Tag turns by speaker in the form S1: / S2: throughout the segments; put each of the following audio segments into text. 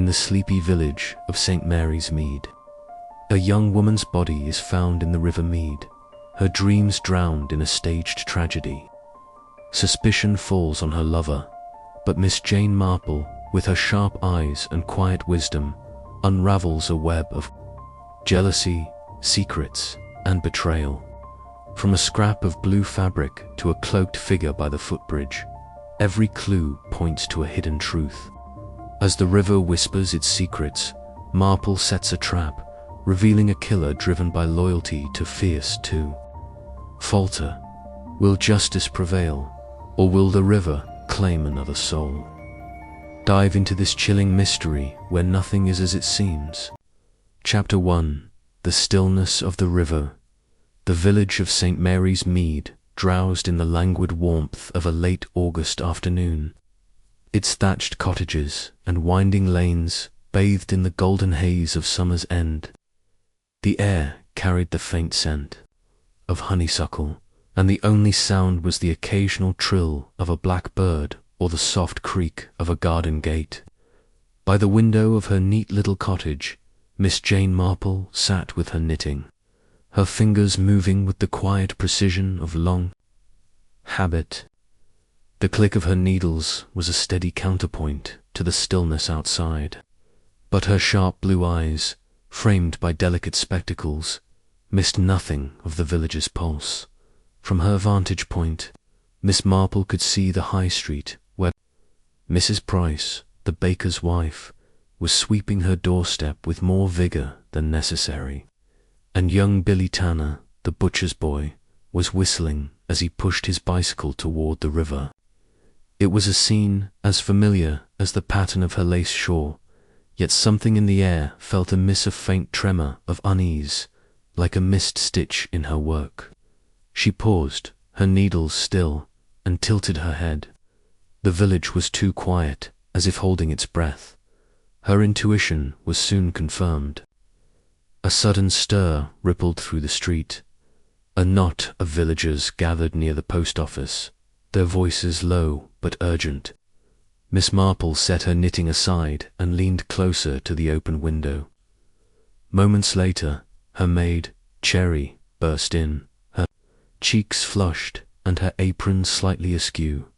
S1: in the sleepy village of St. Mary's Mead. A young woman's body is found in the River Mead, her dreams drowned in a staged tragedy. Suspicion falls on her lover, but Miss Jane Marple, with her sharp eyes and quiet wisdom, unravels a web of jealousy, secrets, and betrayal. From a scrap of blue fabric to a cloaked figure by the footbridge, every clue points to a hidden truth. As the river whispers its secrets, Marple sets a trap, revealing a killer driven by loyalty to fierce too. Falter. Will justice prevail, or will the river claim another soul? Dive into this chilling mystery where nothing is as it seems. Chapter 1. The Stillness of the River. The village of St. Mary's Mead drowsed in the languid warmth of a late August afternoon. Its thatched cottages and winding lanes bathed in the golden haze of summer's end. The air carried the faint scent of honeysuckle, and the only sound was the occasional trill of a black bird or the soft creak of a garden gate. By the window of her neat little cottage, Miss Jane Marple sat with her knitting, her fingers moving with the quiet precision of long habit. The click of her needles was a steady counterpoint to the stillness outside, but her sharp blue eyes, framed by delicate spectacles, missed nothing of the village's pulse. From her vantage point, Miss Marple could see the high street where Mrs. Price, the baker's wife, was sweeping her doorstep with more vigour than necessary, and young Billy Tanner, the butcher's boy, was whistling as he pushed his bicycle toward the river. It was a scene as familiar as the pattern of her lace shawl, yet something in the air felt amiss, a faint tremor of unease, like a missed stitch in her work. She paused, her needles still, and tilted her head. The village was too quiet, as if holding its breath. Her intuition was soon confirmed. A sudden stir rippled through the street. A knot of villagers gathered near the post office, their voices low but urgent. Miss Marple set her knitting aside and leaned closer to the open window. Moments later, her maid, Cherry, burst in, her cheeks flushed and her apron slightly askew.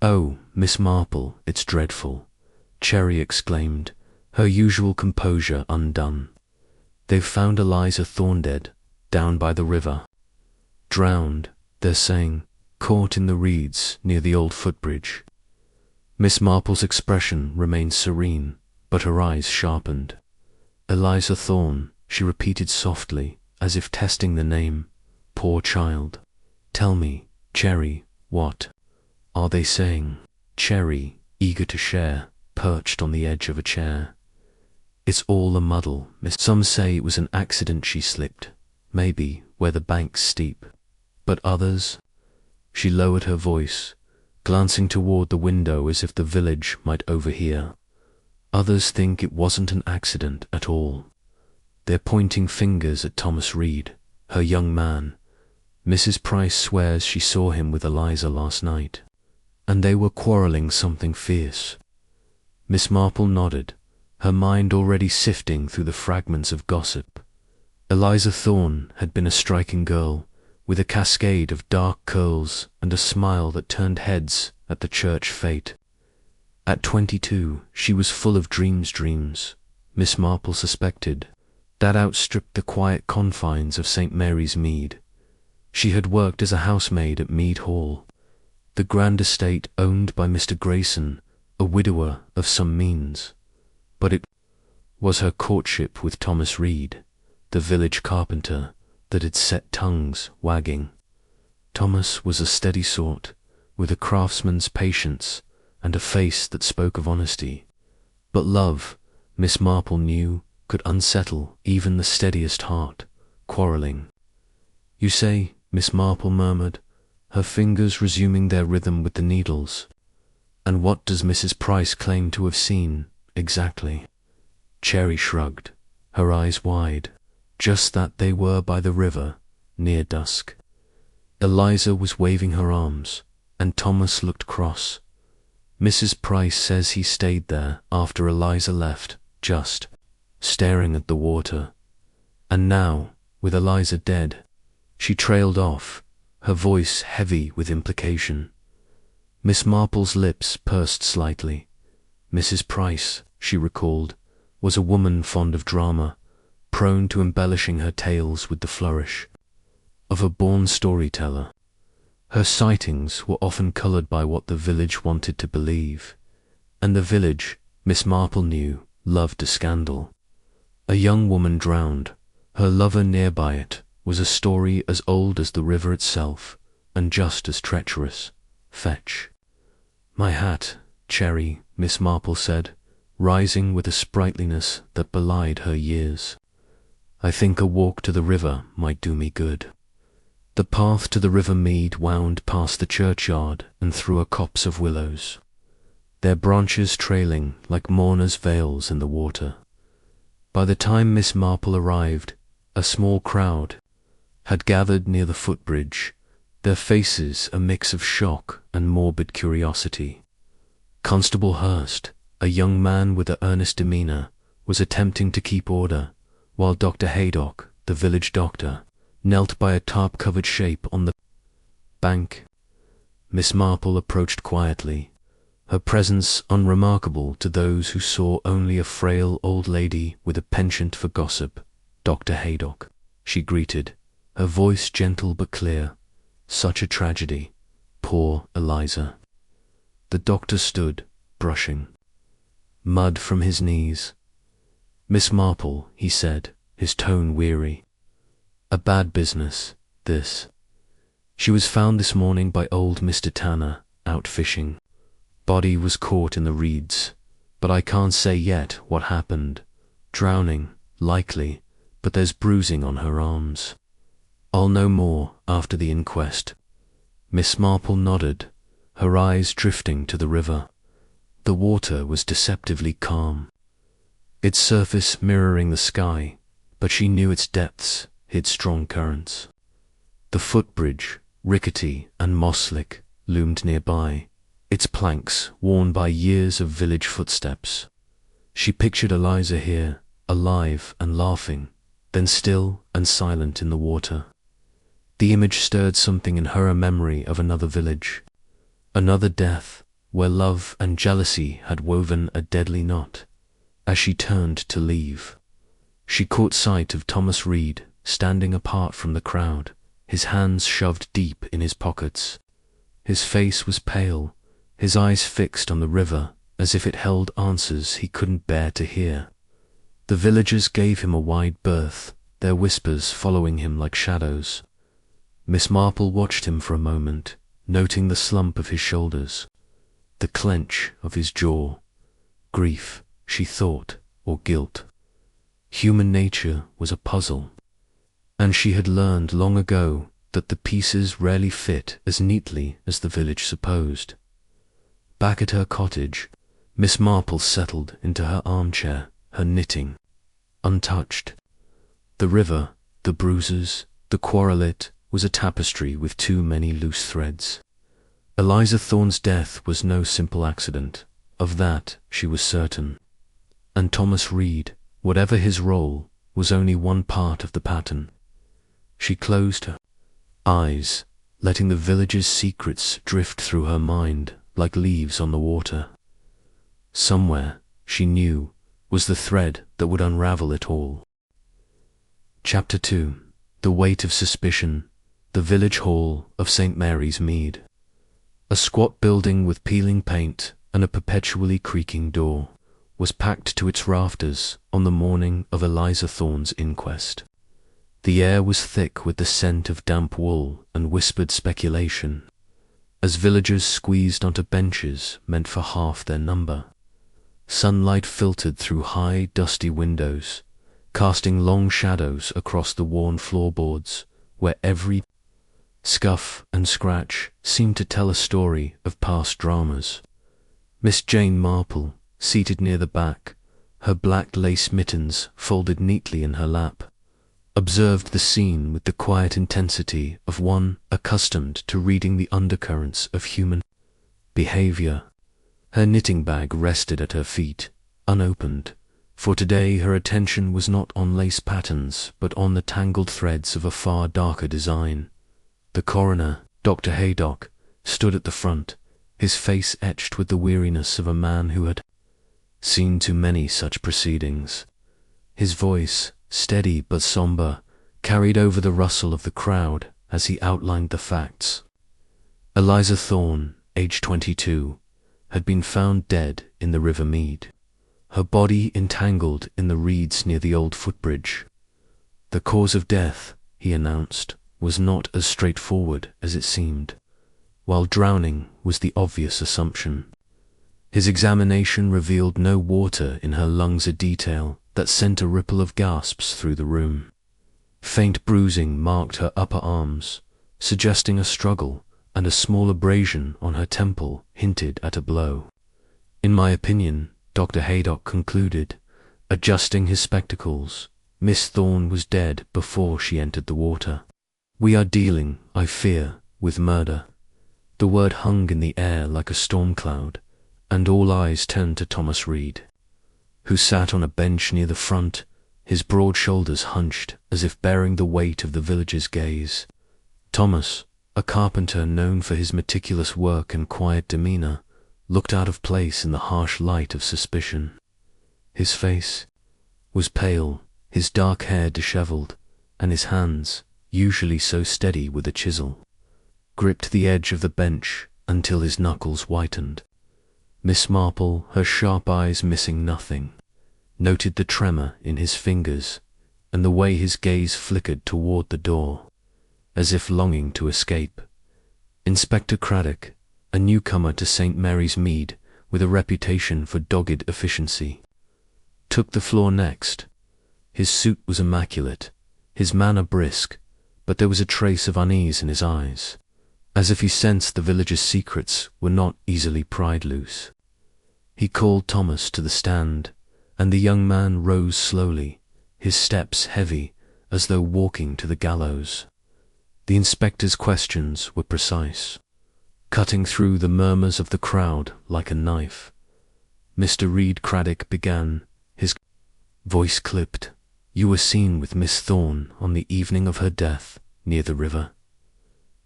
S1: "Oh, Miss Marple, it's dreadful," Cherry exclaimed, her usual composure undone. "They've found Eliza Thorne dead, down by the river. Drowned, they're saying, caught in the reeds near the old footbridge." Miss Marple's expression remained serene, but her eyes sharpened. "Eliza Thorne," she repeated softly, as if testing the name. "Poor child. Tell me, Cherry, what are they saying?" Cherry, eager to share, perched on the edge of a chair. "It's all a muddle, miss. Some say it was an accident, she slipped, maybe where the bank's steep. But others—" She lowered her voice, glancing toward the window as if the village might overhear. "Others think it wasn't an accident at all. They're pointing fingers at Thomas Reed, her young man. Mrs. Price swears she saw him with Eliza last night, and they were quarrelling something fierce." Miss Marple nodded, her mind already sifting through the fragments of gossip. Eliza Thorne had been a striking girl, with a cascade of dark curls and a smile that turned heads at the church fete. At 22, she was full of dreams, Miss Marple suspected, that outstripped the quiet confines of St. Mary's Mead. She had worked as a housemaid at Mead Hall, the grand estate owned by Mr. Grayson, a widower of some means. But it was her courtship with Thomas Reed, the village carpenter, that had set tongues wagging. Thomas was a steady sort, with a craftsman's patience and a face that spoke of honesty. But love, Miss Marple knew, could unsettle even the steadiest heart, quarrelling. "You say," Miss Marple murmured, her fingers resuming their rhythm with the needles. "And what does Mrs. Price claim to have seen, exactly?" Cherry shrugged, her eyes wide. "Just that they were by the river, near dusk. Eliza was waving her arms, and Thomas looked cross. Mrs. Price says he stayed there after Eliza left, just staring at the water. And now, with Eliza dead, she trailed off, her voice heavy with implication. Miss Marple's lips pursed slightly. Mrs. Price, she recalled, was a woman fond of drama, prone to embellishing her tales with the flourish of a born storyteller. Her sightings were often coloured by what the village wanted to believe, and the village, Miss Marple knew, loved a scandal. A young woman drowned, her lover nearby it, was a story as old as the river itself, and just as treacherous. Fetch my hat, Cherry, Miss Marple said, rising with a sprightliness that belied her years. I think a walk to the river might do me good. The path to the river mead wound past the churchyard and through a copse of willows, their branches trailing like mourners' veils in the water. By the time Miss Marple arrived, a small crowd had gathered near the footbridge, their faces a mix of shock and morbid curiosity. Constable Hurst, a young man with an earnest demeanour, was attempting to keep order, while Dr. Haydock, the village doctor, knelt by a tarp-covered shape on the bank. Miss Marple approached quietly, her presence unremarkable to those who saw only a frail old lady with a penchant for gossip. Dr. Haydock, she greeted, her voice gentle but clear. Such a tragedy. Poor Eliza. The doctor stood, brushing mud from his knees. Miss Marple, he said, his tone weary. A bad business, this. She was found this morning by old Mr. Tanner, out fishing. Body was caught in the reeds, but I can't say yet what happened. Drowning, likely, but there's bruising on her arms. I'll know more after the inquest. Miss Marple nodded, her eyes drifting to the river. The water was deceptively calm, its surface mirroring the sky, but she knew its depths hid strong currents. The footbridge, rickety and moss-slick, loomed nearby, its planks worn by years of village footsteps. She pictured Eliza here, alive and laughing, then still and silent in the water. The image stirred something in her, a memory of another village, another death, where love and jealousy had woven a deadly knot. As she turned to leave, she caught sight of Thomas Reed standing apart from the crowd, his hands shoved deep in his pockets. His face was pale, his eyes fixed on the river as if it held answers he couldn't bear to hear. The villagers gave him a wide berth, their whispers following him like shadows. Miss Marple watched him for a moment, noting the slump of his shoulders, the clench of his jaw. Grief, she thought, or guilt. Human nature was a puzzle, and she had learned long ago that the pieces rarely fit as neatly as the village supposed. Back at her cottage, Miss Marple settled into her armchair, her knitting untouched. The river, the bruises, the quarrel, it was a tapestry with too many loose threads. Eliza Thorne's death was no simple accident, of that she was certain. And Thomas Reed, whatever his role, was only one part of the pattern. She closed her eyes, letting the village's secrets drift through her mind like leaves on the water. Somewhere, she knew, was the thread that would unravel it all. Chapter 2. The Weight of Suspicion. The Village Hall of St. Mary's Mead. A squat building with peeling paint and a perpetually creaking door was packed to its rafters on the morning of Eliza Thorne's inquest. The air was thick with the scent of damp wool and whispered speculation, as villagers squeezed onto benches meant for half their number. Sunlight filtered through high, dusty windows, casting long shadows across the worn floorboards, where every scuff and scratch seemed to tell a story of past dramas. Miss Jane Marple, seated near the back, her black lace mittens folded neatly in her lap, observed the scene with the quiet intensity of one accustomed to reading the undercurrents of human behavior. Her knitting bag rested at her feet, unopened, for today her attention was not on lace patterns but on the tangled threads of a far darker design. The coroner, Dr. Haydock, stood at the front, his face etched with the weariness of a man who had seen too many such proceedings. His voice, steady but somber, carried over the rustle of the crowd as he outlined the facts. Eliza Thorne, aged 22, had been found dead in the River Mead, her body entangled in the reeds near the old footbridge. The cause of death, he announced, was not as straightforward as it seemed, while drowning was the obvious assumption. His examination revealed no water in her lungs, a detail that sent a ripple of gasps through the room. Faint bruising marked her upper arms, suggesting a struggle, and a small abrasion on her temple hinted at a blow. In my opinion, Dr. Haydock concluded, adjusting his spectacles, Miss Thorne was dead before she entered the water. We are dealing, I fear, with murder. The word hung in the air like a storm cloud, and all eyes turned to Thomas Reed, who sat on a bench near the front, his broad shoulders hunched as if bearing the weight of the village's gaze. Thomas, a carpenter known for his meticulous work and quiet demeanor, looked out of place in the harsh light of suspicion. His face was pale, his dark hair disheveled, and his hands, usually so steady with a chisel, gripped the edge of the bench until his knuckles whitened. Miss Marple, her sharp eyes missing nothing, noted the tremor in his fingers and the way his gaze flickered toward the door, as if longing to escape. Inspector Craddock, a newcomer to St. Mary's Mead with a reputation for dogged efficiency, took the floor next. His suit was immaculate, his manner brisk, but there was a trace of unease in his eyes, as if he sensed the village's secrets were not easily pried loose. He called Thomas to the stand, and the young man rose slowly, his steps heavy as though walking to the gallows. The inspector's questions were precise, cutting through the murmurs of the crowd like a knife. Mr. Reed Craddock began, his voice clipped. You were seen with Miss Thorne on the evening of her death near the river.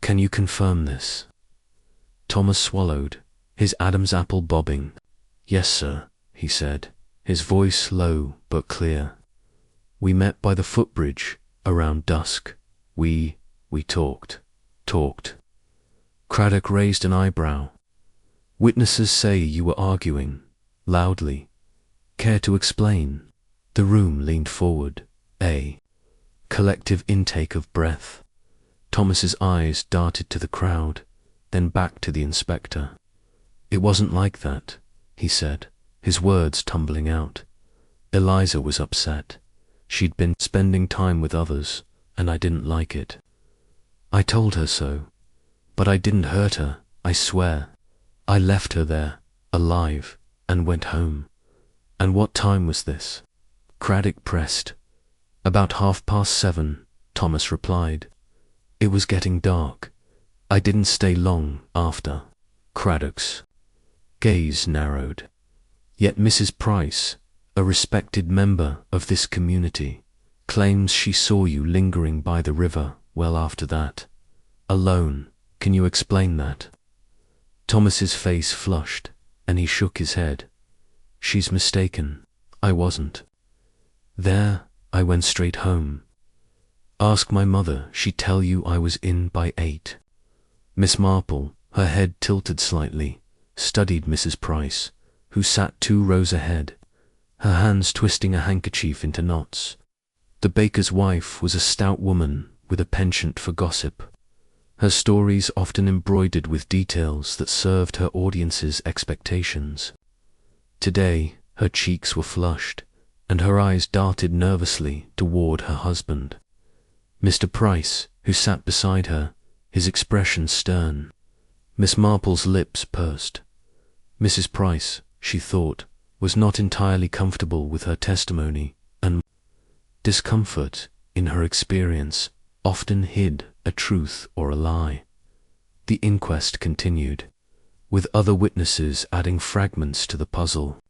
S1: Can you confirm this? Thomas swallowed, his Adam's apple bobbing. Yes, sir, he said, his voice low but clear. We met by the footbridge around dusk. We talked. Craddock raised an eyebrow. Witnesses say you were arguing, loudly. Care to explain? The room leaned forward. A collective intake of breath. Thomas's eyes darted to the crowd, then back to the inspector. It wasn't like that, he said, his words tumbling out. Eliza was upset. She'd been spending time with others, and I didn't like it. I told her so, but I didn't hurt her, I swear. I left her there, alive, and went home. And what time was this? Craddock pressed. About 7:30, Thomas replied. It was getting dark. I didn't stay long after. Craddock's gaze narrowed. Yet Mrs. Price, a respected member of this community, claims she saw you lingering by the river well after that. Alone. Can you explain that? Thomas's face flushed, and he shook his head. She's mistaken. I wasn't. There, I went straight home. Ask my mother, she'd tell you I was in by 8. Miss Marple, her head tilted slightly, studied Mrs. Price, who sat 2 rows ahead, her hands twisting a handkerchief into knots. The baker's wife was a stout woman with a penchant for gossip, her stories often embroidered with details that served her audience's expectations. Today, her cheeks were flushed, and her eyes darted nervously toward her husband. Mr. Price, who sat beside her, his expression stern. Miss Marple's lips pursed. Mrs. Price, she thought, was not entirely comfortable with her testimony, and discomfort, in her experience, often hid a truth or a lie. The inquest continued. with other witnesses adding fragments to the puzzle.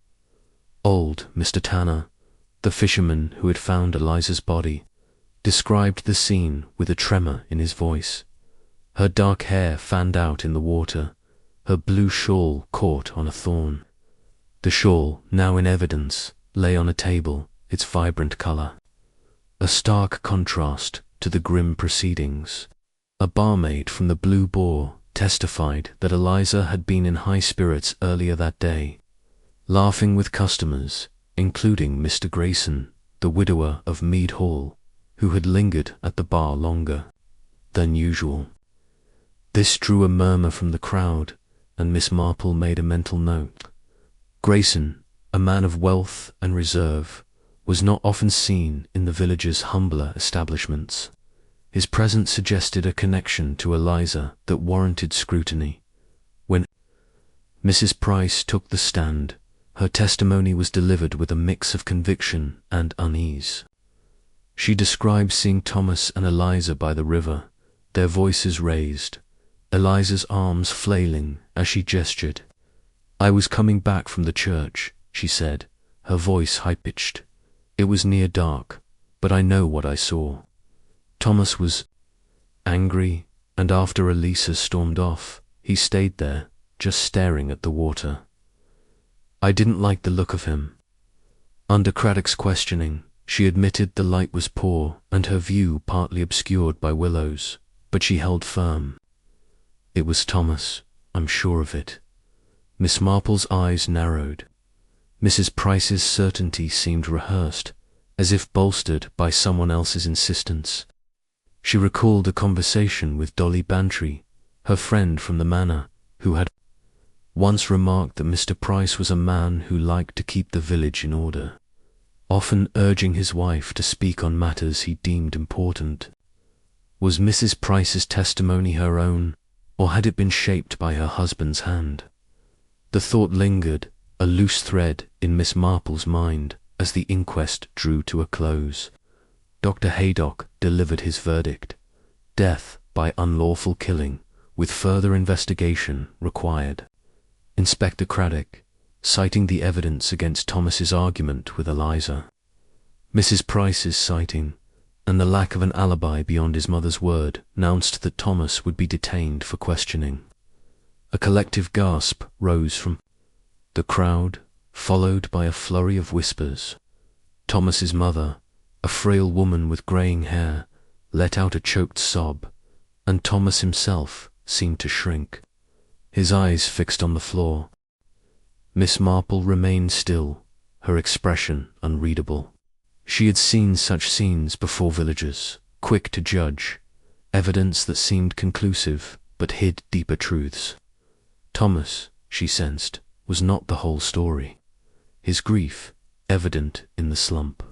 S1: Old Mr. Tanner, the fisherman who had found Eliza's body, described the scene with a tremor in his voice. Her dark hair fanned out in the water, her blue shawl caught on a thorn. The shawl, now in evidence, lay on a table, its vibrant color a stark contrast to the grim proceedings. A barmaid from the Blue Boar testified that Eliza had been in high spirits earlier that day, laughing with customers, including Mr. Grayson, the widower of Mead Hall, who had lingered at the bar longer than usual. This drew a murmur from the crowd, and Miss Marple made a mental note. Grayson, a man of wealth and reserve, was not often seen in the village's humbler establishments. His presence suggested a connection to Eliza that warranted scrutiny. When Mrs. Price took the stand, her testimony was delivered with a mix of conviction and unease. She described seeing Thomas and Eliza by the river, their voices raised, Eliza's arms flailing as she gestured. "I was coming back from the church," she said, her voice high-pitched. "It was near dark, but I know what I saw." Thomas was angry, and after Eliza stormed off, he stayed there, just staring at the water. "I didn't like the look of him." Under Craddock's questioning, she admitted the light was poor and her view partly obscured by willows, but she held firm. "It was Thomas, I'm sure of it." Miss Marple's eyes narrowed. Mrs. Price's certainty seemed rehearsed, as if bolstered by someone else's insistence. She recalled a conversation with Dolly Bantry, her friend from the manor, who had once remarked that Mr. Price was a man who liked to keep the village in order, often urging his wife to speak on matters he deemed important. Was Mrs. Price's testimony her own, or had it been shaped by her husband's hand? The thought lingered, a loose thread in Miss Marple's mind, as the inquest drew to a close. Dr. Haydock delivered his verdict: death by unlawful killing, with further investigation required. Inspector Craddock, citing the evidence against Thomas's argument with Eliza, Mrs. Price's citing, and the lack of an alibi beyond his mother's word, announced that Thomas would be detained for questioning. A collective gasp rose from the crowd, followed by a flurry of whispers. Thomas's mother, a frail woman with greying hair, let out a choked sob, and Thomas himself seemed to shrink, his eyes fixed on the floor. Miss Marple remained still, her expression unreadable. She had seen such scenes before villagers, quick to judge, evidence that seemed conclusive but hid deeper truths. Thomas, she sensed, was not the whole story. His grief, evident in the slump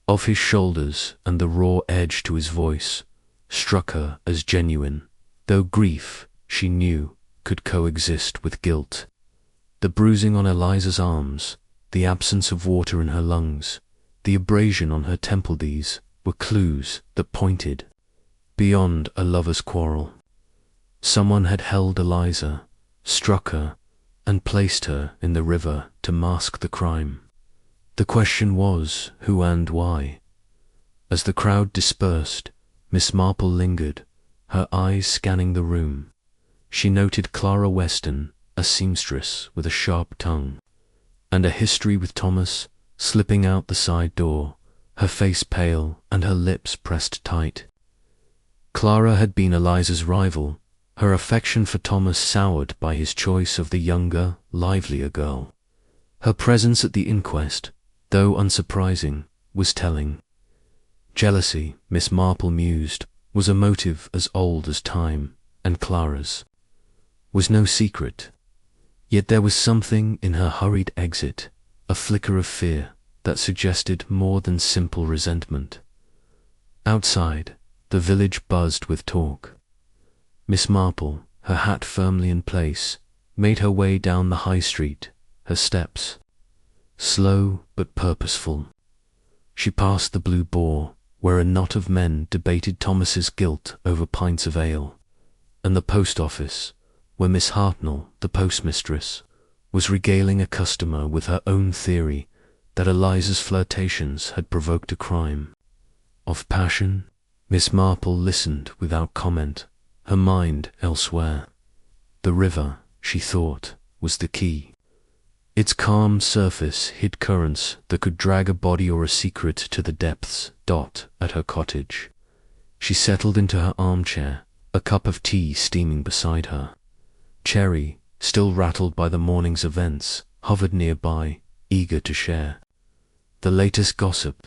S1: of his shoulders and the raw edge to his voice, struck her as genuine, though grief, she knew, could coexist with guilt. The bruising on Eliza's arms, the absence of water in her lungs, the abrasion on her temple, these were clues that pointed beyond a lover's quarrel. Someone had held Eliza, struck her, and placed her in the river to mask the crime. The question was, who and why? As the crowd dispersed, Miss Marple lingered, her eyes scanning the room. She noted Clara Weston, a seamstress with a sharp tongue, and a history with Thomas, slipping out the side door, her face pale and her lips pressed tight. Clara had been Eliza's rival, her affection for Thomas soured by his choice of the younger, livelier girl. Her presence at the inquest, though unsurprising, was telling. Jealousy, Miss Marple mused, was a motive as old as time, and Clara's was no secret. Yet there was something in her hurried exit, a flicker of fear, that suggested more than simple resentment. Outside, the village buzzed with talk. Miss Marple, her hat firmly in place, made her way down the high street, her steps slow but purposeful. She passed the Blue Boar, where a knot of men debated Thomas's guilt over pints of ale, and the post office, where Miss Hartnell, the postmistress, was regaling a customer with her own theory that Eliza's flirtations had provoked a crime. Of passion, Miss Marple listened without comment, her mind elsewhere. The river, she thought, was the key. Its calm surface hid currents that could drag a body or a secret to the depths. At her cottage. She settled into her armchair, a cup of tea steaming beside her. Cherry, still rattled by the morning's events, hovered nearby, eager to share. The latest gossip.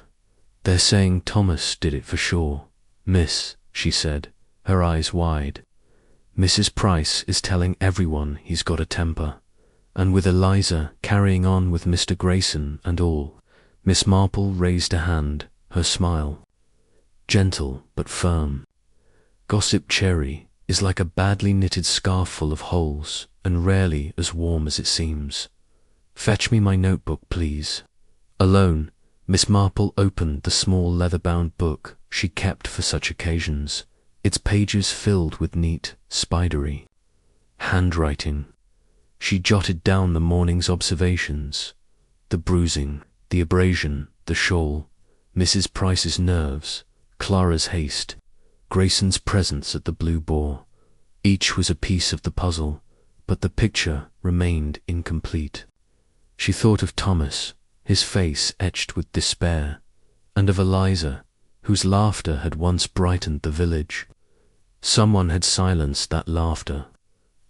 S1: They're saying Thomas did it for sure. Miss, she said, her eyes wide. Mrs. Price is telling everyone he's got a temper. And with Eliza carrying on with Mr. Grayson and all, Miss Marple raised a hand, her smile gentle but firm. Gossip, Cherry, is like a badly knitted scarf full of holes, and rarely as warm as it seems. Fetch me my notebook, please. Alone, Miss Marple opened the small leather-bound book she kept for such occasions, its pages filled with neat, spidery handwriting. She jotted down the morning's observations, the bruising, the abrasion, the shawl, Mrs. Price's nerves, Clara's haste, Grayson's presence at the Blue Boar. Each was a piece of the puzzle, but the picture remained incomplete. She thought of Thomas, his face etched with despair, and of Eliza, whose laughter had once brightened the village. Someone had silenced that laughter,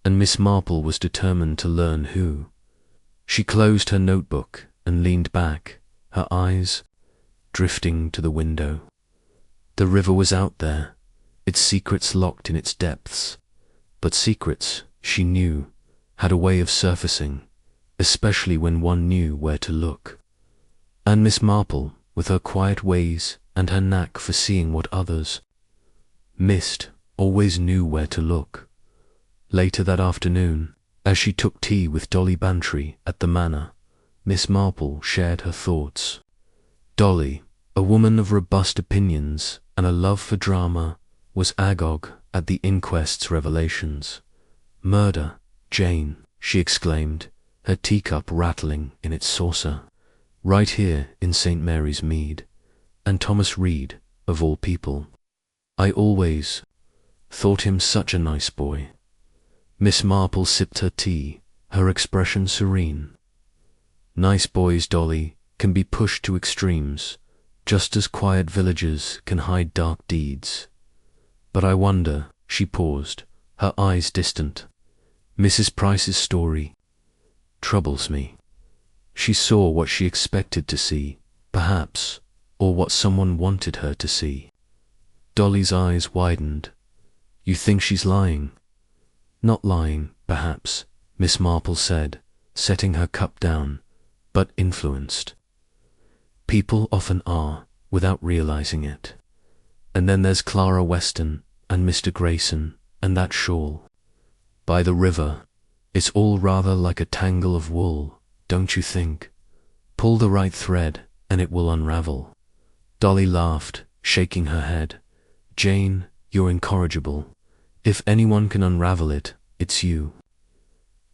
S1: and Miss Marple was determined to learn who. She closed her notebook and leaned back, her eyes drifting to the window. The river was out there, its secrets locked in its depths. But secrets, she knew, had a way of surfacing, especially when one knew where to look. And Miss Marple, with her quiet ways and her knack for seeing what others missed, always knew where to look. Later that afternoon, as she took tea with Dolly Bantry at the manor, Miss Marple shared her thoughts. Dolly, a woman of robust opinions and a love for drama, was agog at the inquest's revelations. Murder, Jane, she exclaimed, her teacup rattling in its saucer. Right here in St. Mary's Mead. And Thomas Reed, of all people. I always thought him such a nice boy. Miss Marple sipped her tea, her expression serene. Nice boys, Dolly, can be pushed to extremes, just as quiet villages can hide dark deeds. But I wonder, she paused, her eyes distant. Mrs. Price's story troubles me. She saw what she expected to see, perhaps, or what someone wanted her to see. Dolly's eyes widened. You think she's lying? Not lying, perhaps, Miss Marple said, setting her cup down, but influenced. People often are, without realizing it. And then there's Clara Weston, and Mr. Grayson, and that shawl. By the river, it's all rather like a tangle of wool, don't you think? Pull the right thread, and it will unravel. Dolly laughed, shaking her head. Jane, you're incorrigible. If anyone can unravel it, it's you.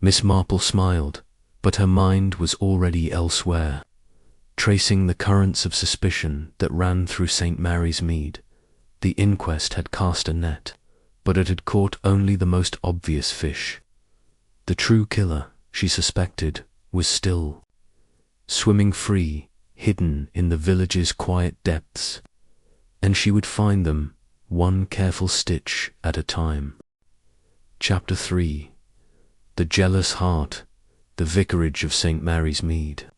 S1: Miss Marple smiled, but her mind was already elsewhere, tracing the currents of suspicion that ran through St. Mary's Mead. The inquest had cast a net, but it had caught only the most obvious fish. The true killer, she suspected, was still swimming free, hidden in the village's quiet depths, and she would find them, one careful stitch at a time. Chapter 3. The Jealous Heart, the Vicarage of St. Mary's Mead.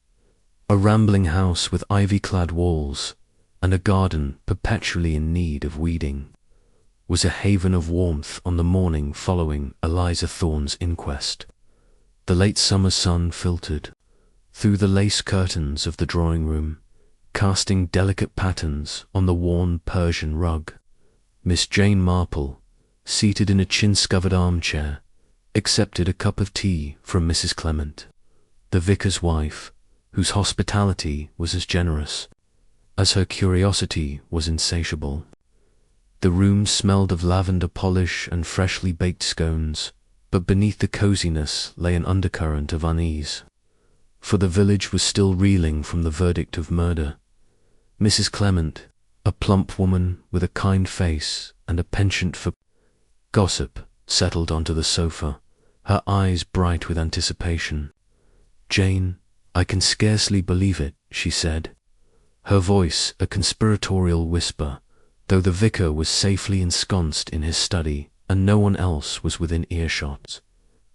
S1: A rambling house with ivy-clad walls, and a garden perpetually in need of weeding, was a haven of warmth on the morning following Eliza Thorne's inquest. The late summer sun filtered through the lace curtains of the drawing-room, casting delicate patterns on the worn Persian rug. Miss Jane Marple, seated in a chintz-covered armchair, accepted a cup of tea from Mrs. Clement, the vicar's wife, whose hospitality was as generous as her curiosity was insatiable. The room smelled of lavender polish and freshly baked scones, but beneath the coziness lay an undercurrent of unease. For the village was still reeling from the verdict of murder. Mrs. Clement, a plump woman with a kind face and a penchant for gossip, settled onto the sofa, her eyes bright with anticipation. "Jane, I can scarcely believe it," she said, her voice a conspiratorial whisper, though the vicar was safely ensconced in his study and no one else was within earshot.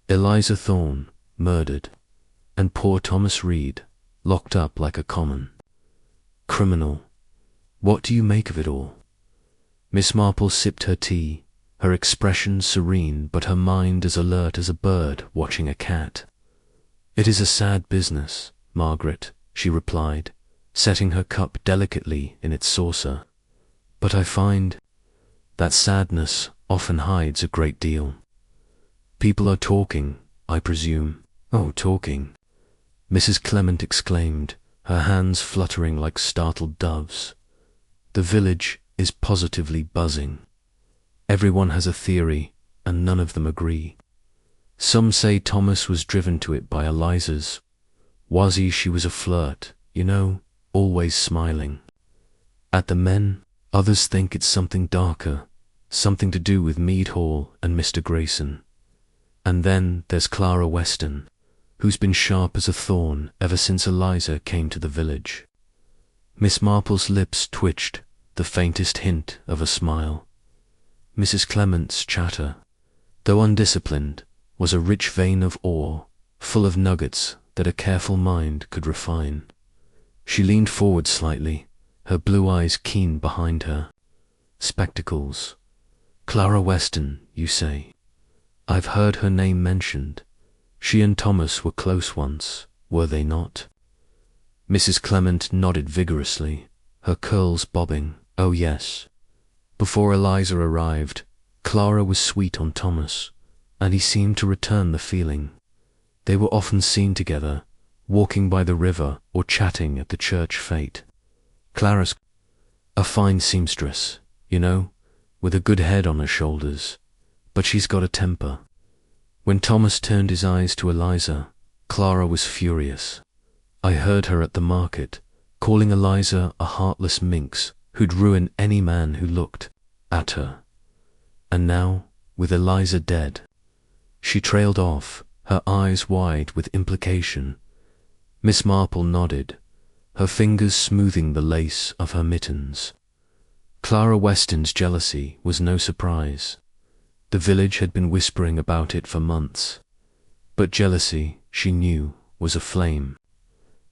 S1: "Eliza Thorne, murdered, and poor Thomas Reed, locked up like a common criminal. What do you make of it all?" Miss Marple sipped her tea, her expression serene but her mind as alert as a bird watching a cat. "It is a sad business, Margaret," she replied, setting her cup delicately in its saucer. "But I find that sadness often hides a great deal. People are talking, I presume." "Oh, talking!" Mrs. Clement exclaimed, her hands fluttering like startled doves. "The village is positively buzzing. Everyone has a theory, and none of them agree. Some say Thomas was driven to it by Eliza's. She was a flirt, you know, always smiling at the men. Others think it's something darker, something to do with Mead Hall and Mr. Grayson. And then there's Clara Weston, who's been sharp as a thorn ever since Eliza came to the village." Miss Marple's lips twitched, the faintest hint of a smile. Mrs. Clement's chatter, though undisciplined, was a rich vein of ore, full of nuggets that a careful mind could refine. She leaned forward slightly, her blue eyes keen behind her. "Spectacles. Clara Weston, you say? I've heard her name mentioned. She and Thomas were close once, were they not?" Mrs. Clement nodded vigorously, her curls bobbing. "Oh yes. Before Eliza arrived, Clara was sweet on Thomas, and he seemed to return the feeling. They were often seen together, walking by the river or chatting at the church fete. Clara's a fine seamstress, you know, with a good head on her shoulders, but she's got a temper. When Thomas turned his eyes to Eliza, Clara was furious. I heard her at the market, calling Eliza a heartless minx who'd ruin any man who looked at her. And now, with Eliza dead..." She trailed off, her eyes wide with implication. Miss Marple nodded, her fingers smoothing the lace of her mittens. Clara Weston's jealousy was no surprise. The village had been whispering about it for months. But jealousy, she knew, was a flame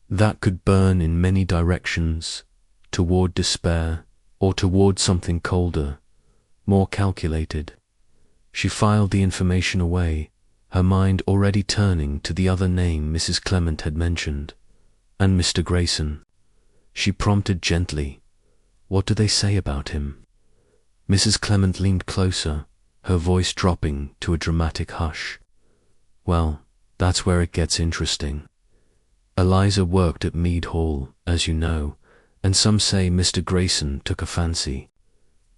S1: that could burn in many directions, toward despair or toward something colder, more calculated. She filed the information away, her mind already turning to the other name Mrs. Clement had mentioned, and Mr. Grayson. She prompted gently, "What do they say about him?" Mrs. Clement leaned closer, her voice dropping to a dramatic hush. "Well, that's where it gets interesting. Eliza worked at Mead Hall, as you know, and some say Mr. Grayson took a fancy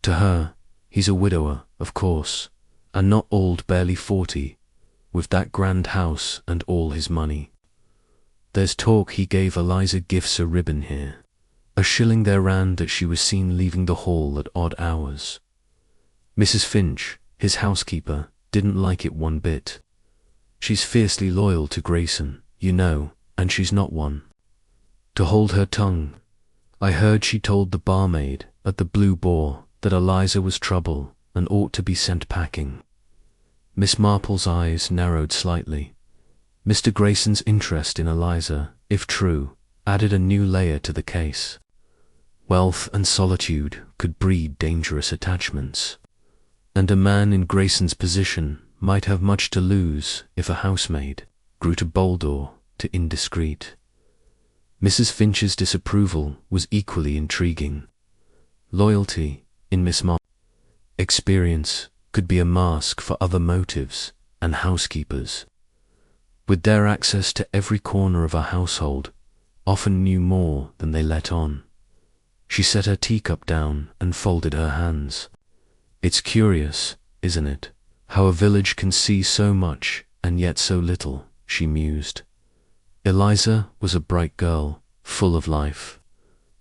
S1: to her. He's a widower, of course, and not old, barely 40, with that grand house and all his money. There's talk he gave Eliza gifts a ribbon here. A shilling there ran that she was seen leaving the hall at odd hours. Mrs. Finch, his housekeeper, didn't like it one bit. She's fiercely loyal to Grayson, you know, and she's not one to hold her tongue. I heard she told the barmaid at the Blue Boar that Eliza was trouble and ought to be sent packing." Miss Marple's eyes narrowed slightly. Mr. Grayson's interest in Eliza, if true, added a new layer to the case. Wealth and solitude could breed dangerous attachments, and a man in Grayson's position might have much to lose if a housemaid grew to bold or to indiscreet. Mrs. Finch's disapproval was equally intriguing. Loyalty, in Miss Marple's experience, could be a mask for other motives, and housekeepers, with their access to every corner of a household, often knew more than they let on. She set her teacup down and folded her hands. "It's curious, isn't it, How a village can see so much and yet so little, she mused. Eliza was a bright girl, full of life.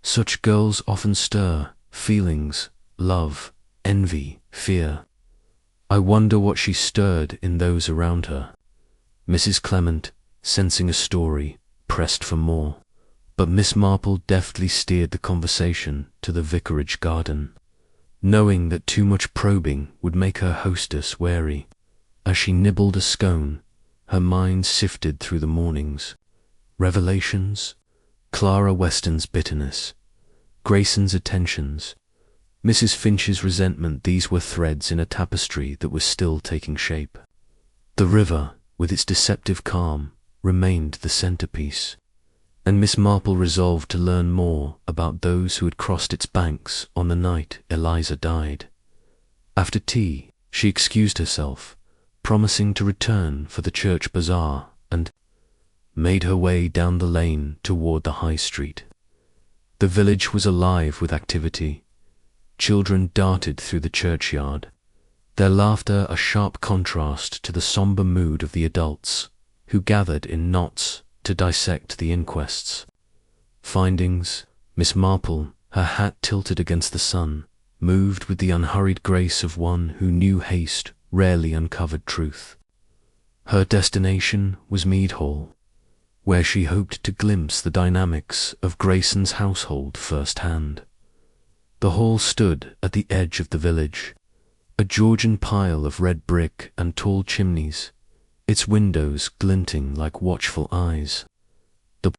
S1: Such girls often stir feelings, love, envy, fear. I wonder what she stirred in those around her. Mrs. Clement, sensing a story, pressed for more, but Miss Marple deftly steered the conversation to the vicarage garden, knowing that too much probing would make her hostess wary. As she nibbled a scone, her mind sifted through the mornings. Revelations, Clara Weston's bitterness, Grayson's attentions, Mrs. Finch's resentment, these were threads in a tapestry that was still taking shape. The river, with its deceptive calm, remained the centerpiece, and Miss Marple resolved to learn more about those who had crossed its banks on the night Eliza died. After tea, she excused herself, promising to return for the church bazaar, and made her way down the lane toward the high street. The village was alive with activity. Children darted through the churchyard, their laughter a sharp contrast to the sombre mood of the adults, who gathered in knots to dissect the inquests. Findings, Miss Marple, her hat tilted against the sun, moved with the unhurried grace of one who knew haste rarely uncovered truth. Her destination was Mead Hall, where she hoped to glimpse the dynamics of Grayson's household firsthand. The hall stood at the edge of the village, a Georgian pile of red brick and tall chimneys, its windows glinting like watchful eyes. The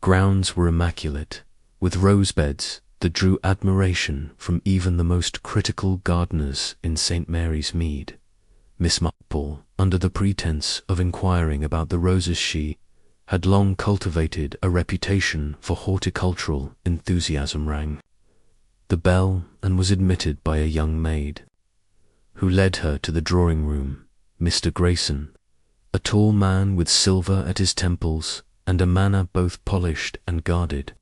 S1: grounds were immaculate, with rose beds that drew admiration from even the most critical gardeners in St. Mary's Mead. Miss Marple, under the pretense of inquiring about the roses, she had long cultivated a reputation for horticultural enthusiasm, rang the bell and was admitted by a young maid, who led her to the drawing-room. Mr. Grayson, a tall man with silver at his temples and a manner both polished and guarded,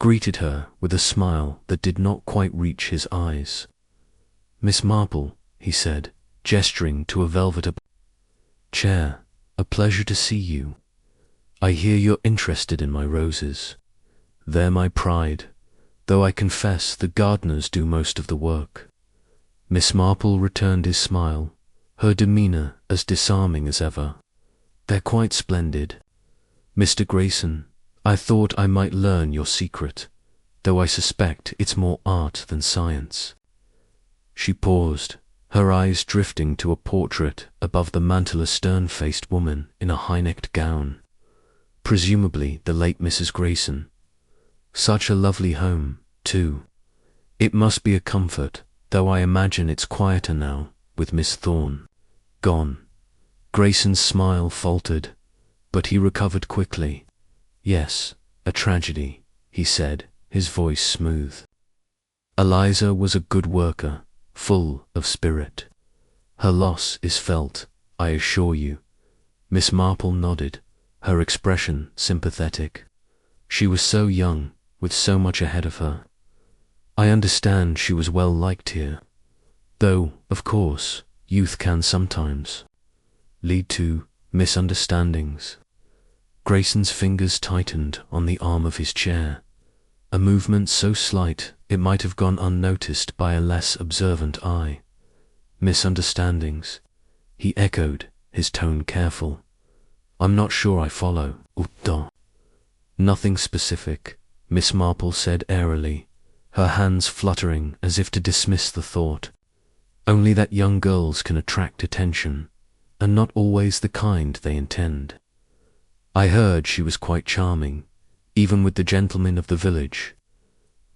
S1: greeted her with a smile that did not quite reach his eyes. "Miss Marple," he said, gesturing to a velvet chair, "a pleasure to see you. I hear you're interested in my roses. They're my pride, though I confess the gardeners do most of the work." Miss Marple returned his smile, her demeanour as disarming as ever. "They're quite splendid. Mr. Grayson, I thought I might learn your secret, though I suspect it's more art than science." She paused, her eyes drifting to a portrait above the mantel, a stern-faced woman in a high-necked gown, presumably the late Mrs. Grayson. Such a lovely home, too. It must be a comfort, though I imagine it's quieter now, with Miss Thorne gone. Grayson's smile faltered, but he recovered quickly. "Yes, a tragedy," he said, his voice smooth. "Eliza was a good worker, full of spirit. Her loss is felt, I assure you." Miss Marple nodded, her expression sympathetic. She was so young, with so much ahead of her. "I understand she was well liked here, though, of course, youth can sometimes lead to misunderstandings." Grayson's fingers tightened on the arm of his chair, a movement so slight it might have gone unnoticed by a less observant eye. "Misunderstandings," he echoed, his tone careful. "I'm not sure I follow." "Nothing specific," Miss Marple said airily, her hands fluttering as if to dismiss the thought. "Only that young girls can attract attention, and not always the kind they intend. I heard she was quite charming, even with the gentlemen of the village."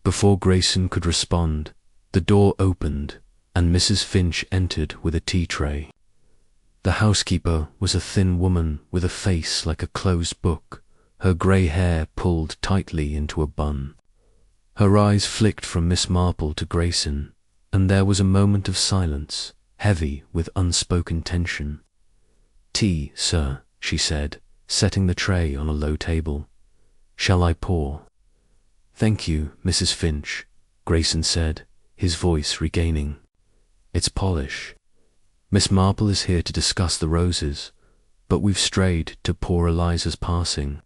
S1: Before Grayson could respond, the door opened and Mrs. Finch entered with a tea tray. The housekeeper was a thin woman with a face like a closed book, her grey hair pulled tightly into a bun. Her eyes flicked from Miss Marple to Grayson, and there was a moment of silence, heavy with unspoken tension. "Tea, sir," she said, setting the tray on a low table. "Shall I pour?" "Thank you, Mrs. Finch," Grayson said, his voice regaining its polish. Miss Marple is here to discuss the roses, but we've strayed to poor Eliza's passing."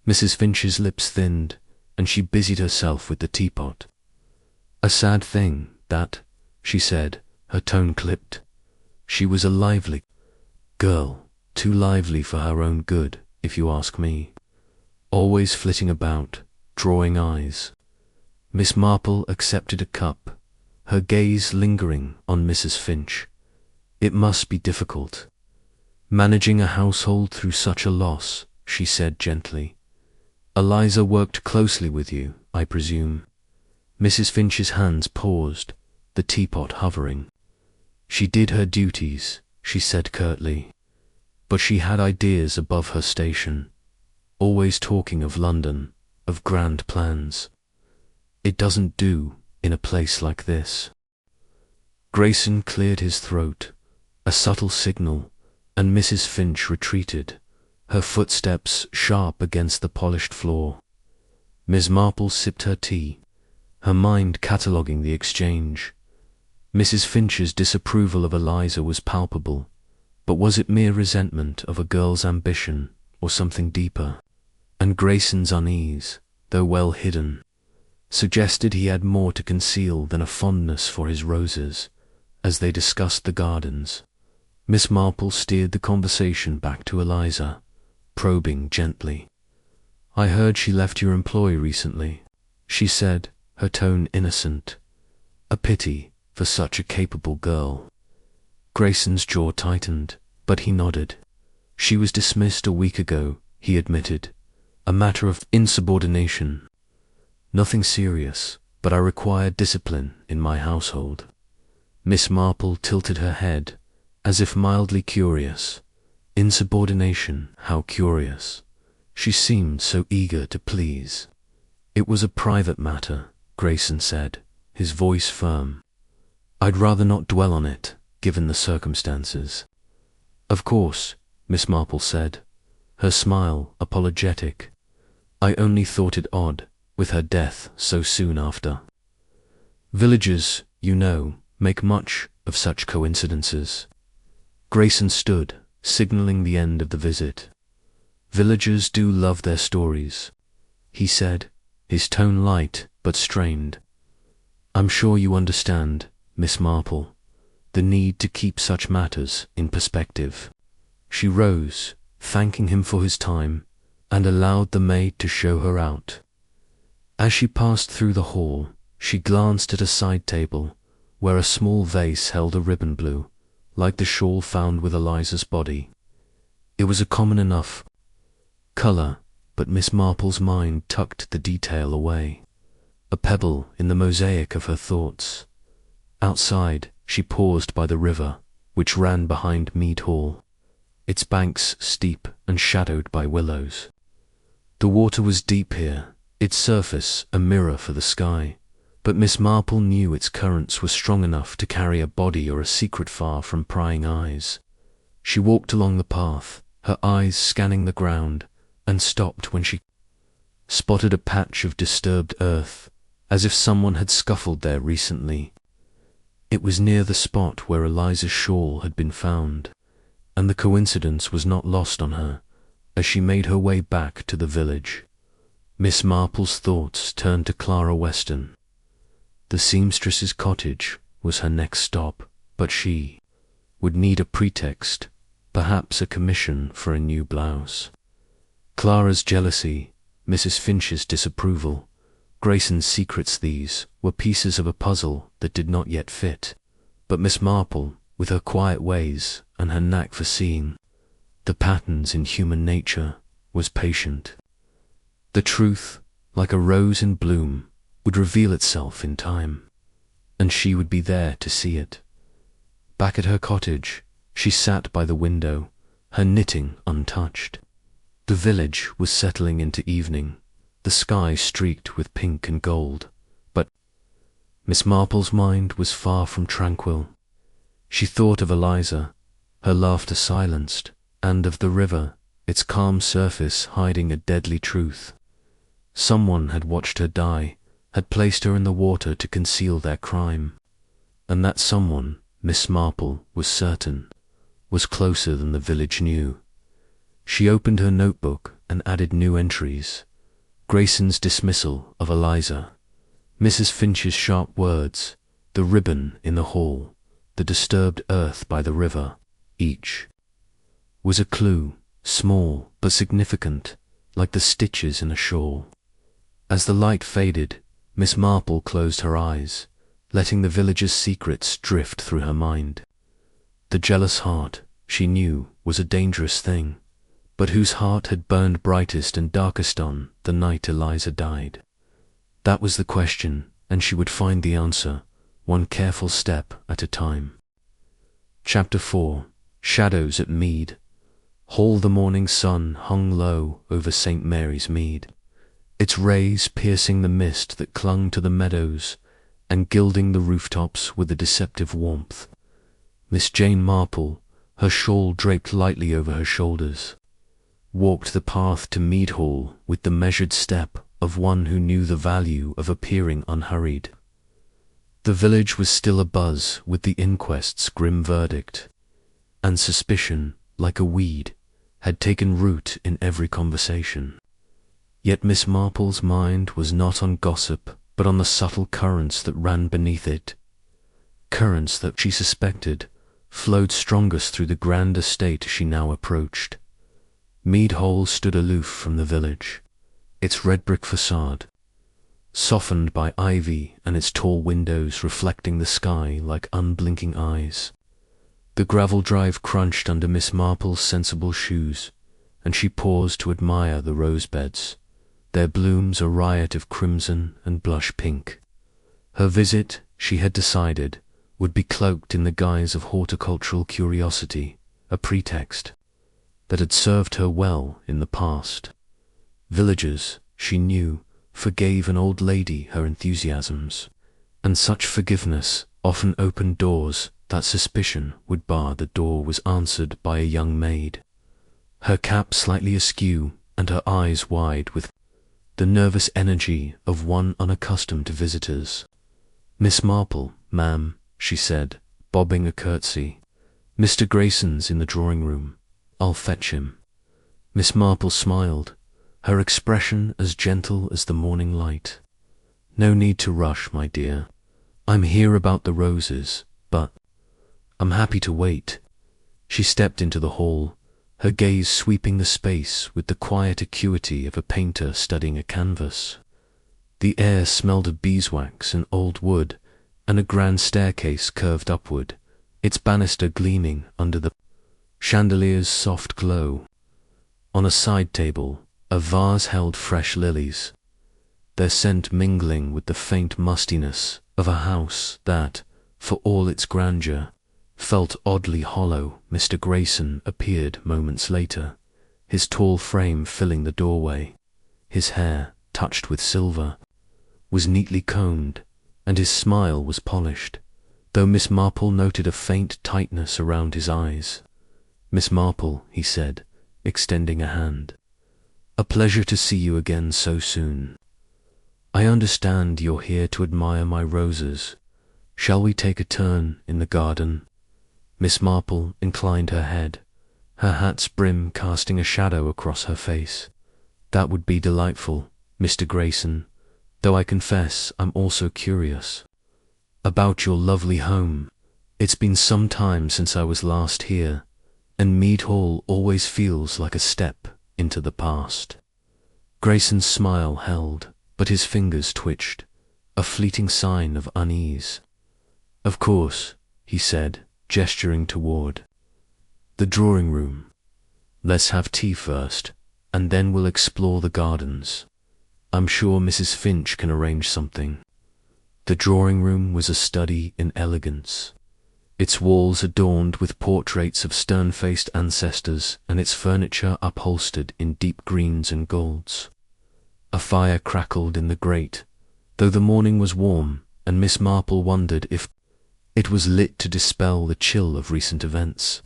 S1: Mrs. Finch's lips thinned, and she busied herself with the teapot. "A sad thing, that," she said, her tone clipped. "She was a lively girl, too lively for her own good, if you ask me. Always flitting about, drawing eyes." Miss Marple accepted a cup, her gaze lingering on Mrs. Finch. "It must be difficult, managing a household through such a loss," she said gently. "Eliza worked closely with you, I presume?" Mrs. Finch's hands paused, the teapot hovering. "She did her duties," she said curtly, "but she had ideas above her station, always talking of London, of grand plans. It doesn't do in a place like this." Grayson cleared his throat, a subtle signal, and Mrs. Finch retreated, her footsteps sharp against the polished floor. Miss Marple sipped her tea, her mind cataloguing the exchange. Mrs. Finch's disapproval of Eliza was palpable, but was it mere resentment of a girl's ambition or something deeper? And Grayson's unease, though well hidden, suggested he had more to conceal than a fondness for his roses, as they discussed the gardens. Miss Marple steered the conversation back to Eliza, probing gently. "I heard she left your employ recently," she said, her tone innocent. "A pity for such a capable girl." Grayson's jaw tightened, but he nodded. "She was dismissed a week ago," he admitted. "A matter of insubordination. Nothing serious, but I require discipline in my household." Miss Marple tilted her head, as if mildly curious. Insubordination, how curious. She seemed so eager to please. "It was a private matter," Grayson said, his voice firm. "I'd rather not dwell on it, given the circumstances." "Of course," Miss Marple said, her smile apologetic. "I only thought it odd, with her death so soon after. Villagers, you know, make much of such coincidences." Grayson stood, signalling the end of the visit. "Villagers do love their stories," he said, his tone light but strained. "I'm sure you understand, Miss Marple, the need to keep such matters in perspective." She rose, thanking him for his time, and allowed the maid to show her out. As she passed through the hall, she glanced at a side table, where a small vase held a ribbon blue, like the shawl found with Eliza's body. It was a common enough colour, but Miss Marple's mind tucked the detail away, a pebble in the mosaic of her thoughts. Outside, she paused by the river, which ran behind Mead Hall, its banks steep and shadowed by willows. The water was deep here, its surface a mirror for the sky, but Miss Marple knew its currents were strong enough to carry a body or a secret far from prying eyes. She walked along the path, her eyes scanning the ground, and stopped when she spotted a patch of disturbed earth, as if someone had scuffled there recently. It was near the spot where Eliza's shawl had been found, and the coincidence was not lost on her as she made her way back to the village. Miss Marple's thoughts turned to Clara Weston. The seamstress's cottage was her next stop, but she would need a pretext, perhaps a commission for a new blouse. Clara's jealousy, Mrs. Finch's disapproval, Grayson's secrets, these were pieces of a puzzle that did not yet fit, but Miss Marple, with her quiet ways and her knack for seeing the patterns in human nature, was patient. The truth, like a rose in bloom, would reveal itself in time, and she would be there to see it. Back at her cottage, she sat by the window, her knitting untouched. The village was settling into evening, the sky streaked with pink and gold, but Miss Marple's mind was far from tranquil. She thought of Eliza, her laughter silenced, and of the river, its calm surface hiding a deadly truth. Someone had watched her die, had placed her in the water to conceal their crime, and that someone Miss Marple was certain, was closer than the village knew. She opened her notebook and added new entries. Grayson's dismissal of Eliza, Mrs. Finch's sharp words, the ribbon in the hall, the disturbed earth by the river, each was a clue, small but significant, like the stitches in a shawl. As the light faded, Miss Marple closed her eyes, letting the villagers' secrets drift through her mind. The jealous heart, she knew, was a dangerous thing, but whose heart had burned brightest and darkest on the night Eliza died? That was the question, and she would find the answer, one careful step at a time. Chapter 4. Shadows at Mead. Hall. The morning sun hung low over St. Mary's Mead, its rays piercing the mist that clung to the meadows and gilding the rooftops with a deceptive warmth. Miss Jane Marple, her shawl draped lightly over her shoulders, walked the path to Mead Hall with the measured step of one who knew the value of appearing unhurried. The village was still abuzz with the inquest's grim verdict, and suspicion, like a weed, had taken root in every conversation. Yet Miss Marple's mind was not on gossip, but on the subtle currents that ran beneath it, currents that she suspected flowed strongest through the grand estate she now approached. Mead Hall stood aloof from the village, its red brick facade softened by ivy and its tall windows reflecting the sky like unblinking eyes. The gravel drive crunched under Miss Marple's sensible shoes, and she paused to admire the rose beds, their blooms a riot of crimson and blush pink. Her visit, she had decided, would be cloaked in the guise of horticultural curiosity, a pretext that had served her well in the past. Villagers, she knew, forgave an old lady her enthusiasms, and such forgiveness often opened doors that suspicion would bar. The door was answered by a young maid, her cap slightly askew and her eyes wide with the nervous energy of one unaccustomed to visitors. "Miss Marple, ma'am," she said, bobbing a curtsy. "Mr. Grayson's in the drawing-room. I'll fetch him." Miss Marple smiled, her expression as gentle as the morning light. "No need to rush, my dear. I'm here about the roses, but I'm happy to wait." She stepped into the hall, her gaze sweeping the space with the quiet acuity of a painter studying a canvas. The air smelled of beeswax and old wood, and a grand staircase curved upward, its banister gleaming under the chandelier's soft glow. On a side table, a vase held fresh lilies, their scent mingling with the faint mustiness of a house that, for all its grandeur, felt oddly hollow. Mr. Grayson appeared moments later, his tall frame filling the doorway. His hair, touched with silver, was neatly combed, and his smile was polished, though Miss Marple noted a faint tightness around his eyes. "Miss Marple," he said, extending a hand. "A pleasure to see you again so soon. I understand you're here to admire my roses. Shall we take a turn in the garden?" Miss Marple inclined her head, her hat's brim casting a shadow across her face. "That would be delightful, Mr. Grayson, though I confess I'm also curious about your lovely home. It's been some time since I was last here, and Mead Hall always feels like a step into the past." Grayson's smile held, but his fingers twitched, a fleeting sign of unease. "Of course," he said, gesturing toward the drawing-room. "Let's have tea first, and then we'll explore the gardens. I'm sure Mrs. Finch can arrange something." The drawing-room was a study in elegance, its walls adorned with portraits of stern-faced ancestors and its furniture upholstered in deep greens and golds. A fire crackled in the grate, though the morning was warm, and Miss Marple wondered if it was lit to dispel the chill of recent events.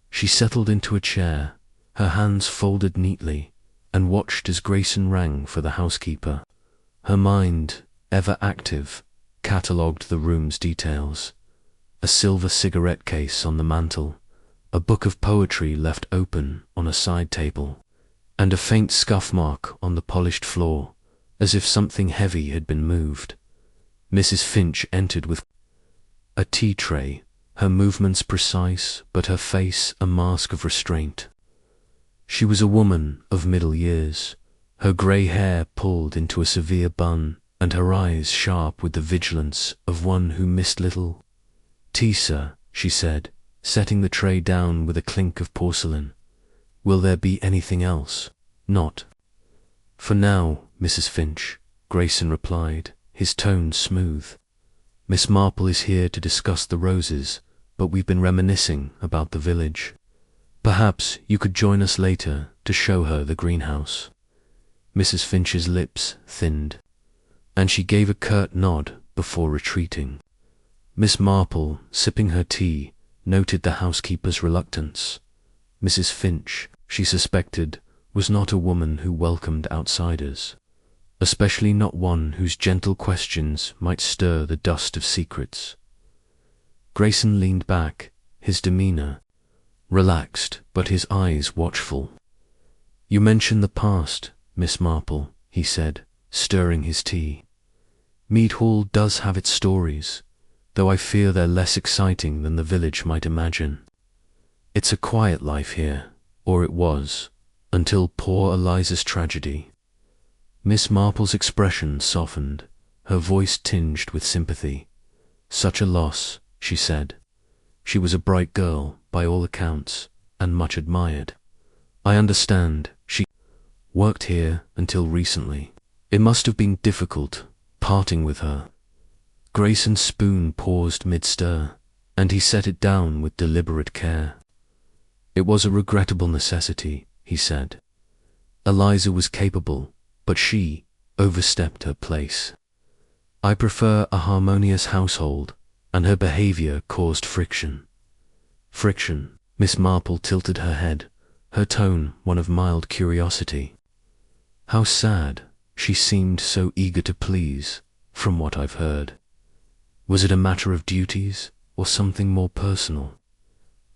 S1: She settled into a chair, her hands folded neatly, and watched as Grayson rang for the housekeeper. Her mind, ever active, catalogued the room's details. a silver cigarette case on the mantel, a book of poetry left open on a side table, and a faint scuff mark on the polished floor, as if something heavy had been moved. Mrs. Finch entered with a tea tray, her movements precise, but her face a mask of restraint. She was a woman of middle years, her grey hair pulled into a severe bun, and her eyes sharp with the vigilance of one who missed little. "Tea, sir," she said, setting the tray down with a clink of porcelain. "Will there be anything else?" "Not for now, Mrs. Finch," Grayson replied, his tone smooth. "Miss Marple is here to discuss the roses, but we've been reminiscing about the village. Perhaps you could join us later to show her the greenhouse." Mrs. Finch's lips thinned, and she gave a curt nod before retreating. Miss Marple, sipping her tea, noted the housekeeper's reluctance. Mrs. Finch, she suspected, was not a woman who welcomed outsiders, especially not one whose gentle questions might stir the dust of secrets. Grayson leaned back, his demeanor relaxed, but his eyes watchful. "You mention the past, Miss Marple," he said, stirring his tea. "Mead Hall does have its stories, though I fear they're less exciting than the village might imagine. It's a quiet life here, or it was, until poor Eliza's tragedy." Miss Marple's expression softened, her voice tinged with sympathy. "Such a loss," she said. "She was a bright girl, by all accounts, and much admired. I understand she worked here until recently. It must have been difficult, parting with her." Grayson's spoon paused mid-stir, and he set it down with deliberate care. "It was a regrettable necessity," he said. "Eliza was capable, but she overstepped her place. I prefer a harmonious household, and her behavior caused friction." "Friction?" Miss Marple tilted her head, her tone one of mild curiosity. "How sad. She seemed so eager to please, from what I've heard. Was it a matter of duties, or something more personal?"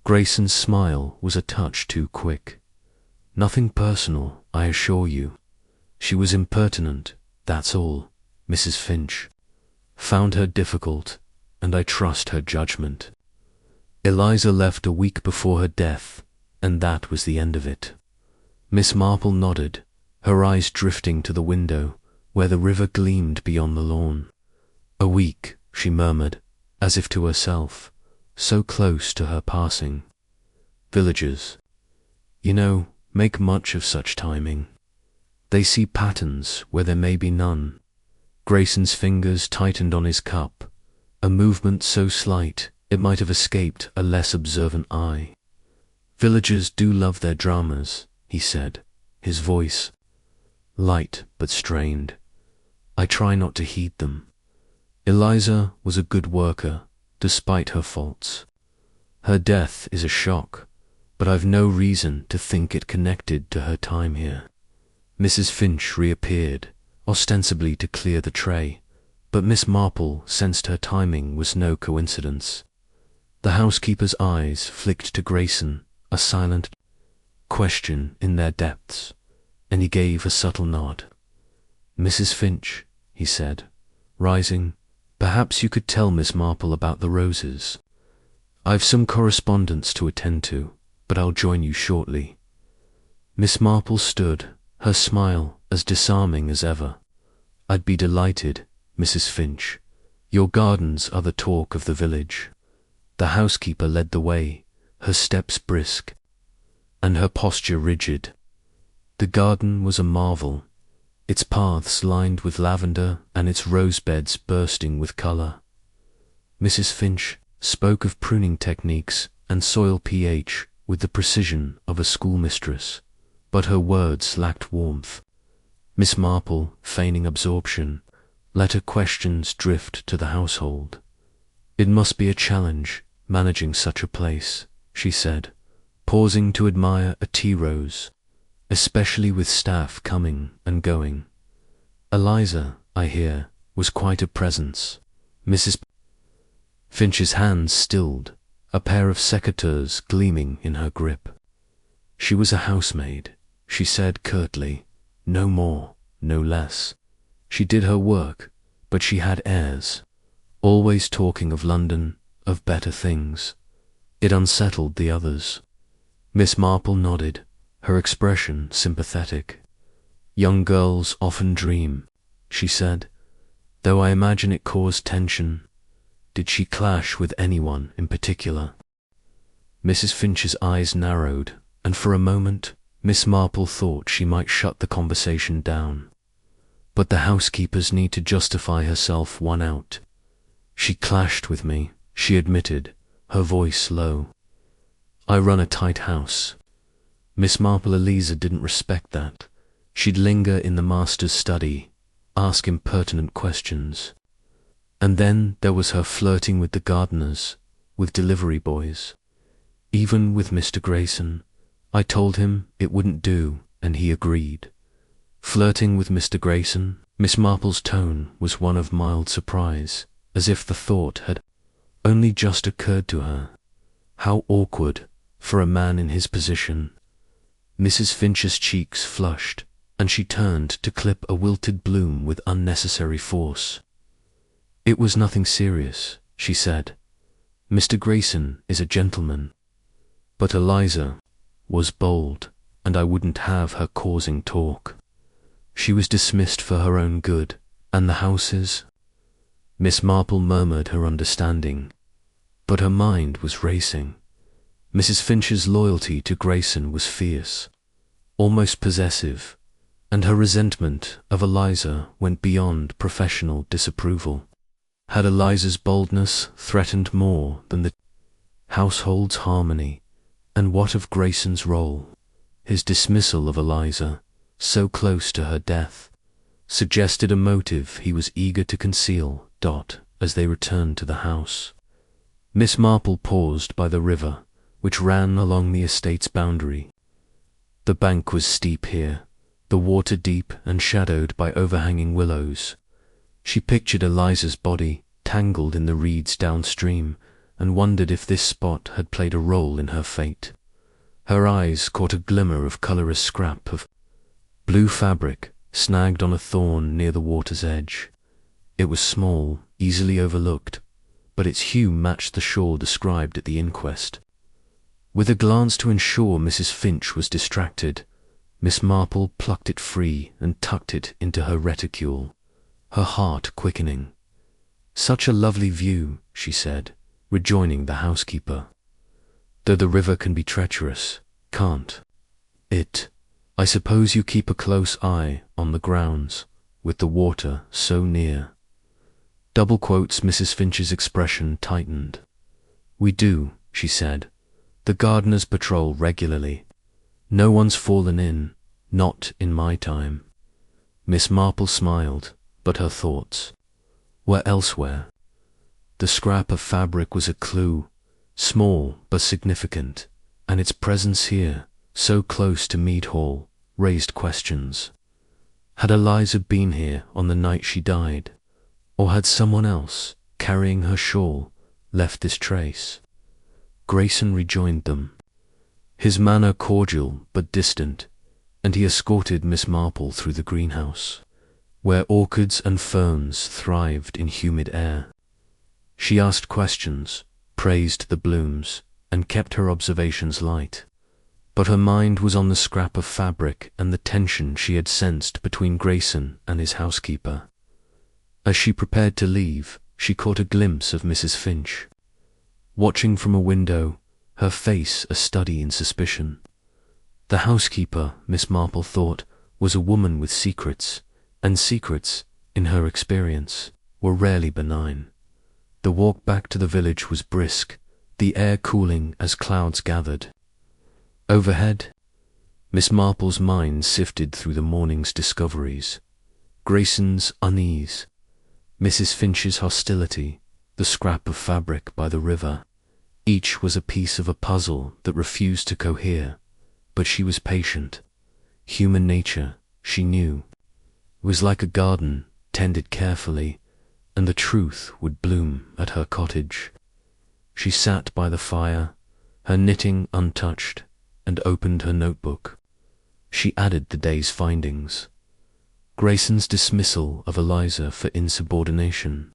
S1: Grayson's smile was a touch too quick. "Nothing personal, I assure you. She was impertinent, that's all. Mrs. Finch found her difficult, and I trust her judgment. Eliza left a week before her death, and that was the end of it." Miss Marple nodded, her eyes drifting to the window, where the river gleamed beyond the lawn. "A week," she murmured, as if to herself, so close to her passing. "Villagers, you know, make much of such timing. They see patterns where there may be none." Grayson's fingers tightened on his cup, a movement so slight it might have escaped a less observant eye. "Villagers do love their dramas," he said, his voice light but strained. "I try not to heed them. Eliza was a good worker, despite her faults. Her death is a shock, but I've no reason to think it connected to her time here." Mrs. Finch reappeared, ostensibly to clear the tray, but Miss Marple sensed her timing was no coincidence. The housekeeper's eyes flicked to Grayson, a silent question in their depths, and he gave a subtle nod. "Mrs. Finch," he said, rising, "perhaps you could tell Miss Marple about the roses. I've some correspondence to attend to, but I'll join you shortly." Miss Marple stood, her smile as disarming as ever. "I'd be delighted, Mrs. Finch. Your gardens are the talk of the village." The housekeeper led the way, her steps brisk, and her posture rigid. The garden was a marvel, its paths lined with lavender and its rose beds bursting with colour. Mrs. Finch spoke of pruning techniques and soil pH with the precision of a schoolmistress, but her words lacked warmth. Miss Marple, feigning absorption, let her questions drift to the household. "It must be a challenge, managing such a place," she said, pausing to admire a tea rose, "especially with staff coming and going. Eliza, I hear, was quite a presence." Mrs. Finch's hands stilled, a pair of secateurs gleaming in her grip. She was a housemaid, she said curtly, no more, no less. She did her work, but she had airs, always talking of London, of better things. It unsettled the others. Miss Marple nodded, her expression sympathetic. Young girls often dream, she said, though I imagine it caused tension. Did she clash with anyone in particular? Mrs. Finch's eyes narrowed, and for a moment Miss Marple thought she might shut the conversation down. But the housekeepers need to justify herself one out. She clashed with me, she admitted, her voice low. I run a tight house. Miss Marple Eliza didn't respect that. She'd linger in the master's study, ask impertinent questions. And then there was her flirting with the gardeners, with delivery boys. Even with Mr. Grayson, I told him it wouldn't do, and he agreed. Flirting with Mr. Grayson, Miss Marple's tone was one of mild surprise, as if the thought had only just occurred to her. How awkward for a man in his position. Mrs. Finch's cheeks flushed, and she turned to clip a wilted bloom with unnecessary force. It was nothing serious, she said. Mr. Grayson is a gentleman. But Eliza was bold, and I wouldn't have her causing talk. She was dismissed for her own good, and the houses. Miss Marple murmured her understanding, but her mind was racing. Mrs. Finch's loyalty to Grayson was fierce, almost possessive, and her resentment of Eliza went beyond professional disapproval. Had Eliza's boldness threatened more than the household's harmony? And what of Grayson's role? His dismissal of Eliza, so close to her death, suggested a motive he was eager to conceal. As they returned to the house, Miss Marple paused by the river, which ran along the estate's boundary. The bank was steep here, the water deep and shadowed by overhanging willows. She pictured Eliza's body tangled in the reeds downstream, and wondered if this spot had played a role in her fate. Her eyes caught a glimmer of colorous scrap of blue fabric snagged on a thorn near the water's edge. It was small, easily overlooked, but its hue matched the shawl described at the inquest. With a glance to ensure Mrs. Finch was distracted, Miss Marple plucked it free and tucked it into her reticule, her heart quickening. Such a lovely view, she said, rejoining the housekeeper. Though the river can be treacherous, can't it? I suppose you keep a close eye on the grounds, with the water so near. Double quotes Mrs. Finch's expression tightened. We do, she said. The gardeners patrol regularly. No one's fallen in, not in my time. Miss Marple smiled, but her thoughts were elsewhere. The scrap of fabric was a clue, small but significant, and its presence here, so close to Mead Hall, raised questions. Had Eliza been here on the night she died? Or had someone else, carrying her shawl, left this trace? Grayson rejoined them, his manner cordial but distant, and he escorted Miss Marple through the greenhouse, where orchids and ferns thrived in humid air. She asked questions, praised the blooms, and kept her observations light. But her mind was on the scrap of fabric and the tension she had sensed between Grayson and his housekeeper. As she prepared to leave, she caught a glimpse of Mrs. Finch, watching from a window, her face a study in suspicion. The housekeeper, Miss Marple thought, was a woman with secrets, and secrets, in her experience, were rarely benign. The walk back to the village was brisk, the air cooling as clouds gathered. Overhead, Miss Marple's mind sifted through the morning's discoveries. Grayson's unease, Mrs. Finch's hostility, the scrap of fabric by the river. Each was a piece of a puzzle that refused to cohere, but she was patient. Human nature, she knew, was like a garden tended carefully, and the truth would bloom at her cottage. She sat by the fire, her knitting untouched, and opened her notebook. She added the day's findings. Grayson's dismissal of Eliza for insubordination,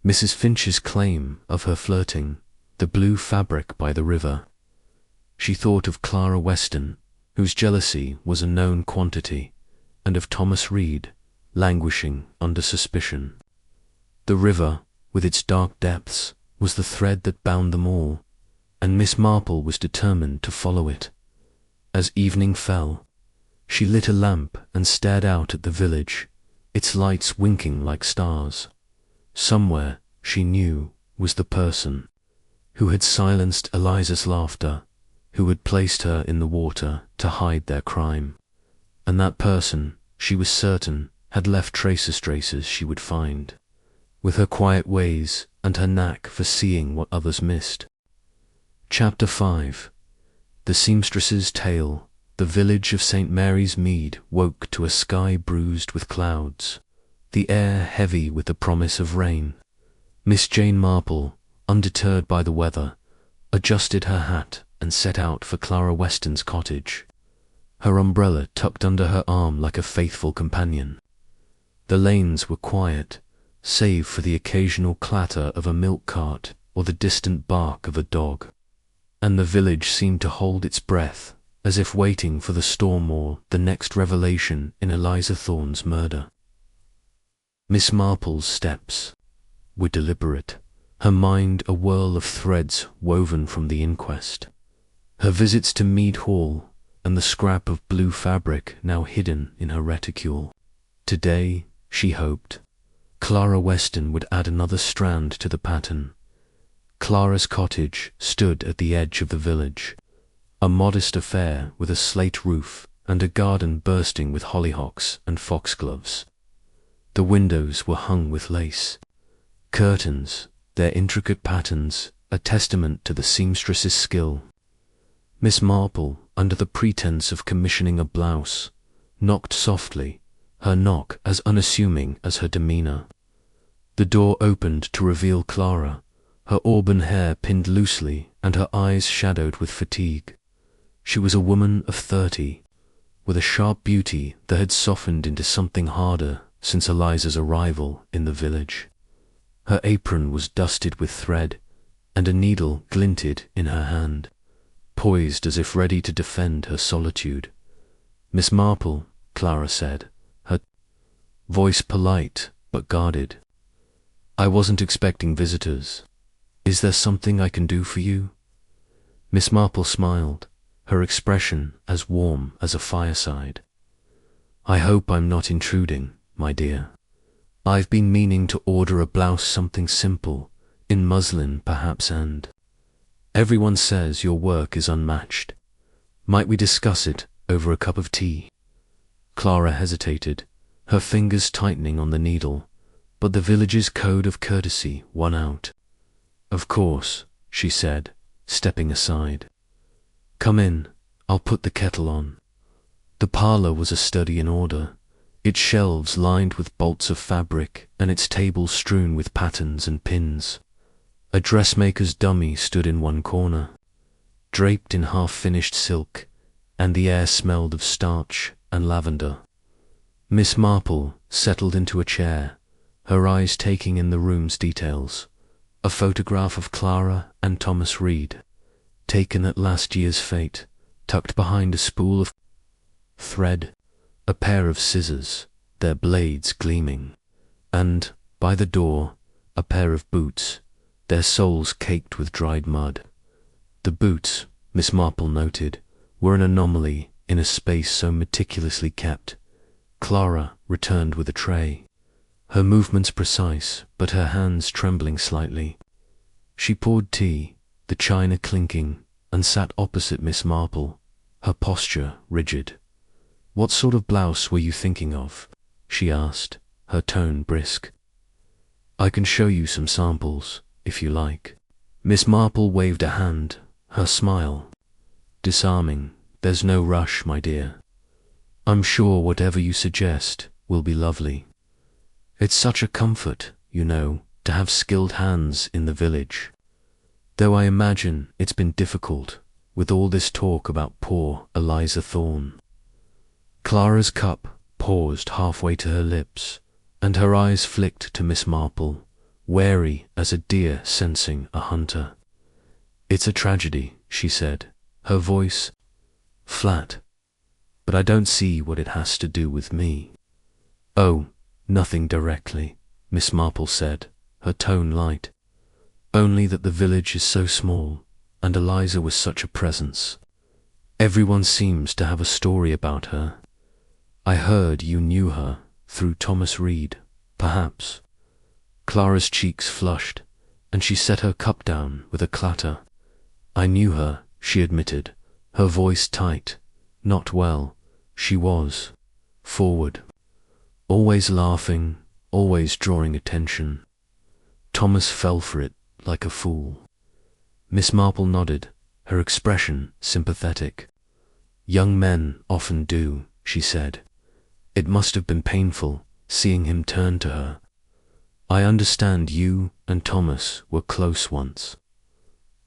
S1: Mrs. Finch's claim of her flirting, the blue fabric by the river. She thought of Clara Weston, whose jealousy was a known quantity, and of Thomas Reed, languishing under suspicion. The river, with its dark depths, was the thread that bound them all, and Miss Marple was determined to follow it. As evening fell, she lit a lamp and stared out at the village, its lights winking like stars. Somewhere, she knew, was the person who had silenced Eliza's laughter, who had placed her in the water to hide their crime. And that person, she was certain, had left traces she would find, with her quiet ways and her knack for seeing what others missed. Chapter 5. The Seamstress's Tale. The village of St. Mary's Mead woke to a sky bruised with clouds, the air heavy with the promise of rain. Miss Jane Marple, undeterred by the weather, adjusted her hat and set out for Clara Weston's cottage, her umbrella tucked under her arm like a faithful companion. The lanes were quiet, save for the occasional clatter of a milk cart or the distant bark of a dog, and the village seemed to hold its breath, as if waiting for the storm or the next revelation in Eliza Thorne's murder. Miss Marple's steps were deliberate, her mind a whirl of threads woven from the inquest, her visits to Mead Hall and the scrap of blue fabric now hidden in her reticule. Today, she hoped, Clara Weston would add another strand to the pattern. Clara's cottage stood at the edge of the village, a modest affair with a slate roof and a garden bursting with hollyhocks and foxgloves. The windows were hung with lace. Curtains, their intricate patterns, a testament to the seamstress's skill. Miss Marple, under the pretense of commissioning a blouse, knocked softly, her knock as unassuming as her demeanour. The door opened to reveal Clara, her auburn hair pinned loosely and her eyes shadowed with fatigue. She was a woman of 30, with a sharp beauty that had softened into something harder since Eliza's arrival in the village. Her apron was dusted with thread, and a needle glinted in her hand, poised as if ready to defend her solitude. "Miss Marple," Clara said, her voice polite but guarded. "I wasn't expecting visitors. Is there something I can do for you?" Miss Marple smiled, her expression as warm as a fireside. "I hope I'm not intruding, my dear. I've been meaning to order a blouse, something simple, in muslin perhaps, and everyone says your work is unmatched. Might we discuss it over a cup of tea?" Clara hesitated, her fingers tightening on the needle, but the village's code of courtesy won out. "Of course," she said, stepping aside. "Come in, I'll put the kettle on." The parlour was a study in order, its shelves lined with bolts of fabric and its tables strewn with patterns and pins. A dressmaker's dummy stood in one corner, draped in half-finished silk, and the air smelled of starch and lavender. Miss Marple settled into a chair, her eyes taking in the room's details. A photograph of Clara and Thomas Reed, taken at last year's fete, tucked behind a spool of thread, a pair of scissors, their blades gleaming, and, by the door, a pair of boots, their soles caked with dried mud. The boots, Miss Marple noted, were an anomaly in a space so meticulously kept. Clara returned with a tray, her movements precise, but her hands trembling slightly. She poured tea, the china clinking, and sat opposite Miss Marple, her posture rigid. "What sort of blouse were you thinking of?" she asked, her tone brisk. "I can show you some samples, if you like." Miss Marple waved a hand, her smile disarming. "There's no rush, my dear. I'm sure whatever you suggest will be lovely. It's such a comfort, you know, to have skilled hands in the village." Though I imagine it's been difficult with all this talk about poor Eliza Thorne. Clara's cup paused halfway to her lips, and her eyes flicked to Miss Marple, wary as a deer sensing a hunter. "It's a tragedy," she said, her voice flat, "but I don't see what it has to do with me." "Oh, nothing directly," Miss Marple said, her tone light. "Only that the village is so small, and Eliza was such a presence. Everyone seems to have a story about her. I heard you knew her through Thomas Reed, perhaps." Clara's cheeks flushed, and she set her cup down with a clatter. "I knew her," she admitted, her voice tight. "Not well. She was forward. Always laughing, always drawing attention. Thomas fell for it like a fool." Miss Marple nodded, her expression sympathetic. "Young men often do," she said. "It must have been painful seeing him turn to her. I understand you and Thomas were close once."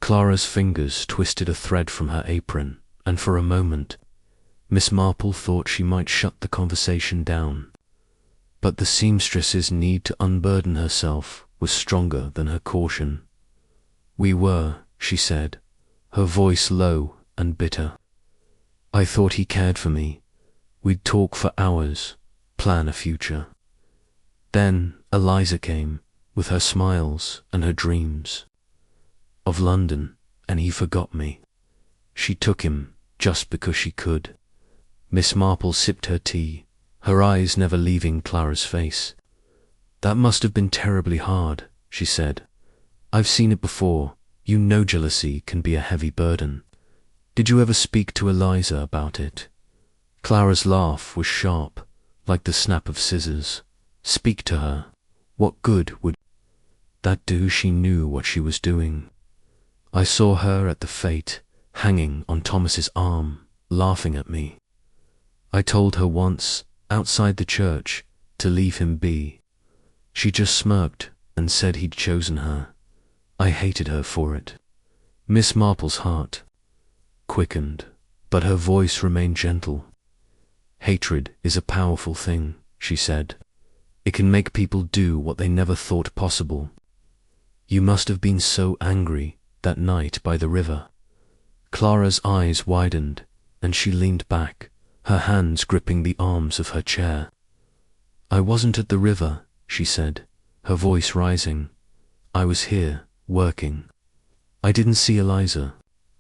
S1: Clara's fingers twisted a thread from her apron, and for a moment, Miss Marple thought she might shut the conversation down. But the seamstress's need to unburden herself was stronger than her caution. "We were," she said, her voice low and bitter. "I thought he cared for me. We'd talk for hours, plan a future. Then Eliza came, with her smiles and her dreams of London, and he forgot me. She took him just because she could." Miss Marple sipped her tea, her eyes never leaving Clara's face. "That must have been terribly hard," she said. "I've seen it before. You know jealousy can be a heavy burden. Did you ever speak to Eliza about it?" Clara's laugh was sharp, like the snap of scissors. Speak to her. What good would that do? She knew what she was doing. "I saw her at the fete, hanging on Thomas's arm, laughing at me. I told her once, outside the church, to leave him be. She just smirked and said he'd chosen her. I hated her for it." Miss Marple's heart quickened, but her voice remained gentle. "Hatred is a powerful thing," she said. "It can make people do what they never thought possible. You must have been so angry that night by the river." Clara's eyes widened, and she leaned back, her hands gripping the arms of her chair. "I wasn't at the river," she said, her voice rising. "I was here, working. I didn't see Eliza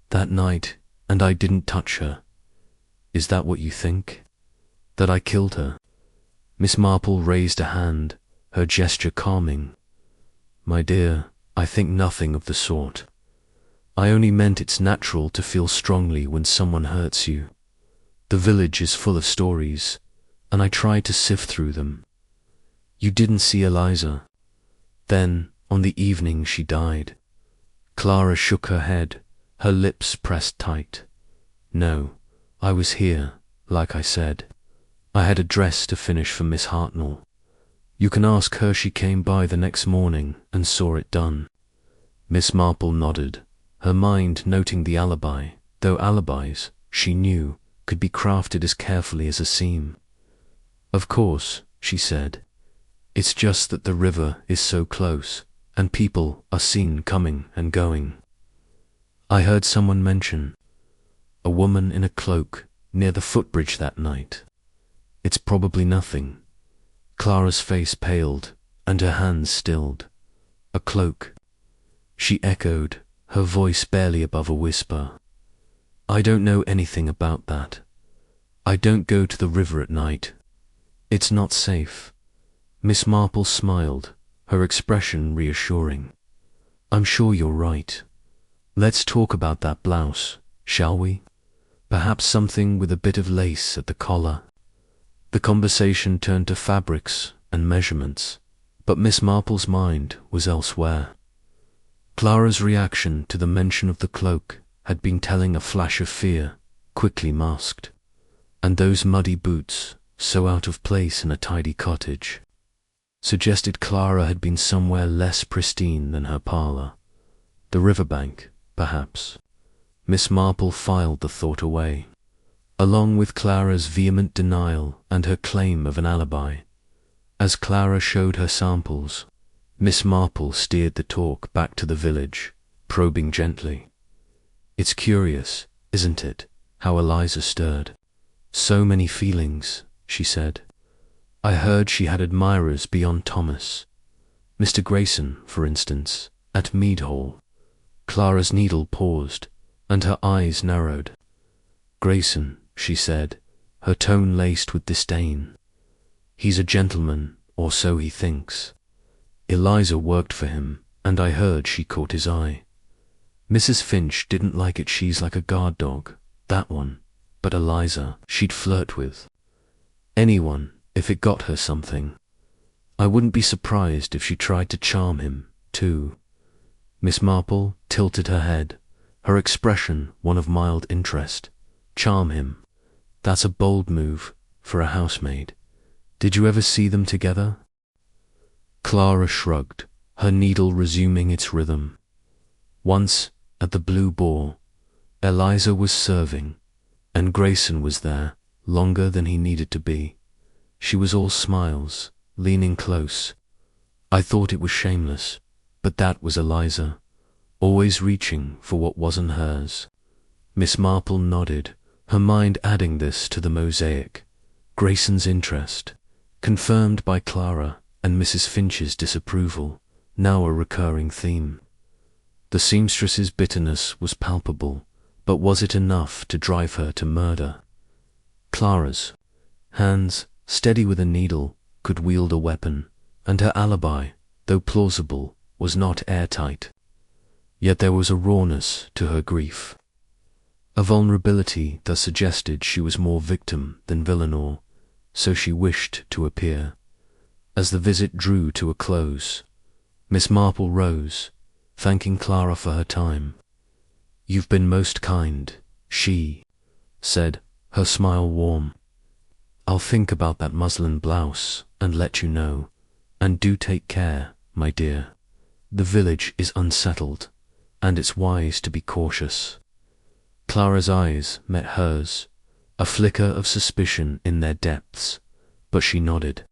S1: that night, and I didn't touch her. Is that what you think? That I killed her?" Miss Marple raised a hand, her gesture calming. "My dear, I think nothing of the sort. I only meant it's natural to feel strongly when someone hurts you. The village is full of stories, and I try to sift through them. You didn't see Eliza. Then, on the evening she died." Clara shook her head, her lips pressed tight. "No, I was here, like I said. I had a dress to finish for Miss Hartnell. You can ask her. She came by the next morning and saw it done." Miss Marple nodded, her mind noting the alibi, though alibis, she knew, could be crafted as carefully as a seam. "Of course," she said. "It's just that the river is so close, and people are seen coming and going. I heard someone mention a woman in a cloak near the footbridge that night. It's probably nothing." Clara's face paled, and her hands stilled. "A cloak," she echoed, her voice barely above a whisper. "I don't know anything about that. I don't go to the river at night. It's not safe." Miss Marple smiled, her expression reassuring. "I'm sure you're right. Let's talk about that blouse, shall we? Perhaps something with a bit of lace at the collar." The conversation turned to fabrics and measurements, but Miss Marple's mind was elsewhere. Clara's reaction to the mention of the cloak had been telling a flash of fear, quickly masked. And those muddy boots, so out of place in a tidy cottage, suggested Clara had been somewhere less pristine than her parlour. The riverbank, perhaps. Miss Marple filed the thought away, along with Clara's vehement denial and her claim of an alibi. As Clara showed her samples, Miss Marple steered the talk back to the village, probing gently. "It's curious, isn't it, how Eliza stirred? So many feelings," she said. "I heard she had admirers beyond Thomas. Mr. Grayson, for instance, at Mead Hall." Clara's needle paused, and her eyes narrowed. "Grayson," she said, her tone laced with disdain. "He's a gentleman, or so he thinks. Eliza worked for him, and I heard she caught his eye. Mrs. Finch didn't like it. She's like a guard dog, that one. But Eliza, she'd flirt with anyone if it got her something. I wouldn't be surprised if she tried to charm him, too." Miss Marple tilted her head, her expression one of mild interest. "Charm him? That's a bold move for a housemaid. Did you ever see them together?" Clara shrugged, her needle resuming its rhythm. "Once, at the Blue Boar, Eliza was serving, and Grayson was there longer than he needed to be. She was all smiles, leaning close. I thought it was shameless, but that was Eliza, always reaching for what wasn't hers." Miss Marple nodded, her mind adding this to the mosaic. Grayson's interest, confirmed by Clara and Mrs. Finch's disapproval, now a recurring theme. The seamstress's bitterness was palpable, but was it enough to drive her to murder? Clara's hands, steady with a needle, could wield a weapon, and her alibi, though plausible, was not airtight. Yet there was a rawness to her grief, a vulnerability that suggested she was more victim than villain, or so she wished to appear. As the visit drew to a close, Miss Marple rose, thanking Clara for her time. "You've been most kind," she said, her smile warm. "I'll think about that muslin blouse and let you know. And do take care, my dear. The village is unsettled, and it's wise to be cautious." Clara's eyes met hers, a flicker of suspicion in their depths, but she nodded.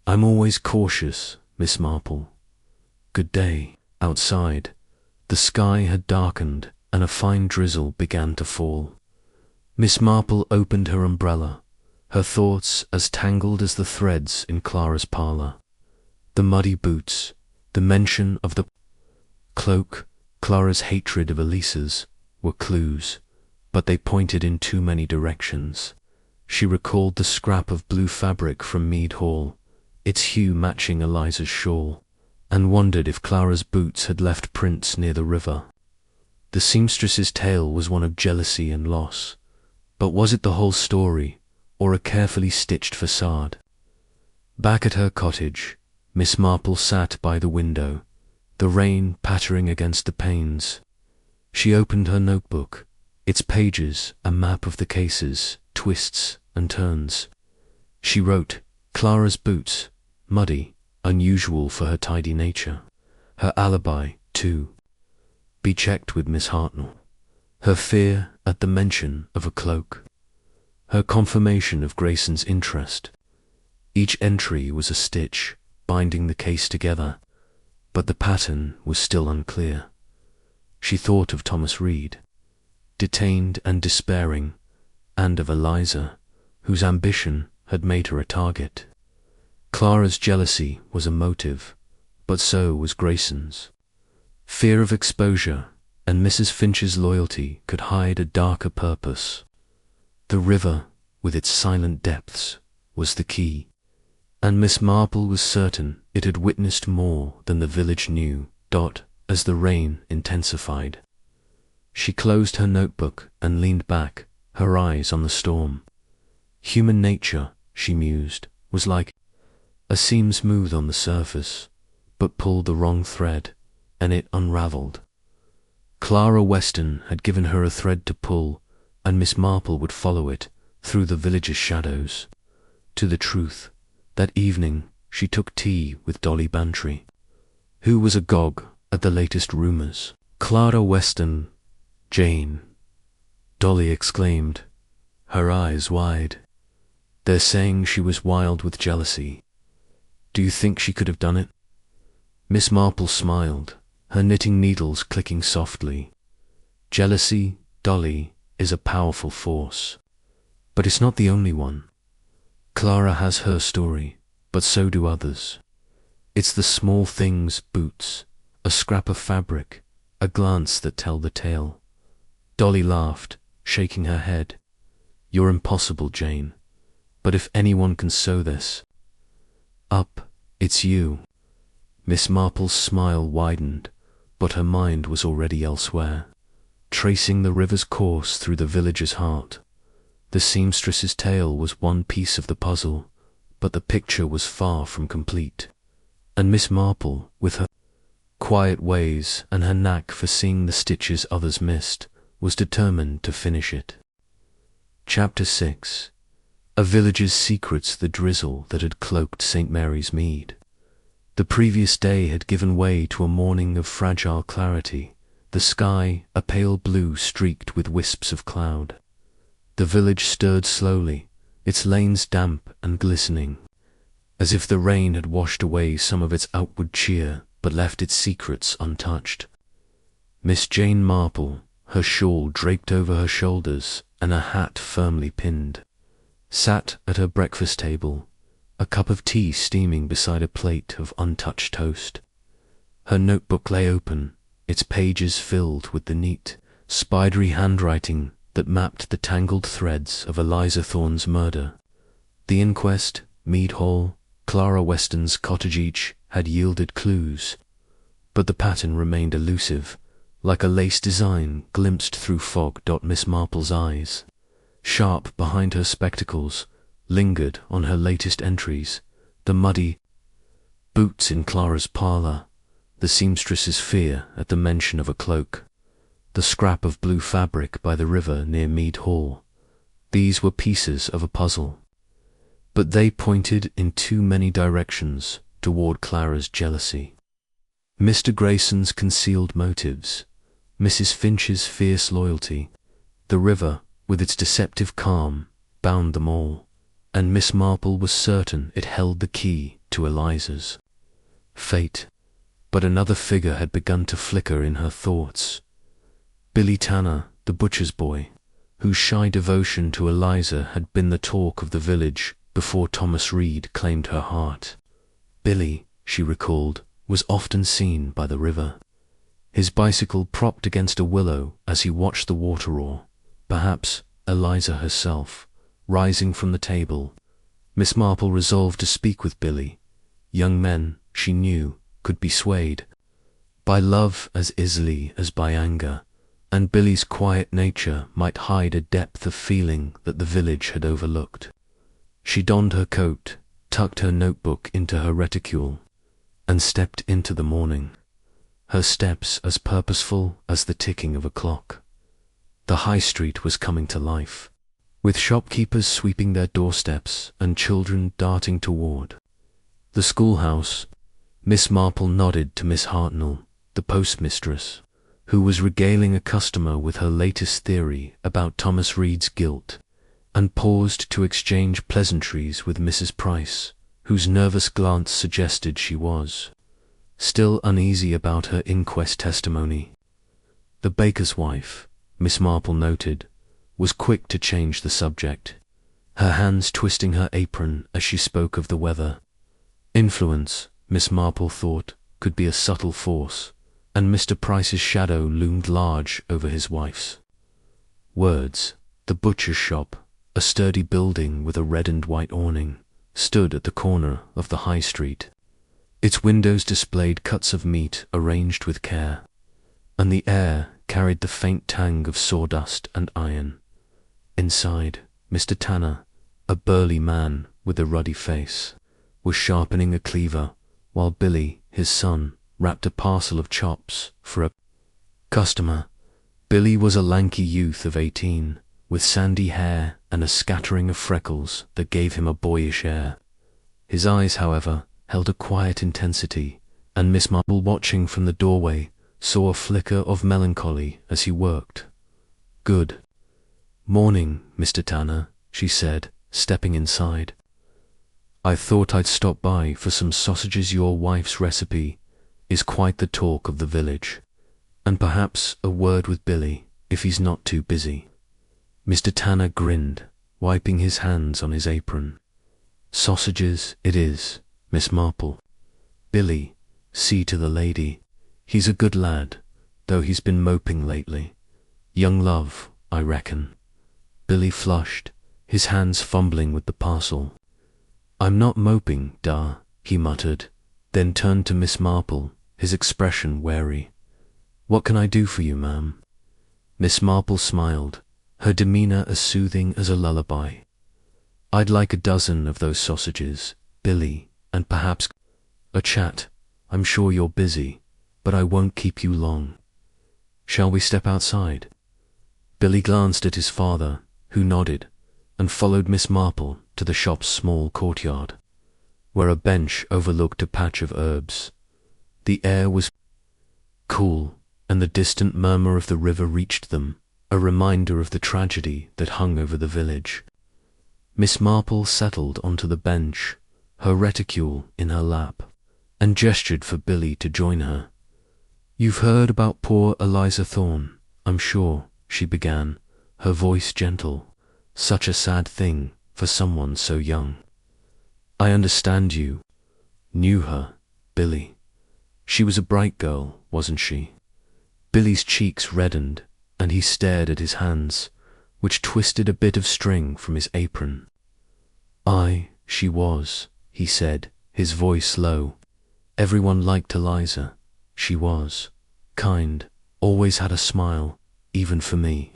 S1: "I'm always cautious, Miss Marple. Good day." Outside, the sky had darkened and a fine drizzle began to fall. Miss Marple opened her umbrella, her thoughts as tangled as the threads in Clara's parlour. The muddy boots, the mention of the cloak, Clara's hatred of Elisa's, were clues, but they pointed in too many directions. She recalled the scrap of blue fabric from Mead Hall, its hue matching Eliza's shawl, and wondered if Clara's boots had left prints near the river. The seamstress's tale was one of jealousy and loss, but was it the whole story, or a carefully stitched facade? Back at her cottage, Miss Marple sat by the window, the rain pattering against the panes. She opened her notebook, its pages a map of the cases, twists and turns. She wrote, Clara's boots, muddy, unusual for her tidy nature. Her alibi, too. Be checked with Miss Hartnell. Her fear at the mention of a cloak. Her confirmation of Grayson's interest. Each entry was a stitch, binding the case together, but the pattern was still unclear. She thought of Thomas Reed, detained and despairing, and of Eliza, whose ambition had made her a target. Clara's jealousy was a motive, but so was Grayson's. Fear of exposure and Mrs. Finch's loyalty could hide a darker purpose. The river, with its silent depths, was the key, and Miss Marple was certain it had witnessed more than the village knew. As the rain intensified, she closed her notebook and leaned back, her eyes on the storm. Human nature, she mused, was like a seam smooth on the surface, but pulled the wrong thread, and it unravelled. Clara Weston had given her a thread to pull, and Miss Marple would follow it through the village's shadows. To the truth, that evening she took tea with Dolly Bantry, who was agog at the latest rumours. Clara Weston, Jane, Dolly exclaimed, her eyes wide. They're saying she was wild with jealousy. Do you think she could have done it? Miss Marple smiled, her knitting needles clicking softly. Jealousy, Dolly, is a powerful force. But it's not the only one. Clara has her story, but so do others. It's the small things, boots, a scrap of fabric, a glance that tell the tale. Dolly laughed, shaking her head. You're impossible, Jane. But if anyone can sew this up, it's you. Miss Marple's smile widened, but her mind was already elsewhere, tracing the river's course through the village's heart. The seamstress's tale was one piece of the puzzle, but the picture was far from complete. And Miss Marple, with her quiet ways and her knack for seeing the stitches others missed, was determined to finish it. Chapter 6. A village's secrets. The drizzle that had cloaked St. Mary's Mead. The previous day had given way to a morning of fragile clarity, the sky a pale blue streaked with wisps of cloud. The village stirred slowly, its lanes damp and glistening, as if the rain had washed away some of its outward cheer but left its secrets untouched. Miss Jane Marple, her shawl draped over her shoulders and a hat firmly pinned, sat at her breakfast table, a cup of tea steaming beside a plate of untouched toast. Her notebook lay open, its pages filled with the neat, spidery handwriting that mapped the tangled threads of Eliza Thorne's murder. The inquest, Mead Hall, Clara Weston's cottage each had yielded clues, but the pattern remained elusive, like a lace design glimpsed through fog. Miss Marple's eyes, sharp behind her spectacles, lingered on her latest entries, the muddy boots in Clara's parlour, the seamstress's fear at the mention of a cloak, the scrap of blue fabric by the river near Mead Hall. These were pieces of a puzzle, but they pointed in too many directions toward Clara's jealousy. Mr. Grayson's concealed motives, Mrs. Finch's fierce loyalty, the river, with its deceptive calm, bound them all, and Miss Marple was certain it held the key to Eliza's fate. But another figure had begun to flicker in her thoughts. Billy Tanner, the butcher's boy, whose shy devotion to Eliza had been the talk of the village before Thomas Reed claimed her heart. Billy, she recalled, was often seen by the river, his bicycle propped against a willow as he watched the water roar. Perhaps Eliza herself, rising from the table. Miss Marple resolved to speak with Billy. Young men, she knew, could be swayed by love as easily as by anger, and Billy's quiet nature might hide a depth of feeling that the village had overlooked. She donned her coat, tucked her notebook into her reticule, and stepped into the morning, her steps as purposeful as the ticking of a clock. The high street was coming to life, with shopkeepers sweeping their doorsteps and children darting toward the schoolhouse. Miss Marple nodded to Miss Hartnell, the postmistress, who was regaling a customer with her latest theory about Thomas Reed's guilt, and paused to exchange pleasantries with Mrs. Price, whose nervous glance suggested she was still uneasy about her inquest testimony. The baker's wife, Miss Marple noted, was quick to change the subject, her hands twisting her apron as she spoke of the weather. Influence, Miss Marple thought, could be a subtle force, and Mr. Price's shadow loomed large over his wife's words. The butcher's shop, a sturdy building with a red and white awning, stood at the corner of the high street. Its windows displayed cuts of meat arranged with care, and the air carried the faint tang of sawdust and iron. Inside, Mr. Tanner, a burly man with a ruddy face, was sharpening a cleaver, while Billy, his son, wrapped a parcel of chops for a customer. Billy was a lanky youth of 18, with sandy hair and a scattering of freckles that gave him a boyish air. His eyes, however, held a quiet intensity, and Miss Marple, watching from the doorway, saw a flicker of melancholy as he worked. "Good morning, Mr. Tanner," she said, stepping inside. "I thought I'd stop by for some sausages. Your wife's recipe is quite the talk of the village. And perhaps a word with Billy, if he's not too busy." Mr. Tanner grinned, wiping his hands on his apron. "Sausages it is, Miss Marple. Billy, see to the lady. He's a good lad, though he's been moping lately. Young love, I reckon." Billy flushed, his hands fumbling with the parcel. "I'm not moping, da," he muttered, then turned to Miss Marple, his expression wary. "What can I do for you, ma'am?" Miss Marple smiled, her demeanor as soothing as a lullaby. "I'd like a dozen of those sausages, Billy, and perhaps a chat. I'm sure you're busy, but I won't keep you long. Shall we step outside?" Billy glanced at his father, who nodded, and followed Miss Marple to the shop's small courtyard, where a bench overlooked a patch of herbs. The air was cool, and the distant murmur of the river reached them, a reminder of the tragedy that hung over the village. Miss Marple settled onto the bench, her reticule in her lap, and gestured for Billy to join her. "You've heard about poor Eliza Thorne, I'm sure," she began, her voice gentle. "Such a sad thing for someone so young." "I understand you knew her, Billy. She was a bright girl, wasn't she?" Billy's cheeks reddened, and he stared at his hands, which twisted a bit of string from his apron. She was," he said, his voice low. "Everyone liked Eliza. She was kind, always had a smile, even for me."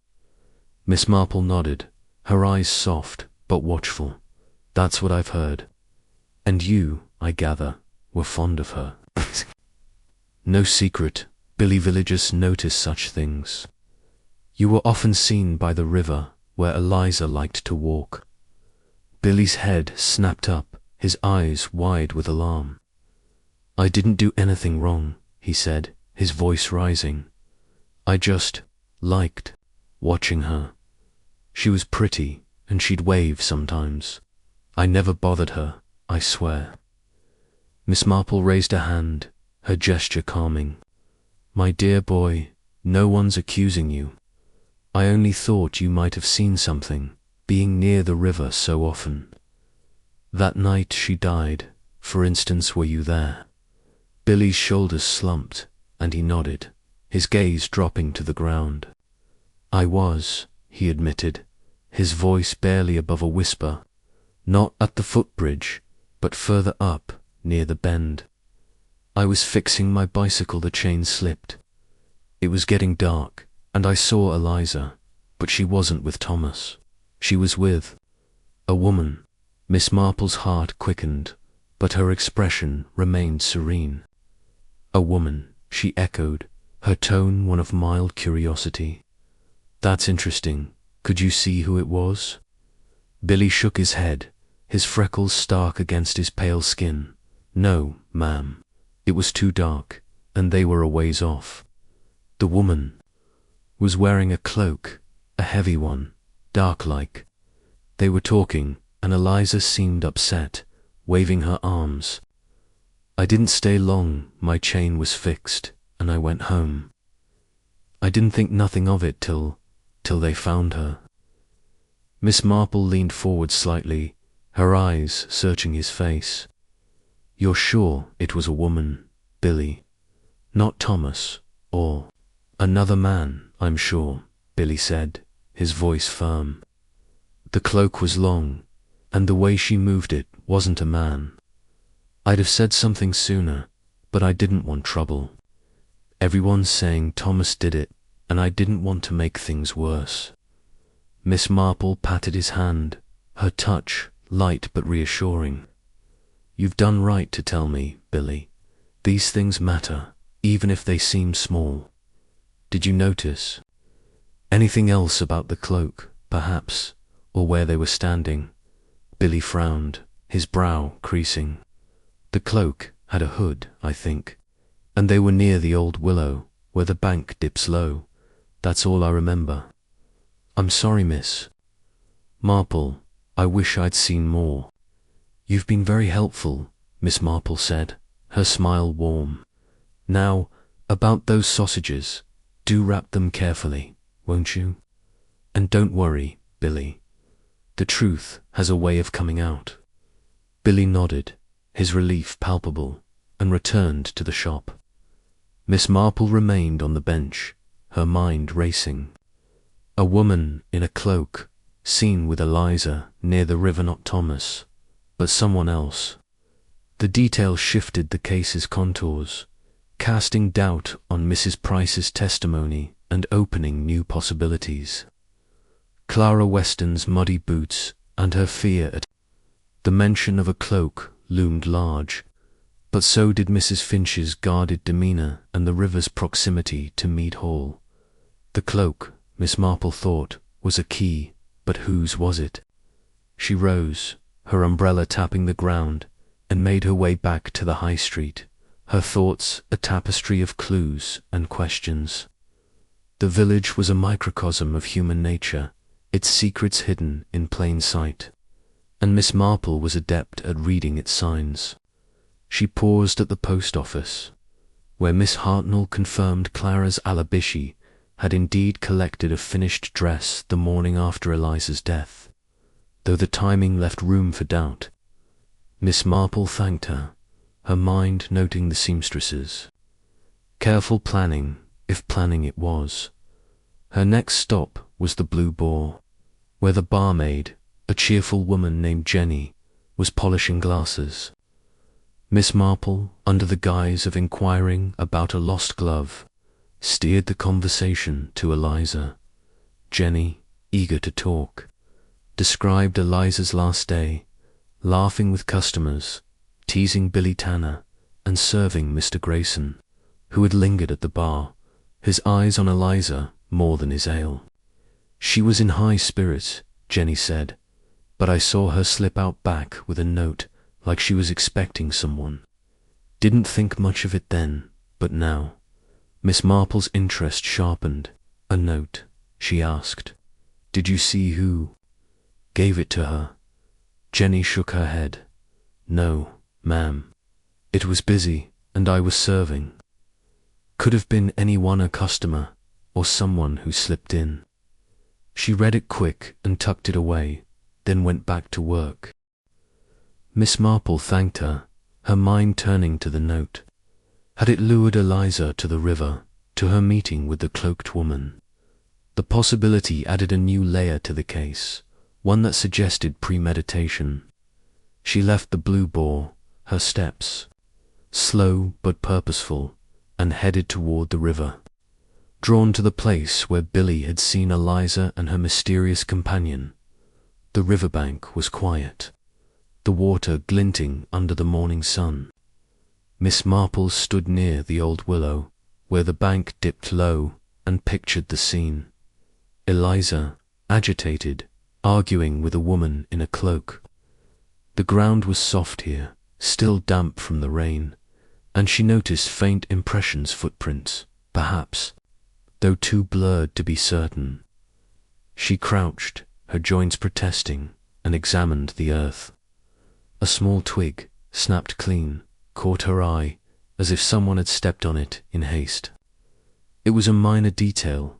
S1: Miss Marple nodded, her eyes soft but watchful. "That's what I've heard. And you, I gather, were fond of her." No secret, Billy villagers noticed such things. "You were often seen by the river where Eliza liked to walk." Billy's head snapped up, his eyes wide with alarm. "I didn't do anything wrong," he said, his voice rising. "I just liked watching her. She was pretty, and she'd wave sometimes. I never bothered her, I swear." Miss Marple raised a hand, her gesture calming. "My dear boy, no one's accusing you. I only thought you might have seen something, being near the river so often. That night she died, for instance, were you there?" Billy's shoulders slumped, and he nodded, his gaze dropping to the ground. "I was," he admitted, his voice barely above a whisper. "Not at the footbridge, but further up, near the bend. I was fixing my bicycle, the chain slipped. It was getting dark, and I saw Eliza, but she wasn't with Thomas. She was with a woman." Miss Marple's heart quickened, but her expression remained serene. "A woman," she echoed, her tone one of mild curiosity. "That's interesting. Could you see who it was?" Billy shook his head, his freckles stark against his pale skin. "No, ma'am. It was too dark, and they were a ways off. The woman was wearing a cloak, a heavy one, dark-like. They were talking, and Eliza seemed upset, waving her arms. I didn't stay long, my chain was fixed, and I went home. I didn't think nothing of it till they found her." Miss Marple leaned forward slightly, her eyes searching his face. "You're sure it was a woman, Billy? Not Thomas, or another man, I'm sure," Billy said, his voice firm. "The cloak was long, and the way she moved it wasn't a man. I'd have said something sooner, but I didn't want trouble. Everyone's saying Thomas did it, and I didn't want to make things worse." Miss Marple patted his hand, her touch light but reassuring. "You've done right to tell me, Billy. These things matter, even if they seem small. Did you notice anything else about the cloak, perhaps, or where they were standing?" Billy frowned, his brow creasing. "The cloak had a hood, I think, and they were near the old willow, where the bank dips low. That's all I remember. I'm sorry, Miss Marple. I wish I'd seen more. You've been very helpful, Miss Marple said, her smile warm. Now, about those sausages, do wrap them carefully, won't you? And don't worry, Billy. The truth has a way of coming out. Billy nodded, his relief palpable, and returned to the shop. Miss Marple remained on the bench, her mind racing. A woman in a cloak, seen with Eliza near the river, not Thomas, but someone else. The detail shifted the case's contours, casting doubt on Mrs. Price's testimony and opening new possibilities. Clara Weston's muddy boots and her fear at the mention of a cloak loomed large, but so did Mrs. Finch's guarded demeanour and the river's proximity to Mead Hall. The cloak, Miss Marple thought, was a key, but whose was it? She rose, her umbrella tapping the ground, and made her way back to the high street, her thoughts a tapestry of clues and questions. The village was a microcosm of human nature, its secrets hidden in plain sight, and Miss Marple was adept at reading its signs. She paused at the post office, where Miss Hartnell confirmed Clara's alibi had indeed collected a finished dress the morning after Eliza's death, though the timing left room for doubt. Miss Marple thanked her, her mind noting the seamstresses. Careful planning, if planning it was. Her next stop was the Blue Boar, where the barmaid, a cheerful woman named Jenny, was polishing glasses. Miss Marple, under the guise of inquiring about a lost glove, steered the conversation to Eliza. Jenny, eager to talk, described Eliza's last day, laughing with customers, teasing Billy Tanner, and serving Mr. Grayson, who had lingered at the bar, his eyes on Eliza more than his ale. She was in high spirits, Jenny said, but I saw her slip out back with a note like she was expecting someone. Didn't think much of it then, but now. Miss Marple's interest sharpened. A note, she asked. Did you see who gave it to her? Jenny shook her head. No, ma'am. It was busy, and I was serving. Could have been anyone, a customer, or someone who slipped in. She read it quick and tucked it away, then went back to work. Miss Marple thanked her, her mind turning to the note. Had it lured Eliza to the river, to her meeting with the cloaked woman? The possibility added a new layer to the case, one that suggested premeditation. She left the Blue Boar, her steps slow but purposeful, and headed toward the river. Drawn to the place where Billy had seen Eliza and her mysterious companion. The riverbank was quiet, the water glinting under the morning sun. Miss Marple stood near the old willow, where the bank dipped low, and pictured the scene. Eliza, agitated, arguing with a woman in a cloak. The ground was soft here, still damp from the rain, and she noticed faint impressions, footprints, perhaps, though too blurred to be certain. She crouched, her joints protesting, and examined the earth. A small twig, snapped clean, caught her eye, as if someone had stepped on it in haste. It was a minor detail,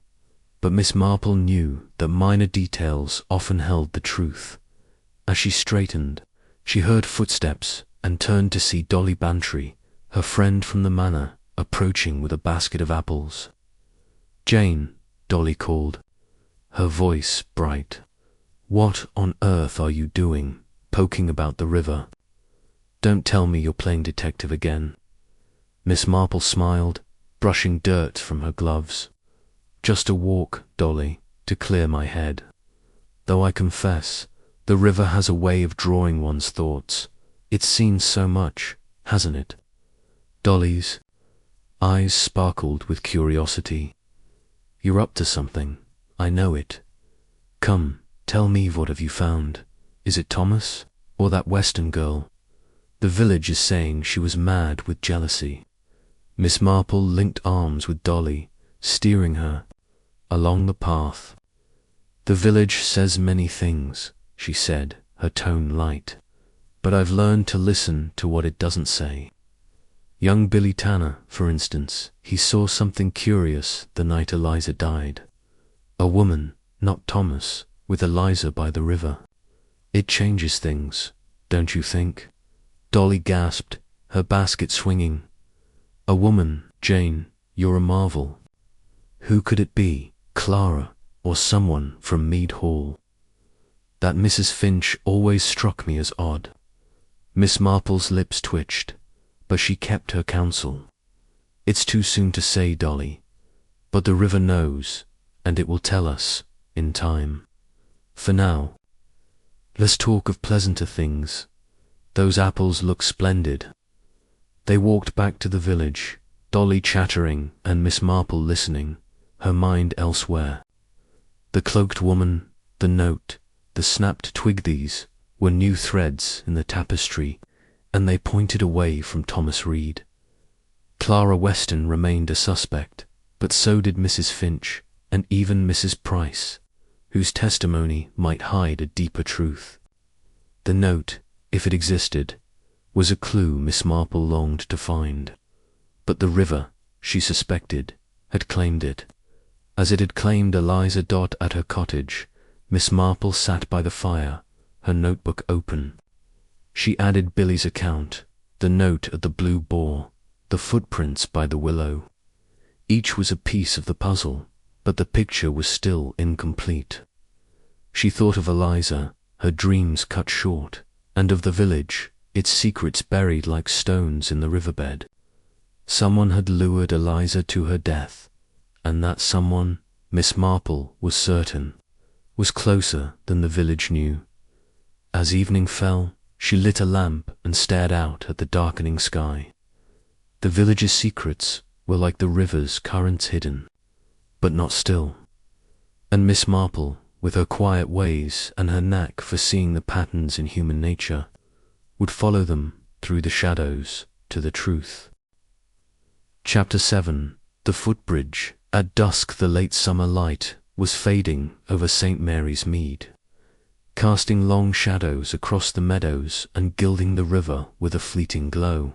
S1: but Miss Marple knew that minor details often held the truth. As she straightened, she heard footsteps and turned to see Dolly Bantry, her friend from the manor, approaching with a basket of apples. Jane, Dolly called, her voice bright. What on earth are you doing, poking about the river? Don't tell me you're playing detective again. Miss Marple smiled, brushing dirt from her gloves. Just a walk, Dolly, to clear my head. Though I confess, the river has a way of drawing one's thoughts. It's seen so much, hasn't it? Dolly's eyes sparkled with curiosity. You're up to something, I know it. Come, tell me, what have you found? Is it Thomas, or that Western girl? The village is saying she was mad with jealousy. Miss Marple linked arms with Dolly, steering her along the path. "The village says many things," she said, her tone light, "but I've learned to listen to what it doesn't say. Young Billy Tanner, for instance, he saw something curious the night Eliza died. A woman, not Thomas, with Eliza by the river. It changes things, don't you think?" Dolly gasped, her basket swinging. "A woman, Jane, you're a marvel. Who could it be, Clara, or someone from Mead Hall? That Mrs. Finch always struck me as odd." Miss Marple's lips twitched, but she kept her counsel. "It's too soon to say, Dolly, but the river knows, and it will tell us, in time. For now, let's talk of pleasanter things. Those apples look splendid." They walked back to the village, Dolly chattering and Miss Marple listening, her mind elsewhere. The cloaked woman, the note, the snapped twig, these were new threads in the tapestry, and they pointed away from Thomas Reed. Clara Weston remained a suspect, but so did Mrs. Finch, and even Mrs. Price, whose testimony might hide a deeper truth. The note, if it existed, was a clue Miss Marple longed to find. But the river, she suspected, had claimed it. As it had claimed Eliza Dodd at her cottage, Miss Marple sat by the fire, her notebook open. She added Billy's account, the note at the Blue Boar, the footprints by the willow. Each was a piece of the puzzle, but the picture was still incomplete. She thought of Eliza, her dreams cut short, and of the village, its secrets buried like stones in the riverbed. Someone had lured Eliza to her death, and that someone, Miss Marple was certain, was closer than the village knew. As evening fell, she lit a lamp and stared out at the darkening sky. The village's secrets were like the river's currents, hidden, but not still. And Miss Marple, with her quiet ways and her knack for seeing the patterns in human nature, would follow them through the shadows to the truth. Chapter 7. The Footbridge. At dusk the late summer light was fading over St. Mary's Mead, casting long shadows across the meadows and gilding the river with a fleeting glow.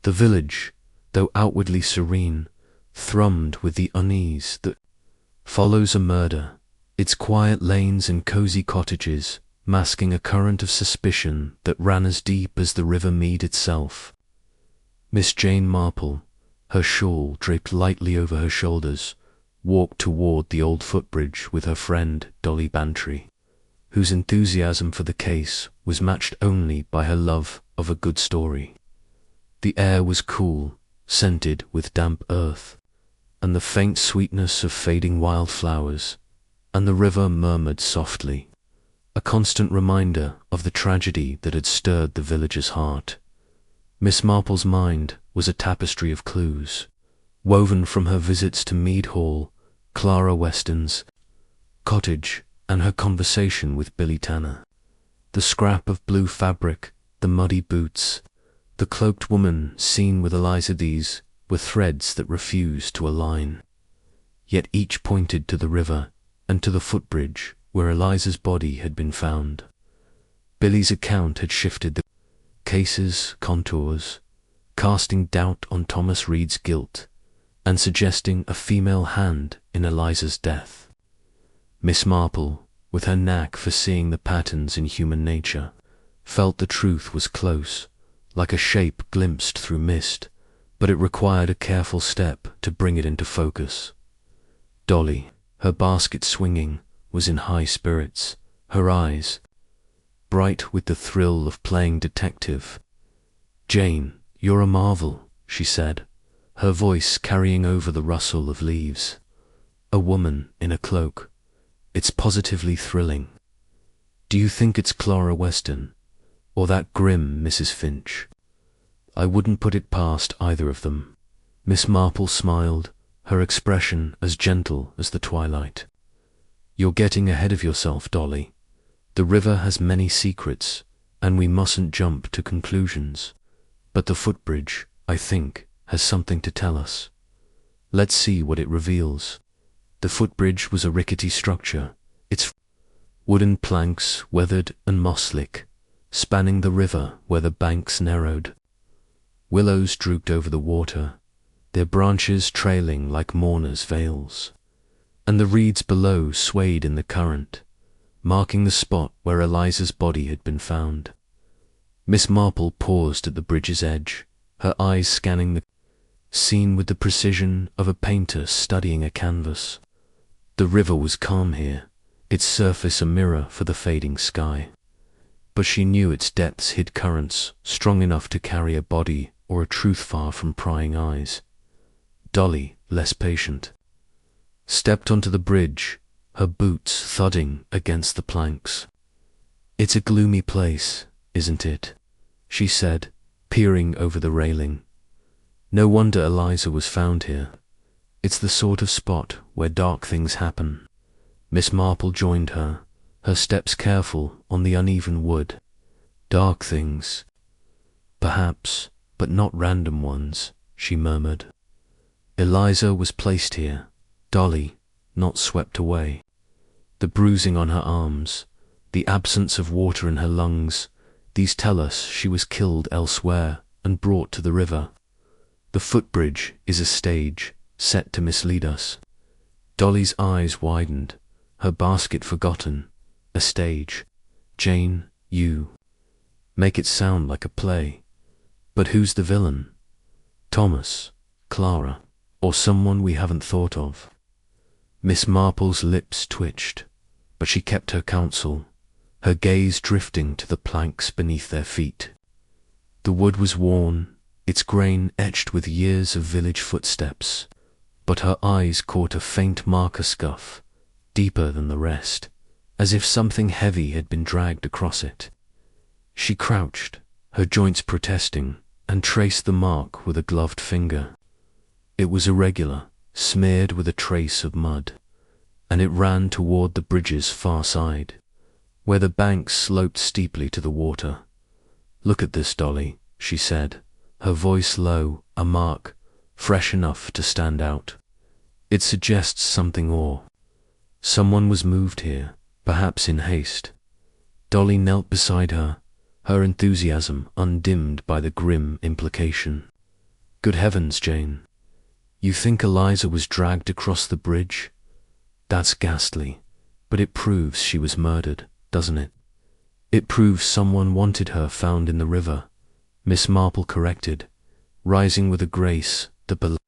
S1: The village, though outwardly serene, thrummed with the unease that follows a murder, its quiet lanes and cosy cottages masking a current of suspicion that ran as deep as the river Mead itself. Miss Jane Marple, her shawl draped lightly over her shoulders, walked toward the old footbridge with her friend Dolly Bantry, whose enthusiasm for the case was matched only by her love of a good story. The air was cool, scented with damp earth, and the faint sweetness of fading wildflowers, and the river murmured softly, a constant reminder of the tragedy that had stirred the village's heart. Miss Marple's mind was a tapestry of clues, woven from her visits to Mead Hall, Clara Weston's cottage, and her conversation with Billy Tanner. The scrap of blue fabric, the muddy boots, the cloaked woman seen with Eliza, these were threads that refused to align. Yet each pointed to the river and to the footbridge where Eliza's body had been found. Billy's account had shifted the case's contours, casting doubt on Thomas Reed's guilt and suggesting a female hand in Eliza's death. Miss Marple, with her knack for seeing the patterns in human nature, felt the truth was close, like a shape glimpsed through mist, but it required a careful step to bring it into focus. Dolly, her basket swinging, was in high spirits, her eyes bright with the thrill of playing detective. "Jane, you're a marvel," she said, her voice carrying over the rustle of leaves. "A woman in a cloak. It's positively thrilling. Do you think it's Clara Weston, or that grim Mrs. Finch?" "I wouldn't put it past either of them." Miss Marple smiled, her expression as gentle as the twilight. "You're getting ahead of yourself, Dolly. The river has many secrets, and we mustn't jump to conclusions. But the footbridge, I think, has something to tell us. Let's see what it reveals. The footbridge was a rickety structure, its wooden planks weathered and moss-slick, spanning the river where the banks narrowed. Willows drooped over the water, their branches trailing like mourners' veils, and the reeds below swayed in the current, marking the spot where Eliza's body had been found. Miss Marple paused at the bridge's edge, her eyes scanning the scene with the precision of a painter studying a canvas. The river was calm here, its surface a mirror for the fading sky. But she knew its depths hid currents strong enough to carry a body or a truth far from prying eyes. Dolly, less patient, stepped onto the bridge, her boots thudding against the planks. "It's a gloomy place, isn't it?" she said, peering over the railing. "No wonder Eliza was found here. It's the sort of spot where dark things happen." Miss Marple joined her, her steps careful on the uneven wood. "Dark things, perhaps, but not random ones," she murmured. "Eliza was placed here, Dolly, not swept away. The bruising on her arms, the absence of water in her lungs, these tell us she was killed elsewhere and brought to the river. The footbridge is a stage set to mislead us." Dolly's eyes widened, her basket forgotten. "A stage. Jane, you make it sound like a play. But who's the villain? Thomas, Clara, or someone we haven't thought of?" Miss Marple's lips twitched, but she kept her counsel, her gaze drifting to the planks beneath their feet. The wood was worn, its grain etched with years of village footsteps, but her eyes caught a faint marker scuff, deeper than the rest, as if something heavy had been dragged across it. She crouched, her joints protesting, and traced the mark with a gloved finger. It was irregular, smeared with a trace of mud, and it ran toward the bridge's far side, where the banks sloped steeply to the water. "Look at this, Dolly," she said, her voice low, a mark fresh enough to stand out. "It suggests something. Someone was moved here, perhaps in haste." Dolly knelt beside her, her enthusiasm undimmed by the grim implication. "Good heavens, Jane. You think Eliza was dragged across the bridge? That's ghastly, but it proves she was murdered, doesn't it? It proves someone wanted her found in the river," Miss Marple corrected, rising with a grace that belied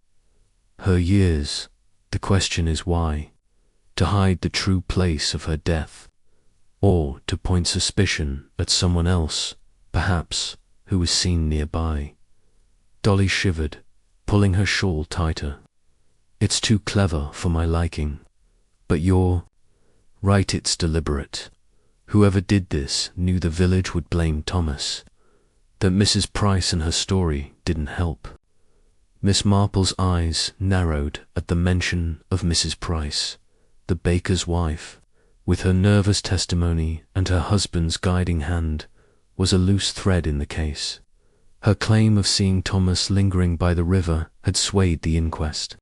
S1: her years. "The question is why? To hide the true place of her death, or to point suspicion at someone else, perhaps, who was seen nearby?" Dolly shivered, pulling her shawl tighter. "It's too clever for my liking. But you're right, it's deliberate. Whoever did this knew the village would blame Thomas. That Mrs. Price and her story didn't help." Miss Marple's eyes narrowed at the mention of Mrs. Price, the baker's wife, with her nervous testimony and her husband's guiding hand, was a loose thread in the case. Her claim of seeing Thomas lingering by the river had swayed the inquest.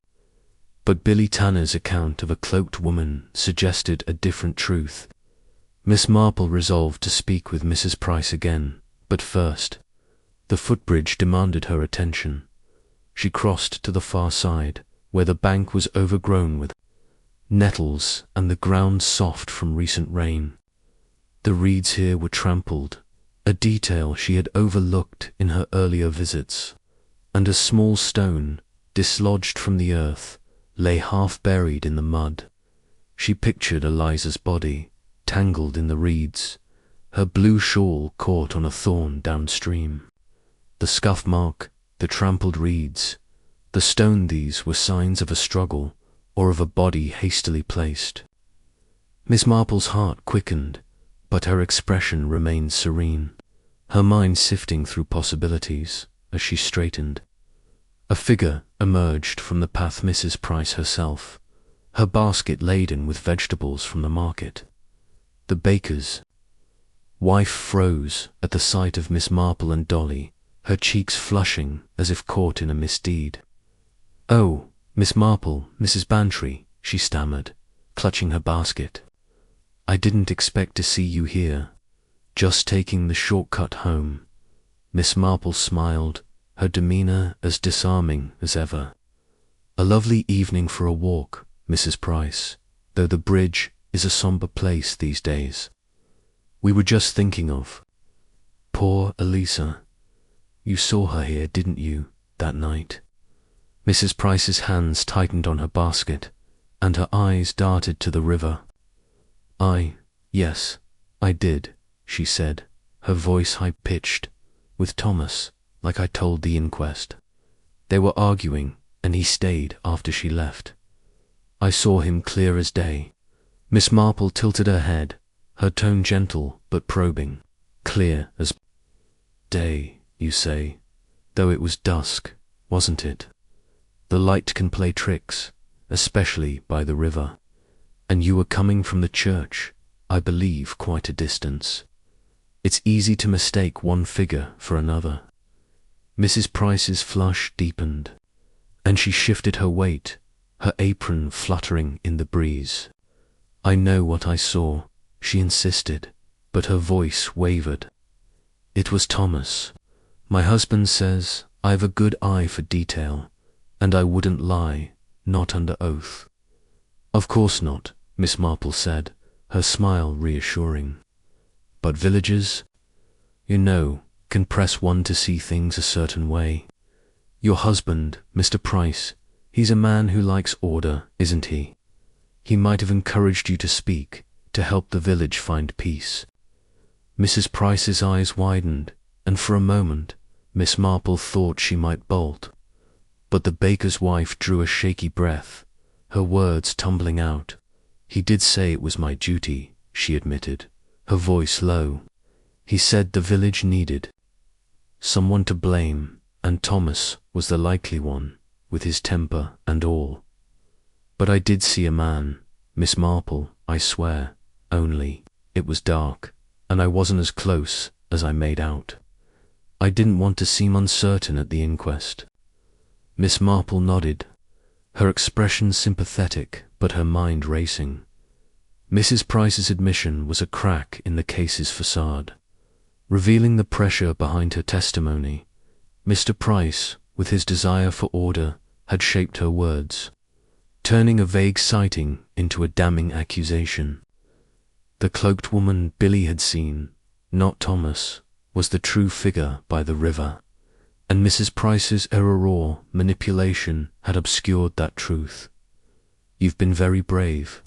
S1: But Billy Tanner's account of a cloaked woman suggested a different truth. Miss Marple resolved to speak with Mrs. Price again, but first, the footbridge demanded her attention. She crossed to the far side, where the bank was overgrown with nettles and the ground soft from recent rain. The reeds here were trampled, a detail she had overlooked in her earlier visits, and a small stone, dislodged from the earth, lay half buried in the mud. She pictured Eliza's body, tangled in the reeds, her blue shawl caught on a thorn downstream. The scuff mark, the trampled reeds, the stone, these were signs of a struggle or of a body hastily placed. Miss Marple's heart quickened, but her expression remained serene, her mind sifting through possibilities as she straightened. A figure emerged from the path, Mrs. Price herself, her basket laden with vegetables from the market. The baker's wife froze at the sight of Miss Marple and Dolly, her cheeks flushing as if caught in a misdeed. "Oh, Miss Marple, Mrs. Bantry," she stammered, clutching her basket. "I didn't expect to see you here. Just taking the shortcut home." Miss Marple smiled, her demeanour as disarming as ever. "A lovely evening for a walk, Mrs. Price, though the bridge is a sombre place these days. We were just thinking of poor Elisa. You saw her here, didn't you, that night?" Mrs. Price's hands tightened on her basket, and her eyes darted to the river. Yes, I did," she said, her voice high-pitched. "With Thomas, like I told the inquest. They were arguing, and he stayed after she left. I saw him clear as day." Miss Marple tilted her head, her tone gentle but probing. "Clear as day, you say? Though it was dusk, wasn't it? The light can play tricks, especially by the river. And you were coming from the church, I believe, quite a distance. It's easy to mistake one figure for another." Mrs. Price's flush deepened, and she shifted her weight, her apron fluttering in the breeze. "I know what I saw," she insisted, but her voice wavered. "It was Thomas. My husband says I've a good eye for detail, and I wouldn't lie, not under oath." "Of course not," Miss Marple said, her smile reassuring. "But villagers, you know, can press one to see things a certain way. Your husband, Mr. Price, he's a man who likes order, isn't he? He might have encouraged you to speak, to help the village find peace." Mrs. Price's eyes widened, and for a moment Miss Marple thought she might bolt. But the baker's wife drew a shaky breath, her words tumbling out. "He did say it was my duty," she admitted, her voice low. "He said the village needed someone to blame, and Thomas was the likely one, with his temper and all. But I did see a man, Miss Marple, I swear, only it was dark, and I wasn't as close as I made out. I didn't want to seem uncertain at the inquest." Miss Marple nodded, her expression sympathetic but her mind racing. Mrs. Price's admission was a crack in the case's facade, revealing the pressure behind her testimony. Mr. Price, with his desire for order, had shaped her words, turning a vague sighting into a damning accusation. The cloaked woman Billy had seen, not Thomas, was the true figure by the river, and Mrs. Price's error or manipulation had obscured that truth. "You've been very brave."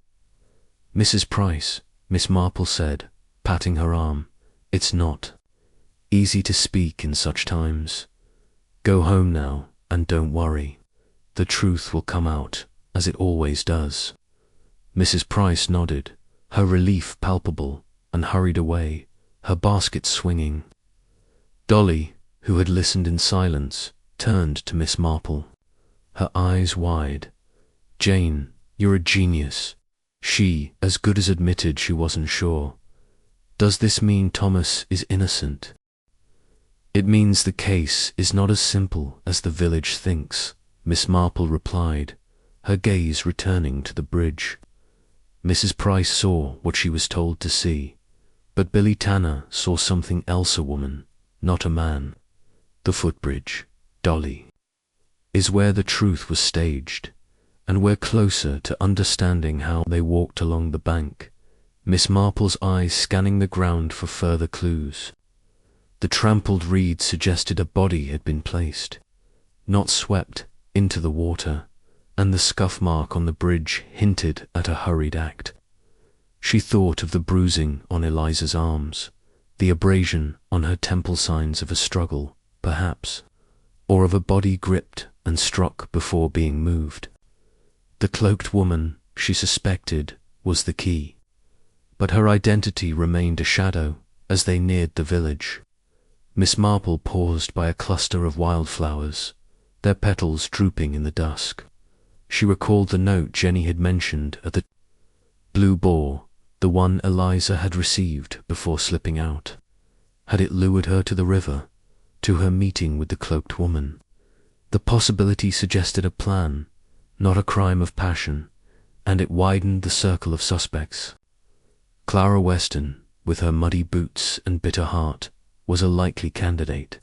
S1: "Mrs. Price," Miss Marple said, patting her arm, "it's not easy to speak in such times. Go home now, and don't worry. The truth will come out, as it always does." Mrs. Price nodded, her relief palpable, and hurried away, her basket swinging. Dolly, who had listened in silence, turned to Miss Marple, her eyes wide. "Jane, you're a genius." She as good as admitted she wasn't sure. "Does this mean Thomas is innocent?" "It means the case is not as simple as the village thinks," Miss Marple replied, her gaze returning to the bridge. Mrs. Price saw what she was told to see, but Billy Tanner saw something else. A woman, not a man. The footbridge, Dolly, is where the truth was staged, and we're closer to understanding how they walked along the bank, Miss Marple's eyes scanning the ground for further clues. The trampled reed suggested a body had been placed, not swept, into the water, and the scuff mark on the bridge hinted at a hurried act. She thought of the bruising on Eliza's arms, the abrasion on her temple, signs of a struggle, perhaps, or of a body gripped and struck before being moved. The cloaked woman, she suspected, was the key, but her identity remained a shadow as they neared the village. Miss Marple paused by a cluster of wildflowers, their petals drooping in the dusk. She recalled the note Jenny had mentioned at the Blue Boar, the one Eliza had received before slipping out. Had it lured her to the river, to her meeting with the cloaked woman. The possibility suggested a plan, not a crime of passion, and it widened the circle of suspects. Clara Weston, with her muddy boots and bitter heart, was a likely candidate.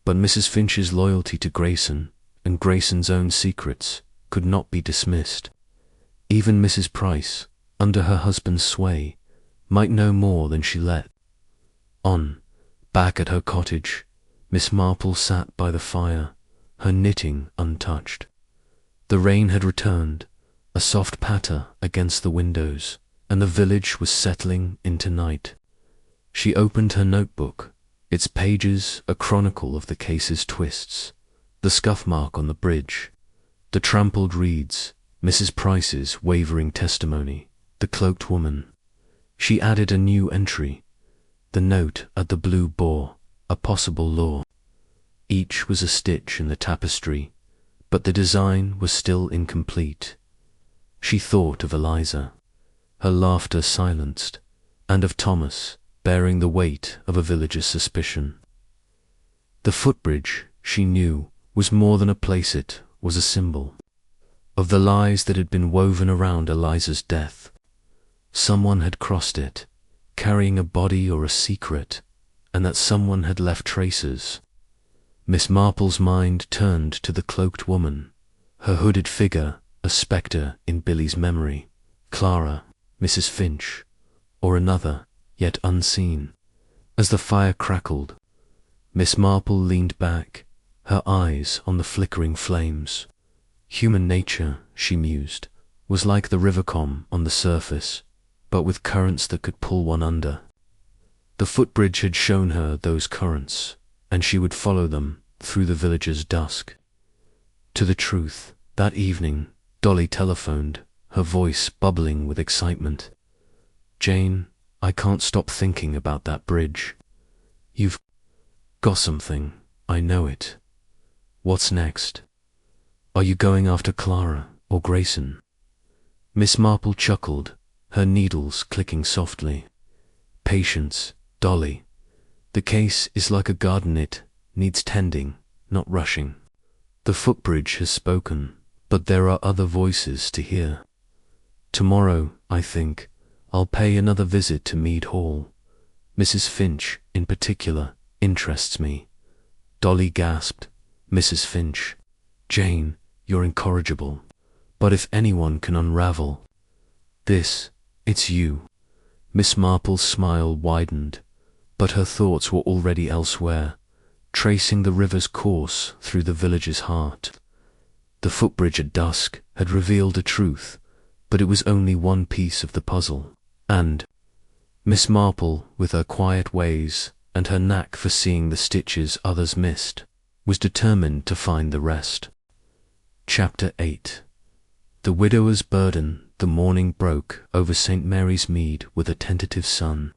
S1: But Mrs. Finch's loyalty to Grayson and Grayson's own secrets could not be dismissed. Even Mrs. Price, under her husband's sway, might know more than she let on. Back at her cottage, Miss Marple sat by the fire, her knitting untouched. The rain had returned, a soft patter against the windows, and the village was settling into night. She opened her notebook, its pages a chronicle of the case's twists, the scuff mark on the bridge, the trampled reeds, Mrs. Price's wavering testimony, the cloaked woman. She added a new entry, the note at the Blue Boar, a possible law. Each was a stitch in the tapestry, but the design was still incomplete. She thought of Eliza, her laughter silenced, and of Thomas, bearing the weight of a villager's suspicion. The footbridge, she knew, was more than a place, it was a symbol of the lies that had been woven around Eliza's death. Someone had crossed it, carrying a body or a secret, and that someone had left traces. Miss Marple's mind turned to the cloaked woman, her hooded figure a spectre in Billy's memory. Clara, Mrs. Finch, or another, yet unseen. As the fire crackled, Miss Marple leaned back, her eyes on the flickering flames. Human nature, she mused, was like the river-calm on the surface, but with currents that could pull one under. The footbridge had shown her those currents, and she would follow them through the village's dusk. To the truth, that evening, Dolly telephoned, her voice bubbling with excitement. "Jane, I can't stop thinking about that bridge. You've got something, I know it. What's next? Are you going after Clara or Grayson?" Miss Marple chuckled, her needles clicking softly. "Patience, Dolly. The case is like a garden, it needs tending, not rushing. The footbridge has spoken, but there are other voices to hear. Tomorrow, I think, I'll pay another visit to Mead Hall. Mrs. Finch, in particular, interests me." Dolly gasped. "Mrs. Finch. Jane, you're incorrigible. But if anyone can unravel this, it's you." Miss Marple's smile widened, but her thoughts were already elsewhere, tracing the river's course through the village's heart. The footbridge at dusk had revealed a truth, but it was only one piece of the puzzle, and Miss Marple, with her quiet ways and her knack for seeing the stitches others missed, was determined to find the rest. Chapter 8. The widower's burden. The morning broke over St. Mary's Mead with a tentative sun,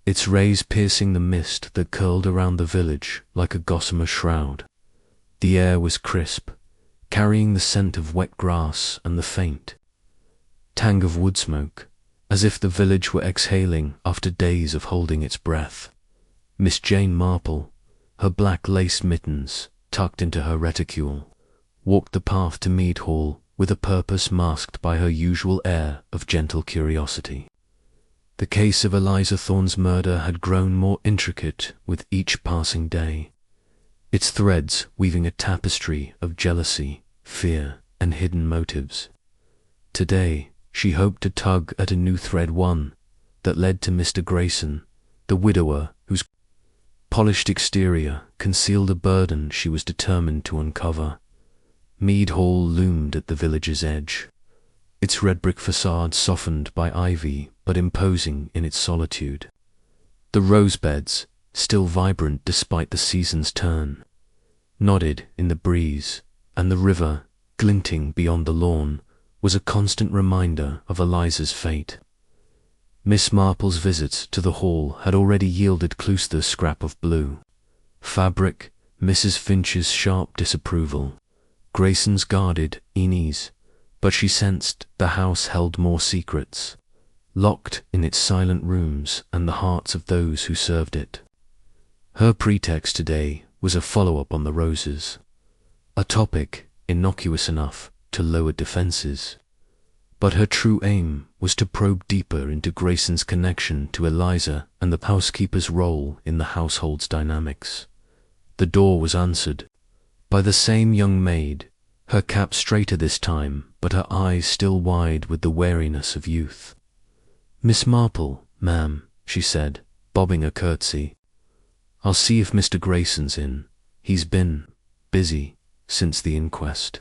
S1: its rays piercing the mist that curled around the village like a gossamer shroud. The air was crisp, carrying the scent of wet grass and the faint tang of wood smoke, as if the village were exhaling after days of holding its breath. Miss Jane Marple, her black lace mittens tucked into her reticule, walked the path to Mead Hall with a purpose masked by her usual air of gentle curiosity. The case of Eliza Thorne's murder had grown more intricate with each passing day, its threads weaving a tapestry of jealousy, fear, and hidden motives. Today, she hoped to tug at a new thread, one that led to Mr. Grayson, the widower whose polished exterior concealed a burden she was determined to uncover. Mead Hall loomed at the village's edge, its red brick facade softened by ivy but imposing in its solitude. The rose beds, still vibrant despite the season's turn, nodded in the breeze, and the river, glinting beyond the lawn, was a constant reminder of Eliza's fate. Miss Marple's visits to the hall had already yielded Cluster's scrap of blue fabric, Mrs. Finch's sharp disapproval, Grayson's guarded unease, but she sensed the house held more secrets, locked in its silent rooms and the hearts of those who served it. Her pretext today was a follow-up on the roses, a topic innocuous enough to lower defenses. But her true aim was to probe deeper into Grayson's connection to Eliza and the housekeeper's role in the household's dynamics. The door was answered by the same young maid, her cap straighter this time, but her eyes still wide with the wariness of youth. "Miss Marple, ma'am," she said, bobbing a curtsy. "I'll see if Mr. Grayson's in. He's been busy since the inquest."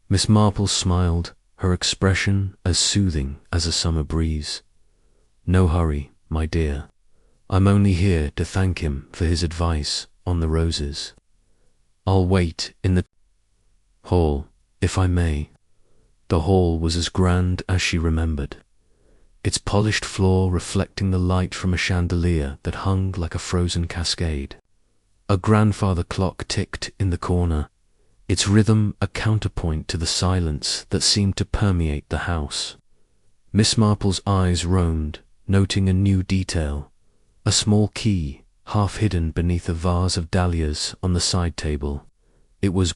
S1: Miss Marple smiled, her expression as soothing as a summer breeze. "No hurry, my dear. I'm only here to thank him for his advice on the roses. I'll wait in the hall, if I may." The hall was as grand as she remembered, its polished floor reflecting the light from a chandelier that hung like a frozen cascade. A grandfather clock ticked in the corner, its rhythm a counterpoint to the silence that seemed to permeate the house. Miss Marple's eyes roamed, noting a new detail, a small key half hidden beneath a vase of dahlias on the side table. It was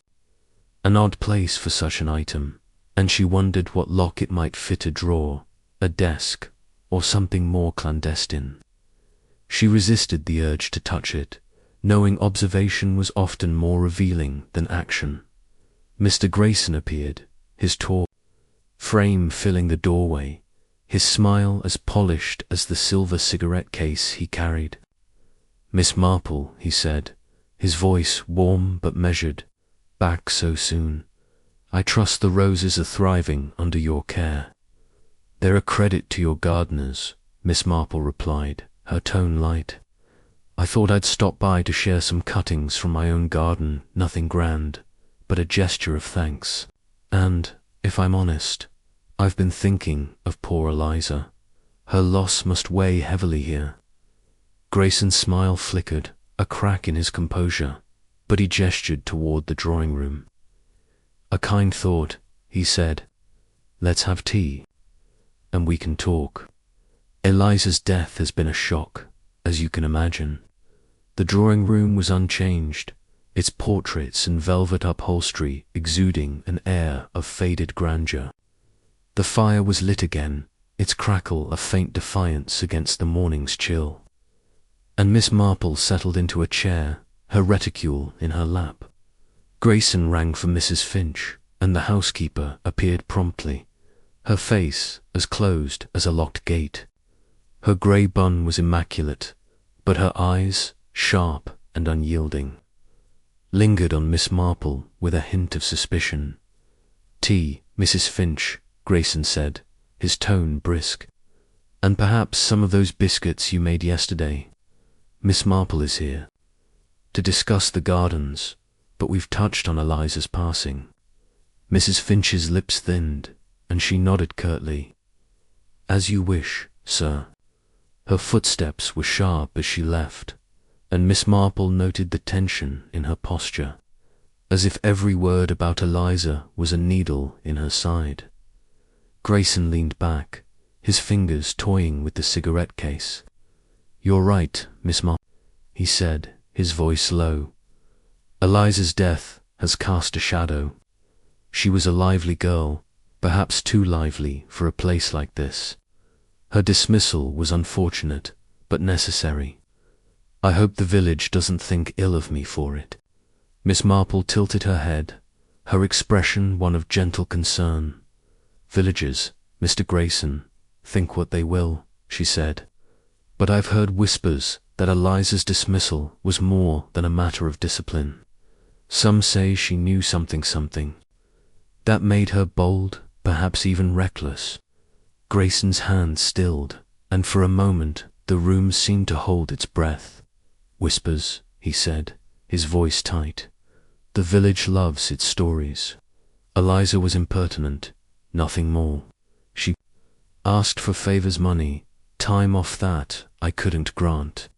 S1: an odd place for such an item, and she wondered what lock it might fit: a drawer, a desk, or something more clandestine. She resisted the urge to touch it, knowing observation was often more revealing than action. Mr. Grayson appeared, his tall frame filling the doorway, his smile as polished as the silver cigarette case he carried. "Miss Marple," he said, his voice warm but measured, "back so soon. I trust the roses are thriving under your care." "They're a credit to your gardeners," Miss Marple replied, her tone light. "I thought I'd stop by to share some cuttings from my own garden, nothing grand, but a gesture of thanks. And, if I'm honest, I've been thinking of poor Eliza. Her loss must weigh heavily here." Grayson's smile flickered, a crack in his composure, but he gestured toward the drawing room. "A kind thought," he said. "Let's have tea, and we can talk. Eliza's death has been a shock, as you can imagine." The drawing room was unchanged, its portraits and velvet upholstery exuding an air of faded grandeur. The fire was lit again, its crackle a faint defiance against the morning's chill. And Miss Marple settled into a chair, her reticule in her lap. Grayson rang for Mrs. Finch, and the housekeeper appeared promptly, her face as closed as a locked gate. Her grey bun was immaculate, but her eyes, sharp and unyielding, lingered on Miss Marple with a hint of suspicion. "Tea, Mrs. Finch," Grayson said, his tone brisk. "And perhaps some of those biscuits you made yesterday. Miss Marple is here to discuss the gardens, but we've touched on Eliza's passing." Mrs. Finch's lips thinned, and she nodded curtly. "As you wish, sir." Her footsteps were sharp as she left, and Miss Marple noted the tension in her posture, as if every word about Eliza was a needle in her side. Grayson leaned back, his fingers toying with the cigarette case. "You're right, Miss Marple," he said, his voice low. "Eliza's death has cast a shadow. She was a lively girl, perhaps too lively for a place like this. Her dismissal was unfortunate, but necessary. I hope the village doesn't think ill of me for it." Miss Marple tilted her head, her expression one of gentle concern. "Villagers, Mr. Grayson, think what they will," she said, "but I've heard whispers that Eliza's dismissal was more than a matter of discipline. Some say she knew something that made her bold, perhaps even reckless." Grayson's hand stilled, and for a moment the room seemed to hold its breath. "Whispers," he said, his voice tight. "The village loves its stories. Eliza was impertinent, nothing more. She asked for favors, money, time off that I couldn't grant.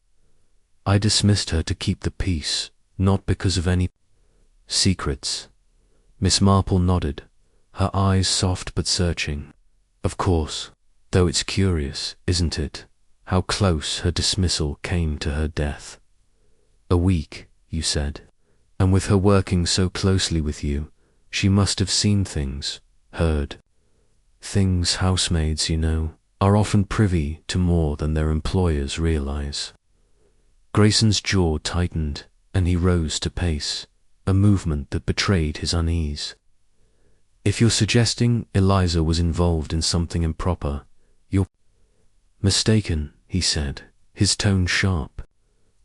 S1: I dismissed her to keep the peace, not because of any secrets." Miss Marple nodded, her eyes soft but searching. "Of course, though it's curious, isn't it, how close her dismissal came to her death?" "A week, you said?" And with her working so closely with you, she must have seen things, heard. Things housemaids, you know, are often privy to more than their employers realize. Grayson's jaw tightened, and he rose to pace, a movement that betrayed his unease. If you're suggesting Eliza was involved in something improper, you're mistaken, he said, his tone sharp.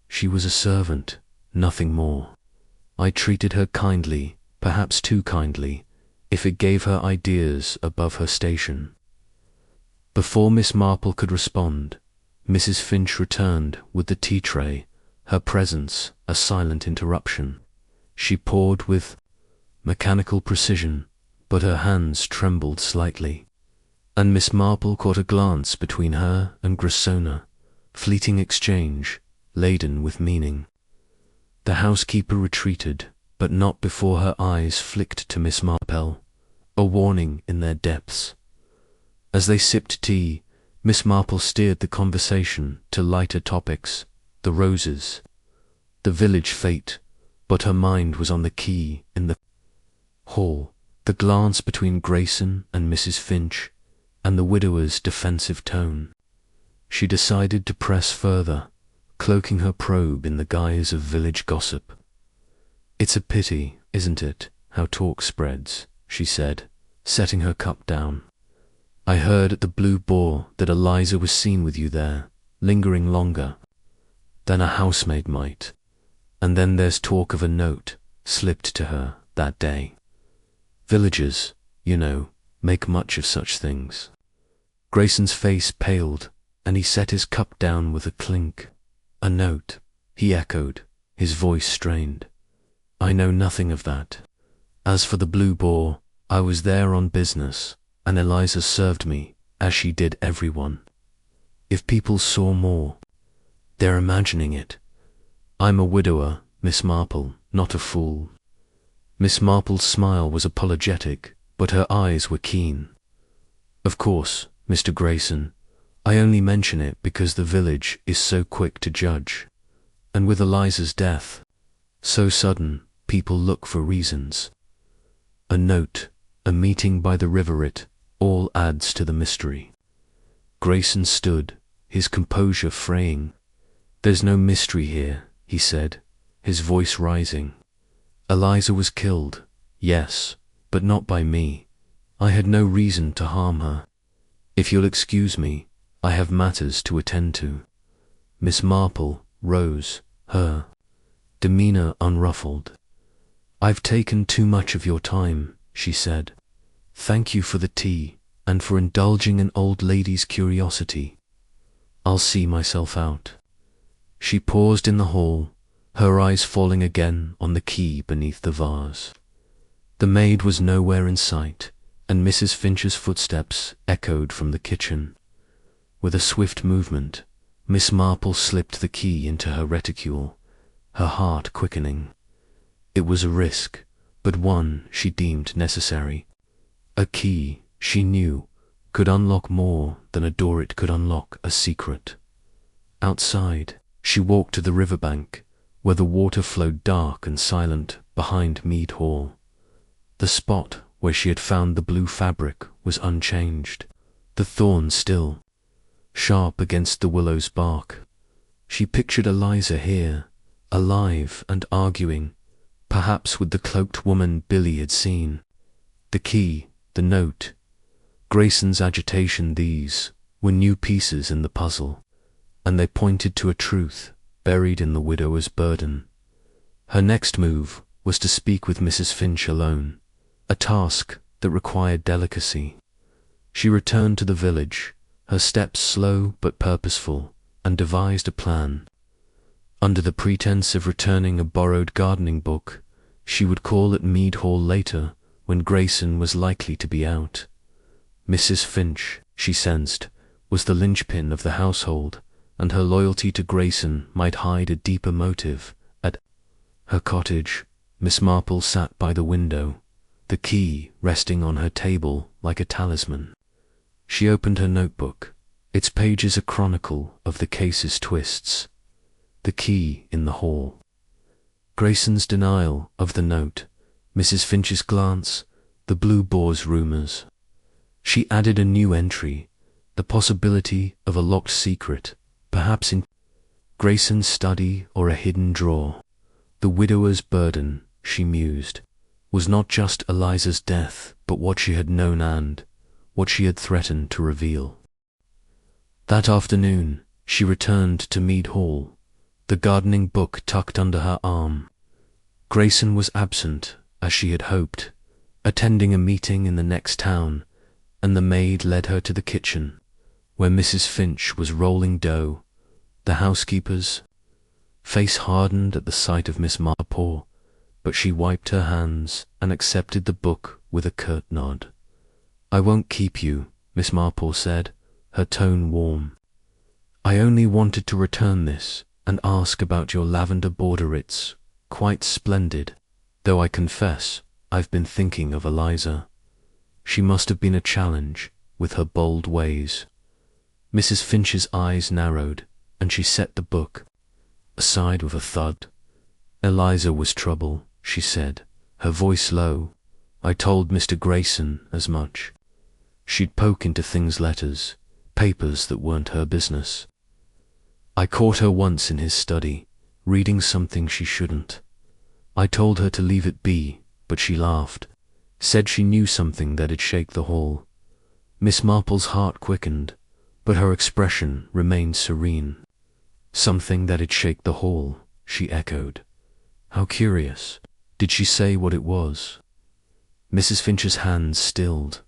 S1: She was a servant, nothing more. I treated her kindly, perhaps too kindly, if it gave her ideas above her station. Before Miss Marple could respond, Mrs. Finch returned with the tea tray, her presence a silent interruption. She poured with mechanical precision, but her hands trembled slightly, and Miss Marple caught a glance between her and Gressona, fleeting exchange, laden with meaning. The housekeeper retreated, but not before her eyes flicked to Miss Marple, a warning in their depths. As they sipped tea, Miss Marple steered the conversation to lighter topics, the roses, the village fete, but her mind was on the key in the hall, the glance between Grayson and Mrs. Finch, and the widower's defensive tone. She decided to press further, cloaking her probe in the guise of village gossip. "It's a pity, isn't it, how talk spreads," she said, setting her cup down. "I heard at the Blue Boar that Eliza was seen with you there, lingering longer than a housemaid might, and then there's talk of a note slipped to her that day. Villagers, you know, make much of such things." Grayson's face paled, and he set his cup down with a clink. "A note," he echoed, his voice strained. "I know nothing of that. As for the Blue Boar, I was there on business, and Eliza served me, as she did everyone. If people saw more, they're imagining it. I'm a widower, Miss Marple, not a fool." Miss Marple's smile was apologetic, but her eyes were keen. "Of course, Mr. Grayson, I only mention it because the village is so quick to judge, and with Eliza's death, so sudden, people look for reasons. A note, a meeting by the river, it all adds to the mystery." Grayson stood, his composure fraying. "There's no mystery here," he said, his voice rising. "Eliza was killed, yes, but not by me. I had no reason to harm her. If you'll excuse me, I have matters to attend to." Miss Marple rose, her demeanor unruffled. "I've taken too much of your time," she said. "Thank you for the tea, and for indulging an old lady's curiosity. I'll see myself out." She paused in the hall, her eyes falling again on the key beneath the vase. The maid was nowhere in sight, and Mrs. Finch's footsteps echoed from the kitchen. With a swift movement, Miss Marple slipped the key into her reticule, her heart quickening. It was a risk, but one she deemed necessary. A key, she knew, could unlock more than a door. It could unlock a secret. Outside, she walked to the riverbank, where the water flowed dark and silent behind Mead Hall. The spot where she had found the blue fabric was unchanged, the thorn still, sharp against the willow's bark. She pictured Eliza here, alive and arguing, perhaps with the cloaked woman Billy had seen. The key, the note, Grayson's agitation, these were new pieces in the puzzle, and they pointed to a truth buried in the widower's burden. Her next move was to speak with Mrs. Finch alone, a task that required delicacy. She returned to the village, her steps slow but purposeful, and devised a plan. Under the pretense of returning a borrowed gardening book, she would call at Mead Hall later, when Grayson was likely to be out. Mrs. Finch, she sensed, was the linchpin of the household, and her loyalty to Grayson might hide a deeper motive. At her cottage, Miss Marple sat by the window, the key resting on her table like a talisman. She opened her notebook, its pages a chronicle of the case's twists. The key in the hall. Grayson's denial of the note, Mrs. Finch's glance, the blue boar's rumours. She added a new entry, the possibility of a locked secret, perhaps in Grayson's study or a hidden drawer. The widower's burden, she mused, was not just Eliza's death, but what she had known and what she had threatened to reveal. That afternoon, she returned to Mead Hall, the gardening book tucked under her arm. Grayson was absent, as she had hoped, attending a meeting in the next town, and the maid led her to the kitchen, where Mrs. Finch was rolling dough. The housekeeper's face hardened at the sight of Miss Marple, but she wiped her hands and accepted the book with a curt nod. "I won't keep you," Miss Marple said, her tone warm. "I only wanted to return this and ask about your lavender border. It's quite splendid, though I confess I've been thinking of Eliza. She must have been a challenge, with her bold ways." Mrs. Finch's eyes narrowed, and she set the book aside with a thud. "Eliza was trouble," she said, her voice low. "I told Mr. Grayson as much. She'd poke into things, letters, papers that weren't her business. I caught her once in his study, reading something she shouldn't. I told her to leave it be, but she laughed, said she knew something that'd shake the hall." Miss Marple's heart quickened, but her expression remained serene. "Something that'd shake the hall," she echoed. "How curious. Did she say what it was?" Mrs. Finch's hands stilled,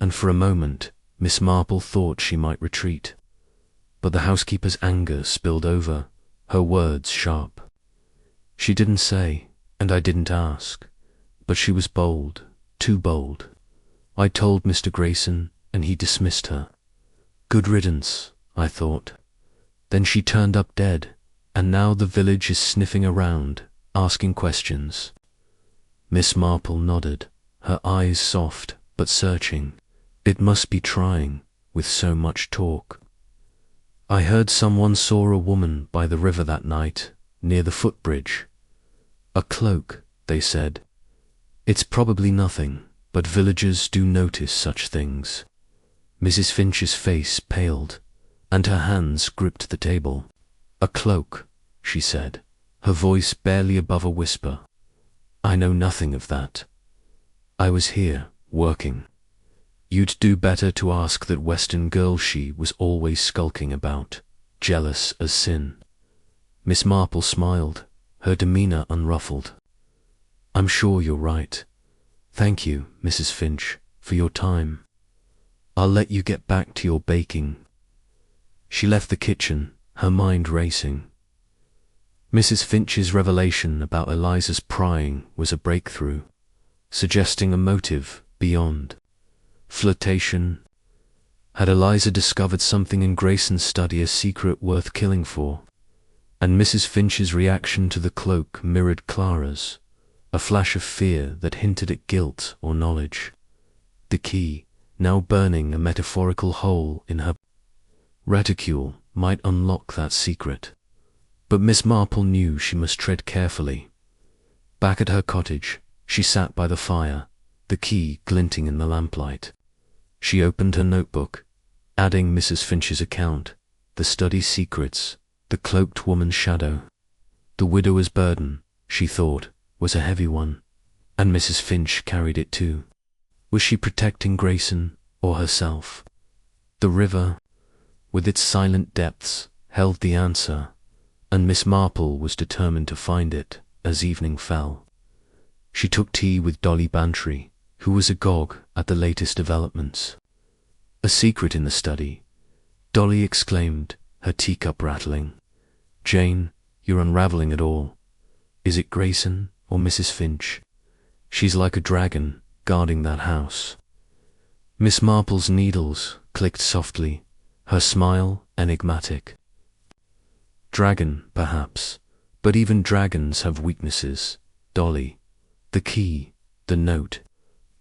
S1: and for a moment Miss Marple thought she might retreat. But the housekeeper's anger spilled over, her words sharp. "She didn't say, and I didn't ask, but she was bold, too bold. I told Mr. Grayson, and he dismissed her. Good riddance, I thought. Then she turned up dead, and now the village is sniffing around, asking questions." Miss Marple nodded, her eyes soft but searching. "It must be trying, with so much talk. I heard someone saw a woman by the river that night, near the footbridge. A cloak, they said. It's probably nothing, but villagers do notice such things." Mrs. Finch's face paled, and her hands gripped the table. "A cloak," she said, her voice barely above a whisper. "I know nothing of that. I was here, working. You'd do better to ask that Western girl she was always skulking about, jealous as sin." Miss Marple smiled, her demeanour unruffled. "I'm sure you're right. Thank you, Mrs. Finch, for your time. I'll let you get back to your baking." She left the kitchen, her mind racing. Mrs. Finch's revelation about Eliza's prying was a breakthrough, suggesting a motive beyond flirtation. Had Eliza discovered something in Grayson's study, a secret worth killing for? And Mrs. Finch's reaction to the cloak mirrored Clara's, a flash of fear that hinted at guilt or knowledge. The key, now burning a metaphorical hole in her reticule, might unlock that secret. But Miss Marple knew she must tread carefully. Back at her cottage, she sat by the fire, the key glinting in the lamplight. She opened her notebook, adding Mrs. Finch's account, the study secrets, the cloaked woman's shadow. The widower's burden, she thought, was a heavy one, and Mrs. Finch carried it too. Was she protecting Grayson or herself? The river, with its silent depths, held the answer, and Miss Marple was determined to find it as evening fell. She took tea with Dolly Bantry, who was agog at the latest developments. "A secret in the study," Dolly exclaimed, her teacup rattling. "Jane, you're unravelling it all. Is it Grayson or Mrs. Finch? She's like a dragon guarding that house." Miss Marple's needles clicked softly, her smile enigmatic. "Dragon, perhaps, but even dragons have weaknesses, Dolly. The key, the note,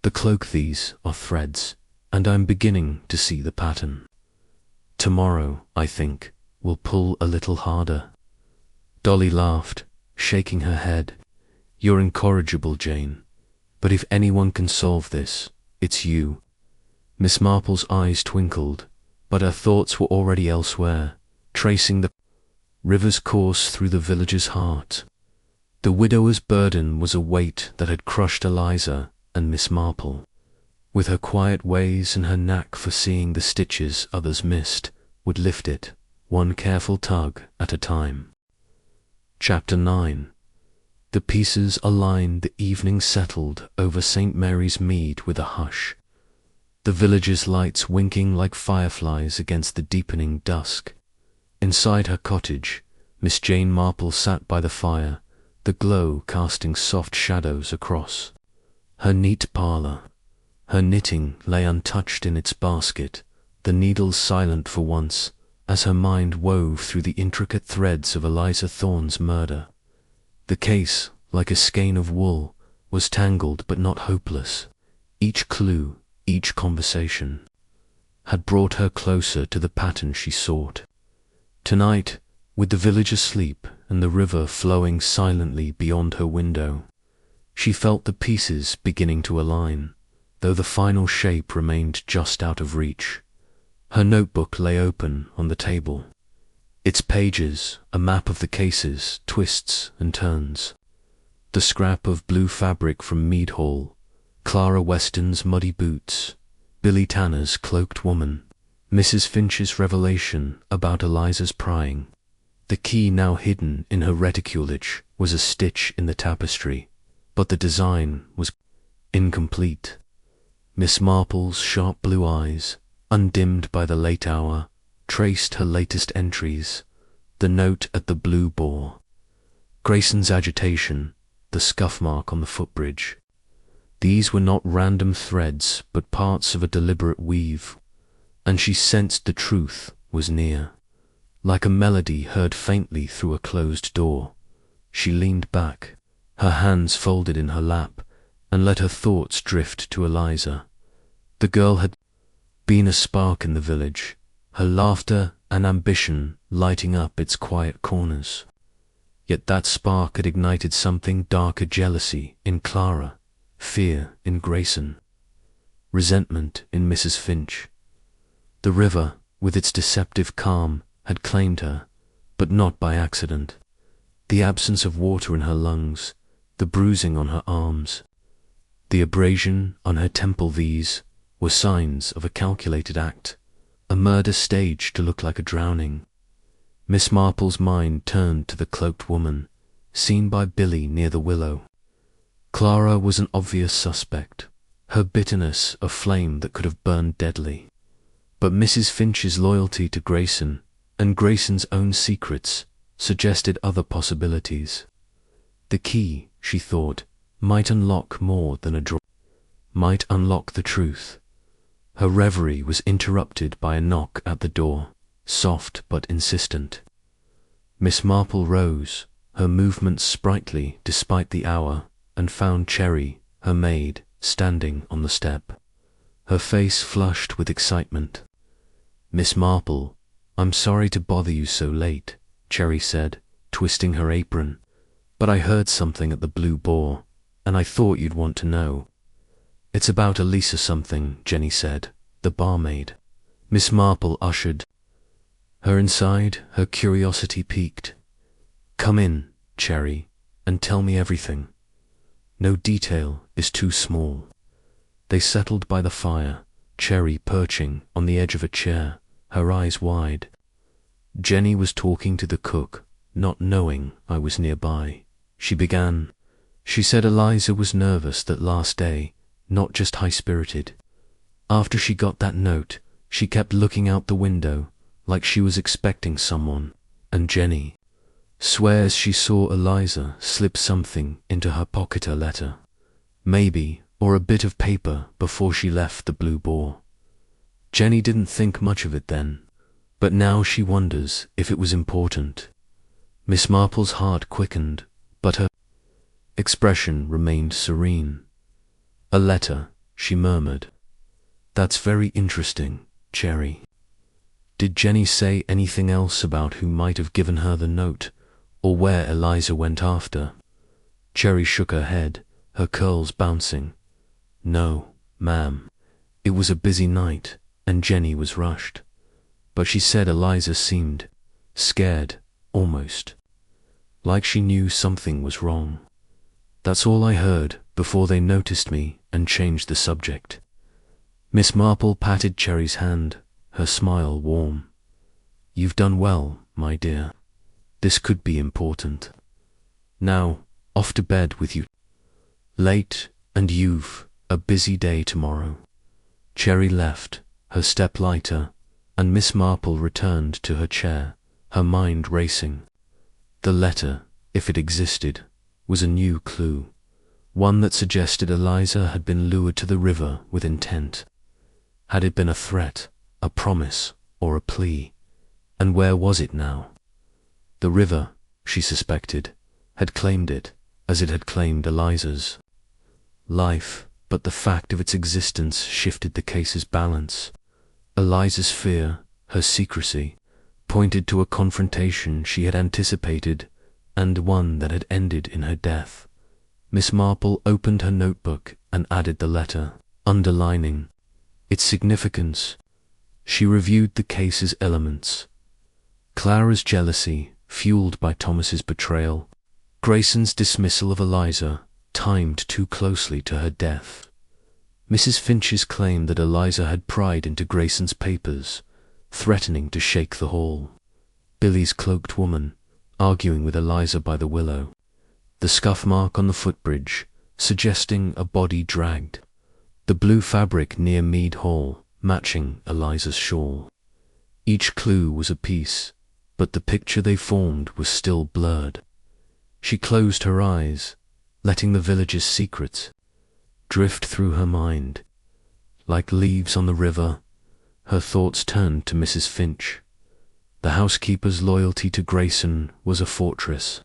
S1: the cloak, these are threads, and I'm beginning to see the pattern. Tomorrow, I think, we'll pull a little harder." Dolly laughed, shaking her head. You're incorrigible, Jane. But if anyone can solve this, it's you. Miss Marple's eyes twinkled, but her thoughts were already elsewhere, tracing the river's course through the village's heart. The widower's burden was a weight that had crushed Eliza and Miss Marple. With her quiet ways and her knack for seeing the stitches others missed, would lift it, one careful tug at a time. Chapter 9. The pieces aligned, the evening settled over St. Mary's Mead with a hush, the village's lights winking like fireflies against the deepening dusk. Inside her cottage, Miss Jane Marple sat by the fire, the glow casting soft shadows across her neat parlour. Her knitting lay untouched in its basket, the needles silent for once, as her mind wove through the intricate threads of Eliza Thorne's murder. The case, like a skein of wool, was tangled but not hopeless. Each clue, each conversation, had brought her closer to the pattern she sought. Tonight, with the village asleep and the river flowing silently beyond her window, she felt the pieces beginning to align, though the final shape remained just out of reach. Her notebook lay open on the table, its pages a map of the cases, twists and turns. The scrap of blue fabric from Mead Hall, Clara Weston's muddy boots, Billy Tanner's cloaked woman, Mrs. Finch's revelation about Eliza's prying. The key now hidden in her reticulage was a stitch in the tapestry, but the design was incomplete. Miss Marple's sharp blue eyes, undimmed by the late hour, traced her latest entries, the note at the Blue Boar, Grayson's agitation, the scuff mark on the footbridge. These were not random threads, but parts of a deliberate weave, and she sensed the truth was near. Like a melody heard faintly through a closed door, she leaned back, her hands folded in her lap, and let her thoughts drift to Eliza. The girl had been a spark in the village, her laughter and ambition lighting up its quiet corners. Yet that spark had ignited something darker: jealousy in Clara, fear in Grayson, resentment in Mrs. Finch. The river, with its deceptive calm, had claimed her, but not by accident. The absence of water in her lungs, the bruising on her arms, the abrasion on her temple, these were signs of a calculated act, a murder staged to look like a drowning. Miss Marple's mind turned to the cloaked woman, seen by Billy near the willow. Clara was an obvious suspect, her bitterness a flame that could have burned deadly. But Mrs. Finch's loyalty to Grayson, and Grayson's own secrets, suggested other possibilities. The key, she thought, might unlock more than a drawer, might unlock the truth. Her reverie was interrupted by a knock at the door, soft but insistent. Miss Marple rose, her movements sprightly despite the hour, and found Cherry, her maid, standing on the step, her face flushed with excitement. "Miss Marple, I'm sorry to bother you so late," Cherry said, twisting her apron, "but I heard something at the Blue Boar, and I thought you'd want to know." "It's about Elisa something," Jenny said, the barmaid. Miss Marple ushered her inside, her curiosity piqued. "Come in, Cherry, and tell me everything. No detail is too small." They settled by the fire, Cherry perching on the edge of a chair, her eyes wide. Jenny was talking to the cook, not knowing I was nearby. She began. She said Eliza was nervous that last day, not just high-spirited. After she got that note, she kept looking out the window, like she was expecting someone, and Jenny swears she saw Eliza slip something into her pocket, a letter, maybe, or a bit of paper before she left the Blue Boar. Jenny didn't think much of it then, but now she wonders if it was important. Miss Marple's heart quickened, but her expression remained serene. "A letter," she murmured. "That's very interesting, Cherry." Did Jenny say anything else about who might have given her the note, or where Eliza went after? Cherry shook her head, her curls bouncing. No, ma'am. It was a busy night, and Jenny was rushed. But she said Eliza seemed scared, almost. Like she knew something was wrong. That's all I heard before they noticed me and changed the subject. Miss Marple patted Cherry's hand, her smile warm. You've done well, my dear. This could be important. Now, off to bed with you. Late, and you've a busy day tomorrow. Cherry left, her step lighter, and Miss Marple returned to her chair, her mind racing. The letter, if it existed, was a new clue, one that suggested Eliza had been lured to the river with intent. Had it been a threat, a promise, or a plea? And where was it now? The river, she suspected, had claimed it, as it had claimed Eliza's life, but the fact of its existence shifted the case's balance. Eliza's fear, her secrecy, pointed to a confrontation she had anticipated, and one that had ended in her death. Miss Marple opened her notebook and added the letter, underlining its significance. She reviewed the case's elements. Clara's jealousy, fueled by Thomas's betrayal. Grayson's dismissal of Eliza, timed too closely to her death. Mrs. Finch's claim that Eliza had pried into Grayson's papers, threatening to shake the hall. Billy's cloaked woman, arguing with Eliza by the willow. The scuff mark on the footbridge, suggesting a body dragged. The blue fabric near Mead Hall, matching Eliza's shawl. Each clue was a piece, but the picture they formed was still blurred. She closed her eyes, letting the village's secrets drift through her mind. Like leaves on the river, her thoughts turned to Mrs. Finch. The housekeeper's loyalty to Grayson was a fortress,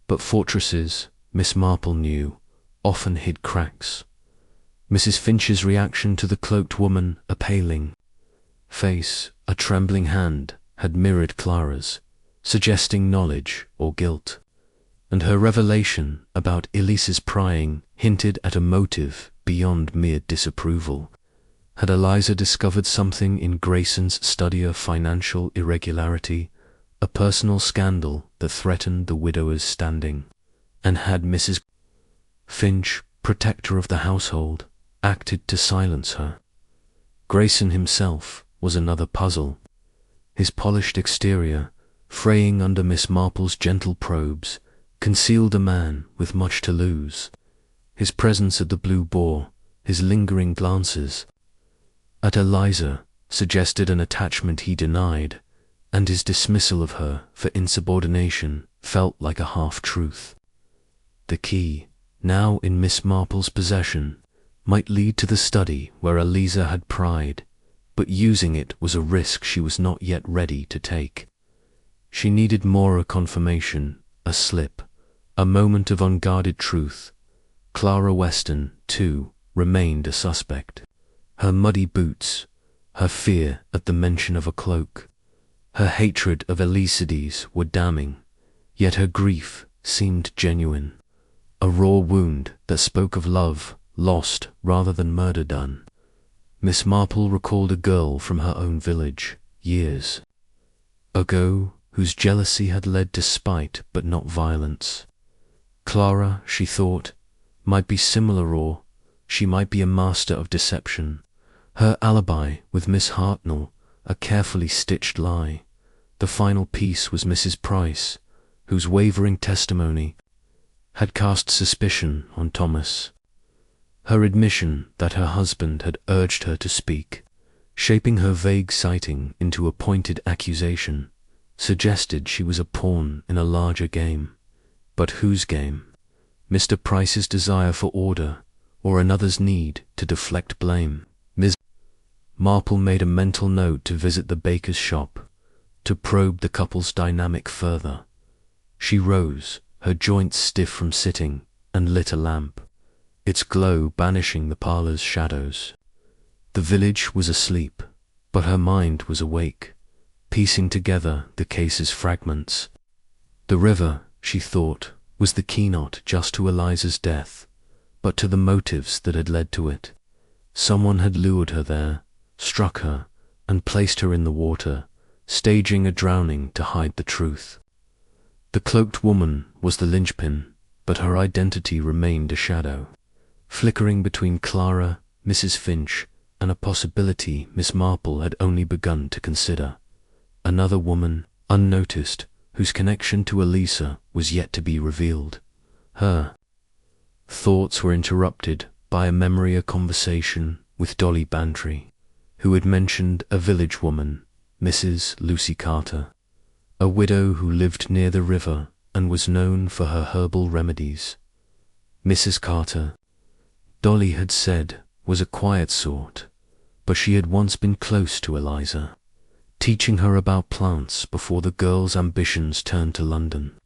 S1: but fortresses, Miss Marple knew, often hid cracks. Mrs. Finch's reaction to the cloaked woman, a paling face, a trembling hand, had mirrored Clara's, suggesting knowledge or guilt. And her revelation about Elise's prying hinted at a motive beyond mere disapproval. Had Eliza discovered something in Grayson's study of financial irregularity, a personal scandal that threatened the widower's standing? And had Mrs. Finch, protector of the household, acted to silence her? Grayson himself was another puzzle. His polished exterior, fraying under Miss Marple's gentle probes, concealed a man with much to lose. His presence at the Blue Boar, his lingering glances at Eliza, suggested an attachment he denied, and his dismissal of her for insubordination felt like a half-truth. The key, now in Miss Marple's possession, might lead to the study where Eliza had pried, but using it was a risk she was not yet ready to take. She needed more confirmation, a slip, a moment of unguarded truth. Clara Weston, too, remained a suspect. Her muddy boots, her fear at the mention of a cloak, her hatred of Elicides were damning, yet her grief seemed genuine. A raw wound that spoke of love lost rather than murder done. Miss Marple recalled a girl from her own village, years ago, whose jealousy had led to spite but not violence. Clara, she thought, might be similar, or she might be a master of deception. Her alibi with Miss Hartnell, a carefully stitched lie. The final piece was Mrs. Price, whose wavering testimony had cast suspicion on Thomas. Her admission that her husband had urged her to speak, shaping her vague citing into a pointed accusation, suggested she was a pawn in a larger game. But whose game? Mr. Price's desire for order, or another's need to deflect blame? Miss Marple made a mental note to visit the baker's shop, to probe the couple's dynamic further. She rose, her joints stiff from sitting, and lit a lamp, its glow banishing the parlour's shadows. The village was asleep, but her mind was awake, piecing together the case's fragments. The river, she thought, was the key not just to Eliza's death, but to the motives that had led to it. Someone had lured her there, struck her, and placed her in the water, staging a drowning to hide the truth. The cloaked woman was the linchpin, but her identity remained a shadow, flickering between Clara, Mrs. Finch, and a possibility Miss Marple had only begun to consider. Another woman, unnoticed, whose connection to Eliza was yet to be revealed. Her thoughts were interrupted by a memory of conversation with Dolly Bantry, who had mentioned a village woman, Mrs. Lucy Carter, a widow who lived near the river and was known for her herbal remedies. Mrs. Carter, Dolly had said, was a quiet sort, but she had once been close to Eliza, teaching her about plants before the girl's ambitions turned to London.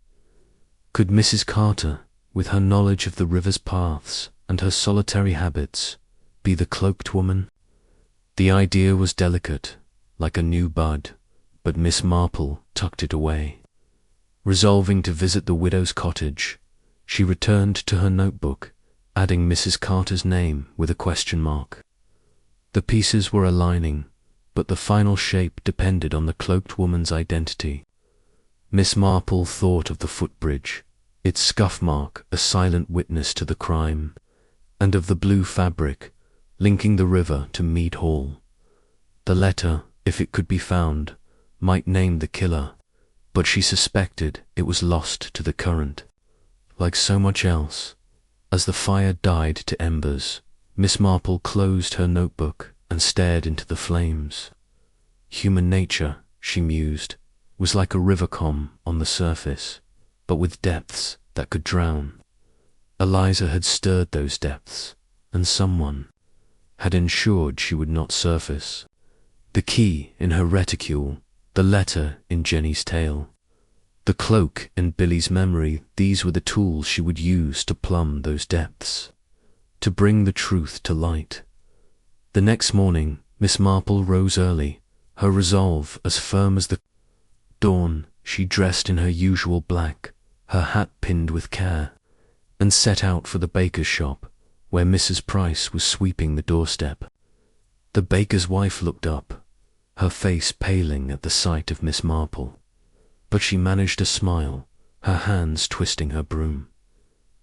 S1: Could Mrs. Carter, with her knowledge of the river's paths and her solitary habits, be the cloaked woman? The idea was delicate, like a new bud, but Miss Marple tucked it away. Resolving to visit the widow's cottage, she returned to her notebook, adding Mrs. Carter's name with a question mark. The pieces were aligning, but the final shape depended on the cloaked woman's identity. Miss Marple thought of the footbridge, its scuff mark a silent witness to the crime, and of the blue fabric linking the river to Mead Hall. The letter, if it could be found, might name the killer, but she suspected it was lost to the current. Like so much else, as the fire died to embers, Miss Marple closed her notebook and stared into the flames. Human nature, she mused, was like a river calm on the surface, but with depths that could drown. Eliza had stirred those depths, and someone had ensured she would not surface. The key in her reticule, the letter in Jenny's tale, the cloak in Billy's memory, these were the tools she would use to plumb those depths, to bring the truth to light. The next morning, Miss Marple rose early, her resolve as firm as the dawn. She dressed in her usual black, her hat pinned with care, and set out for the baker's shop, where Mrs. Price was sweeping the doorstep. The baker's wife looked up, her face paling at the sight of Miss Marple, but she managed a smile, her hands twisting her broom.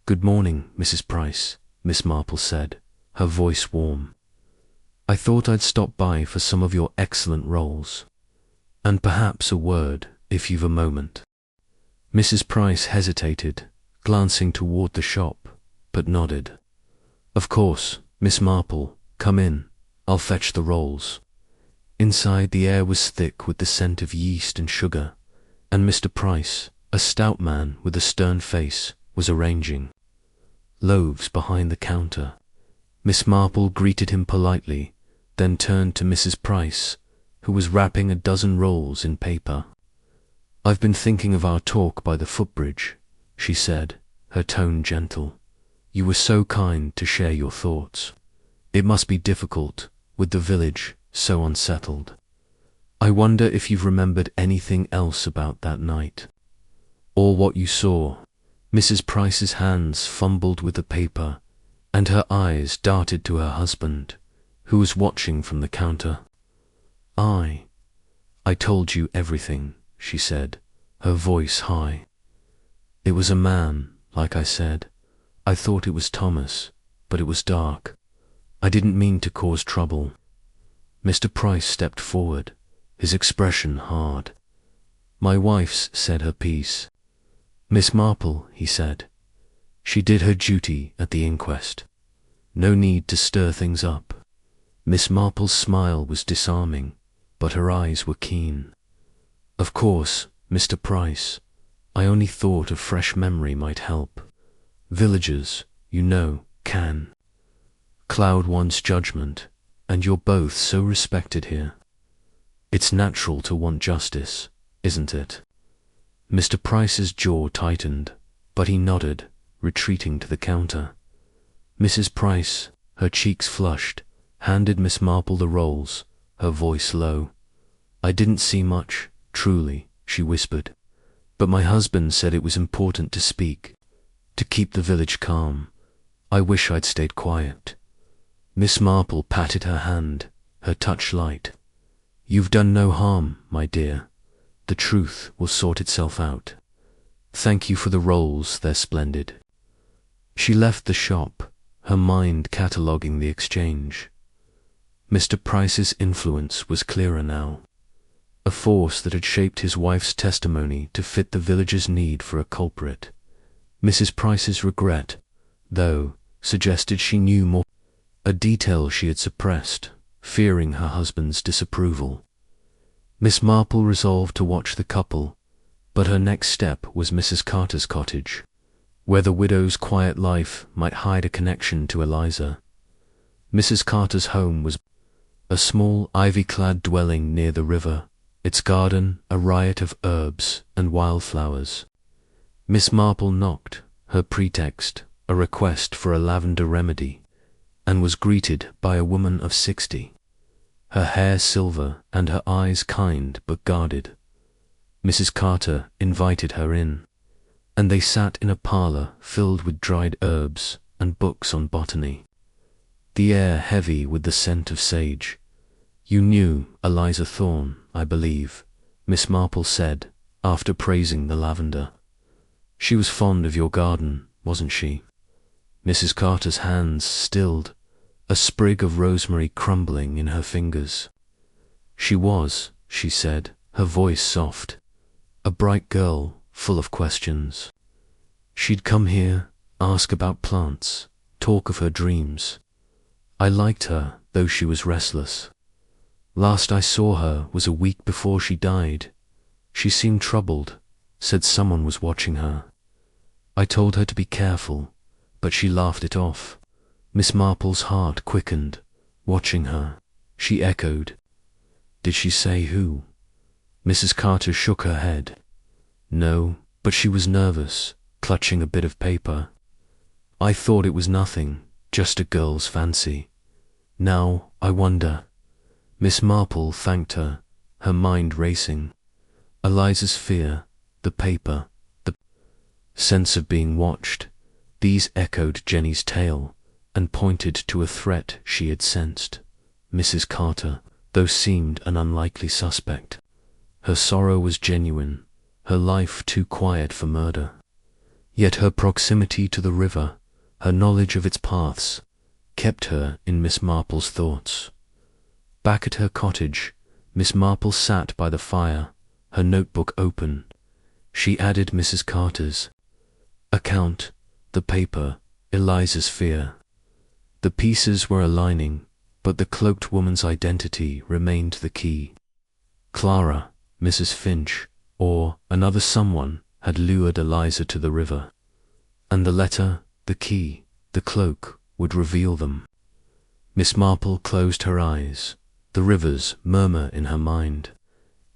S1: "Good morning, Mrs. Price," Miss Marple said, her voice warm. "I thought I'd stop by for some of your excellent rolls, and perhaps a word, if you've a moment." Mrs. Price hesitated, glancing toward the shop, but nodded. "Of course, Miss Marple, come in. I'll fetch the rolls." Inside, the air was thick with the scent of yeast and sugar, and Mr. Price, a stout man with a stern face, was arranging loaves behind the counter. Miss Marple greeted him politely, then turned to Mrs. Price, who was wrapping a dozen rolls in paper. "I've been thinking of our talk by the footbridge," she said, her tone gentle. "You were so kind to share your thoughts. It must be difficult, with the village so unsettled. I wonder if you've remembered anything else about that night, or what you saw." Mrs. Price's hands fumbled with the paper, and her eyes darted to her husband, who was watching from the counter. I told you everything," she said, her voice high. "It was a man, like I said. I thought it was Thomas, but it was dark. I didn't mean to cause trouble." Mr. Price stepped forward, his expression hard. "My wife's said her piece, Miss Marple," he said. "She did her duty at the inquest. No need to stir things up." Miss Marple's smile was disarming, but her eyes were keen. "Of course, Mr. Price, I only thought a fresh memory might help. Villagers, you know, can cloud one's judgment, and you're both so respected here. It's natural to want justice, isn't it?" Mr. Price's jaw tightened, but he nodded, retreating to the counter. Mrs. Price, her cheeks flushed, handed Miss Marple the rolls, her voice low. "I didn't see much, truly," she whispered, "but my husband said it was important to speak. to keep the village calm. I wish I'd stayed quiet. Miss Marple patted her hand, her touch light. You've done no harm, my dear. The truth will sort itself out. Thank you for the rolls, they're splendid. She left the shop, her mind cataloguing the exchange. Mr. Price's influence was clearer now, a force that had shaped his wife's testimony to fit the villagers' need for a culprit. Mrs. Price's regret, though, suggested she knew more, a detail she had suppressed, fearing her husband's disapproval. Miss Marple resolved to watch the couple, but her next step was Mrs. Carter's cottage, where the widow's quiet life might hide a connection to Eliza. Mrs. Carter's home was a small, ivy-clad dwelling near the river, its garden a riot of herbs and wildflowers. Miss Marple knocked, her pretext a request for a lavender remedy, and was greeted by a woman of 60, her hair silver and her eyes kind but guarded. Mrs. Carter invited her in, and they sat in a parlour filled with dried herbs and books on botany, the air heavy with the scent of sage. You knew Eliza Thorne, I believe, Miss Marple said, after praising the lavender. She was fond of your garden, wasn't she? Mrs. Carter's hands stilled, a sprig of rosemary crumbling in her fingers. She was, she said, her voice soft, a bright girl full of questions. She'd come here, ask about plants, talk of her dreams. I liked her, though she was restless. Last I saw her was a week before she died. She seemed troubled, said someone was watching her. I told her to be careful, but she laughed it off. Miss Marple's heart quickened, watching her. She echoed, "Did she say who?" Mrs. Carter shook her head. No, but she was nervous, clutching a bit of paper. I thought it was nothing, just a girl's fancy. Now I wonder. Miss Marple thanked her, her mind racing. Eliza's fear, the paper, the sense of being watched, these echoed Jenny's tale and pointed to a threat she had sensed. Mrs. Carter, though seemed an unlikely suspect. Her sorrow was genuine, her life too quiet for murder. Yet her proximity to the river, her knowledge of its paths, kept her in Miss Marple's thoughts. Back at her cottage, Miss Marple sat by the fire, her notebook open. She added Mrs. Carter's account, the paper, Eliza's fear. The pieces were aligning, but the cloaked woman's identity remained the key. Clara, Mrs. Finch, or another someone had lured Eliza to the river, and the letter, the key, the cloak would reveal them. Miss Marple closed her eyes, the river's murmur in her mind,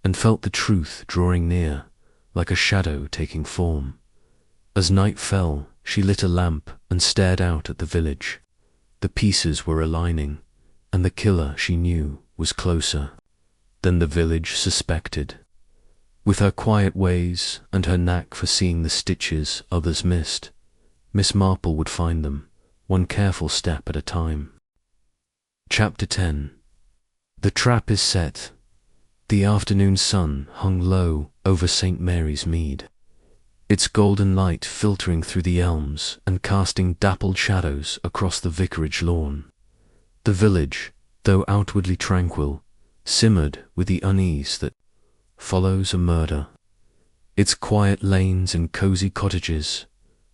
S1: and felt the truth drawing near, like a shadow taking form. As night fell, she lit a lamp and stared out at the village. The pieces were aligning, and the killer, she knew, was closer than the village suspected. With her quiet ways and her knack for seeing the stitches others missed, Miss Marple would find them, one careful step at a time. Chapter 10. The trap is set. The afternoon sun hung low over St. Mary's Mead, its golden light filtering through the elms and casting dappled shadows across the vicarage lawn. The village, though outwardly tranquil, simmered with the unease that follows a murder. Its quiet lanes and cosy cottages,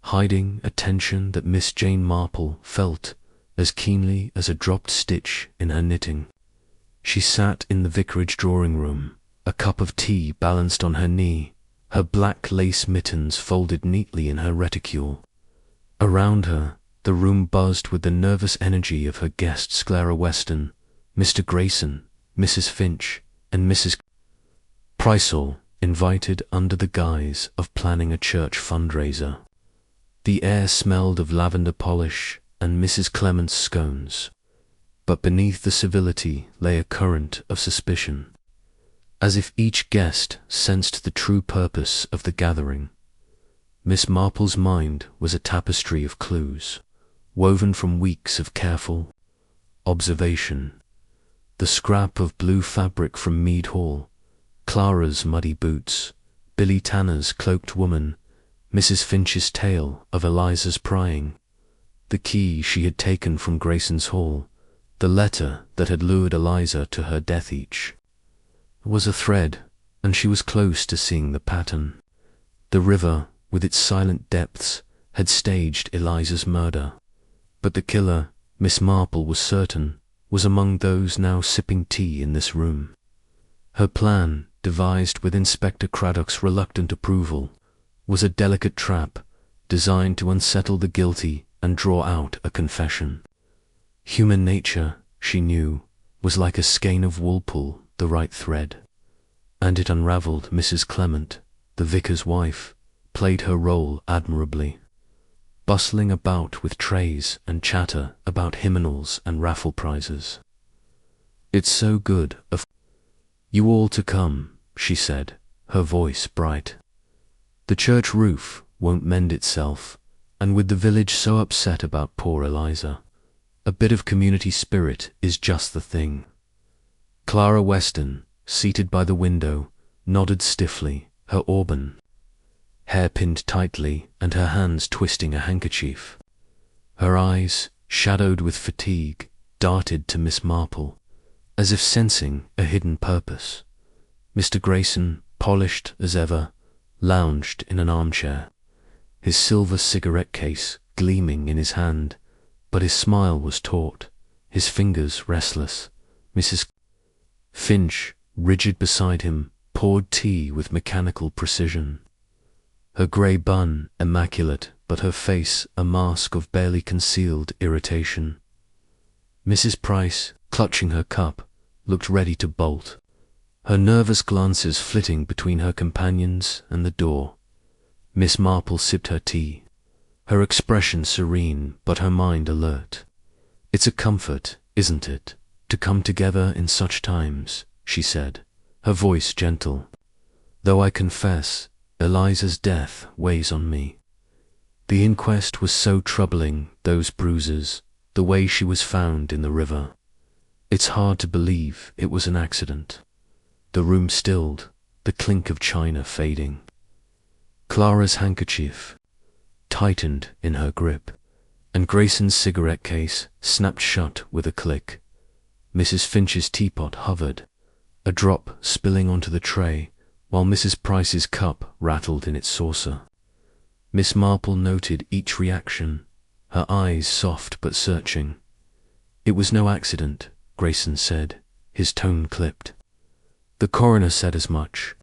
S1: hiding a tension that Miss Jane Marple felt as keenly as a dropped stitch in her knitting. She sat in the vicarage drawing-room, a cup of tea balanced on her knee, her black lace mittens folded neatly in her reticule. Around her, the room buzzed with the nervous energy of her guests Clara Weston, Mr. Grayson, Mrs. Finch, and Mrs. Priceall, invited under the guise of planning a church fundraiser. The air smelled of lavender polish and Mrs. Clement's scones, but beneath the civility lay a current of suspicion, as if each guest sensed the true purpose of the gathering. Miss Marple's mind was a tapestry of clues, woven from weeks of careful observation. The scrap of blue fabric from Mead Hall, Clara's muddy boots, Billy Tanner's cloaked woman, Mrs. Finch's tale of Eliza's prying, the key she had taken from Grayson's hall, the letter that had lured Eliza to her death. Each was a thread, and she was close to seeing the pattern. The river, with its silent depths, had staged Eliza's murder, but the killer, Miss Marple was certain, was among those now sipping tea in this room. Her plan, devised with Inspector Craddock's reluctant approval, was a delicate trap designed to unsettle the guilty and draw out a confession. Human nature, she knew, was like a skein of wool-pull, the right thread, and it unravelled. Mrs. Clement, the vicar's wife, played her role admirably, bustling about with trays and chatter about hymenals and raffle prizes. "It's so good of you all to come," she said, her voice bright. "The church roof won't mend itself, and with the village so upset about poor Eliza, a bit of community spirit is just the thing." Clara Weston, seated by the window, nodded stiffly, her auburn hair pinned tightly and her hands twisting a handkerchief. Her eyes, shadowed with fatigue, darted to Miss Marple, as if sensing a hidden purpose. Mr. Grayson, polished as ever, lounged in an armchair, his silver cigarette case gleaming in his hand, but his smile was taut, his fingers restless. Mrs. Finch, rigid beside him, poured tea with mechanical precision, her grey bun immaculate, but her face a mask of barely concealed irritation. Mrs. Price, clutching her cup, looked ready to bolt, her nervous glances flitting between her companions and the door. Miss Marple sipped her tea, her expression serene but her mind alert. "It's a comfort, isn't it, to come together in such times," she said, her voice gentle, "though I confess Eliza's death weighs on me. The inquest was so troubling, those bruises, the way she was found in the river. It's hard to believe it was an accident." The room stilled, the clink of china fading. Clara's handkerchief tightened in her grip, and Grayson's cigarette case snapped shut with a click. Mrs. Finch's teapot hovered, a drop spilling onto the tray, while Mrs. Price's cup rattled in its saucer. Miss Marple noted each reaction, her eyes soft but searching. "It was no accident," Grayson said, his tone clipped. "The coroner said as much,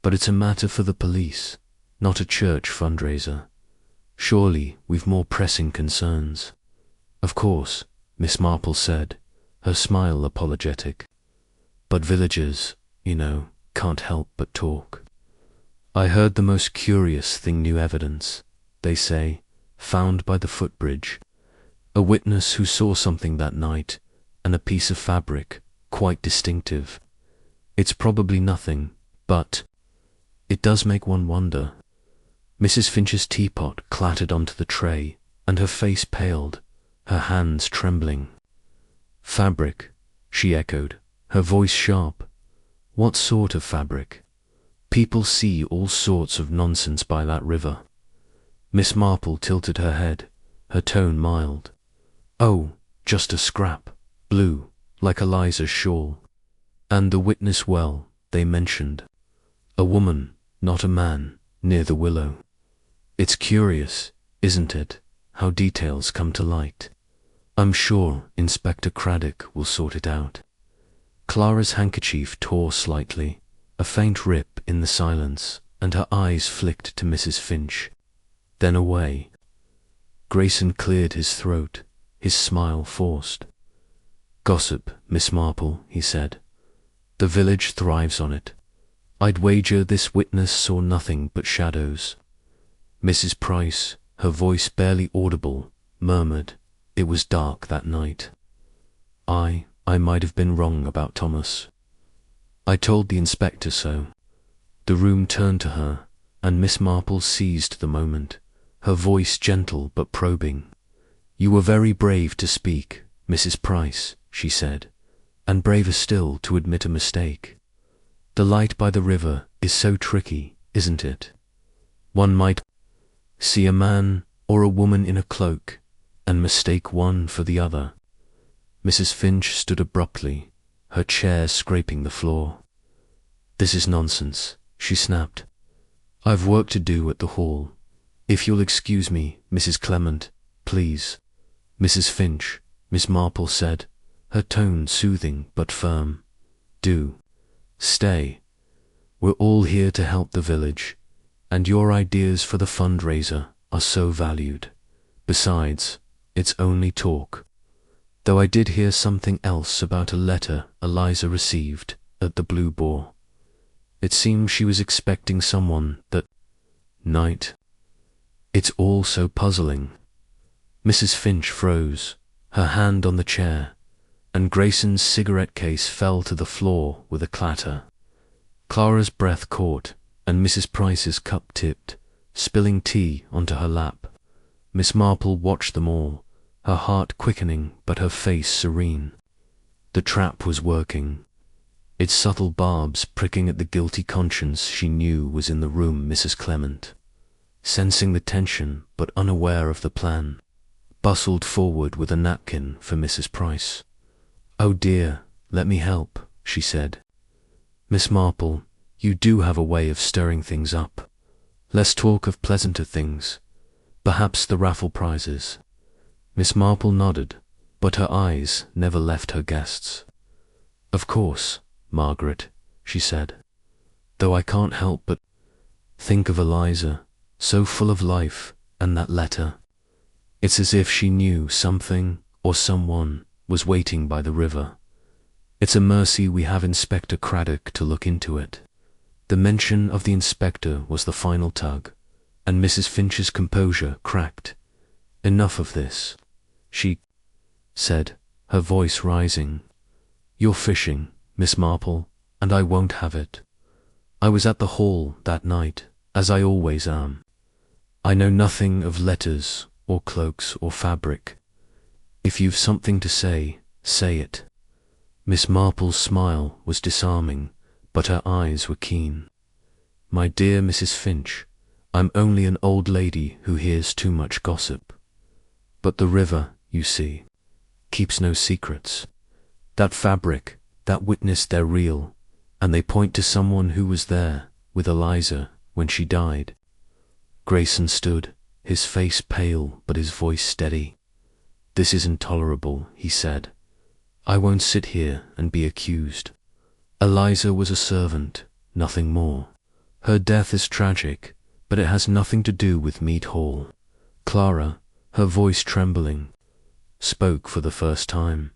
S1: but it's a matter for the police, not a church fundraiser. Surely we've more pressing concerns." "Of course," Miss Marple said, her smile apologetic. "But villagers, you know, can't help but talk. I heard the most curious thing, new evidence, they say, found by the footbridge. A witness who saw something that night, and a piece of fabric, quite distinctive. It's probably nothing, but it does make one wonder." Mrs. Finch's teapot clattered onto the tray, and her face paled, her hands trembling. "Fabric," she echoed, her voice sharp. "What sort of fabric? People see all sorts of nonsense by that river." Miss Marple tilted her head, her tone mild. "Oh, just a scrap, blue, like Eliza's shawl. And the witness well, they mentioned. A woman, not a man, near the willow. It's curious, isn't it, how details come to light. I'm sure Inspector Craddock will sort it out." Clara's handkerchief tore slightly, a faint rip in the silence, and her eyes flicked to Mrs. Finch, then away. Grayson cleared his throat, his smile forced. "Gossip, Miss Marple," he said. "The village thrives on it. I'd wager this witness saw nothing but shadows." Mrs. Price, her voice barely audible, murmured, "It was dark that night. I might have been wrong about Thomas. I told the inspector so." The room turned to her, and Miss Marple seized the moment, her voice gentle but probing. "You were very brave to speak, Mrs. Price," she said, "and braver still to admit a mistake. The light by the river is so tricky, isn't it? One might see a man or a woman in a cloak and mistake one for the other." Mrs. Finch stood abruptly, her chair scraping the floor. "This is nonsense," she snapped. "I've work to do at the hall. If you'll excuse me, Mrs. Clement, please." "Mrs. Finch," Miss Marple said, her tone soothing but firm. "Do stay. We're all here to help the village, and your ideas for the fundraiser are so valued. Besides, it's only talk. Though I did hear something else about a letter Eliza received at the Blue Boar. It seems she was expecting someone that night. It's all so puzzling." Mrs. Finch froze, her hand on the chair, and Grayson's cigarette case fell to the floor with a clatter. Clara's breath caught, and Mrs. Price's cup tipped, spilling tea onto her lap. Miss Marple watched them all, her heart quickening but her face serene. The trap was working, its subtle barbs pricking at the guilty conscience she knew was in the room. Mrs. Clement, sensing the tension but unaware of the plan, bustled forward with a napkin for Mrs. Price. "Oh dear, let me help," she said. "Miss Marple, you do have a way of stirring things up. Let's talk of pleasanter things, perhaps the raffle prizes." Miss Marple nodded, but her eyes never left her guests. "Of course, Margaret," she said, "though I can't help but think of Eliza, so full of life, and that letter. It's as if she knew something or someone was waiting by the river. It's a mercy we have Inspector Craddock to look into it." The mention of the inspector was the final tug, and Mrs. Finch's composure cracked. "Enough of this," she said, her voice rising. "You're fishing, Miss Marple, and I won't have it. I was at the hall that night, as I always am. I know nothing of letters or cloaks or fabric. If you've something to say, say it." Miss Marple's smile was disarming, but her eyes were keen. "My dear Mrs. Finch, I'm only an old lady who hears too much gossip. But the river, you see, keeps no secrets. That fabric, that witness, they're real, and they point to someone who was there with Eliza when she died." Grayson stood, his face pale but his voice steady. "This is intolerable," he said. "I won't sit here and be accused. Eliza was a servant, nothing more. Her death is tragic, but it has nothing to do with Mead Hall." Clara, her voice trembling, spoke for the first time.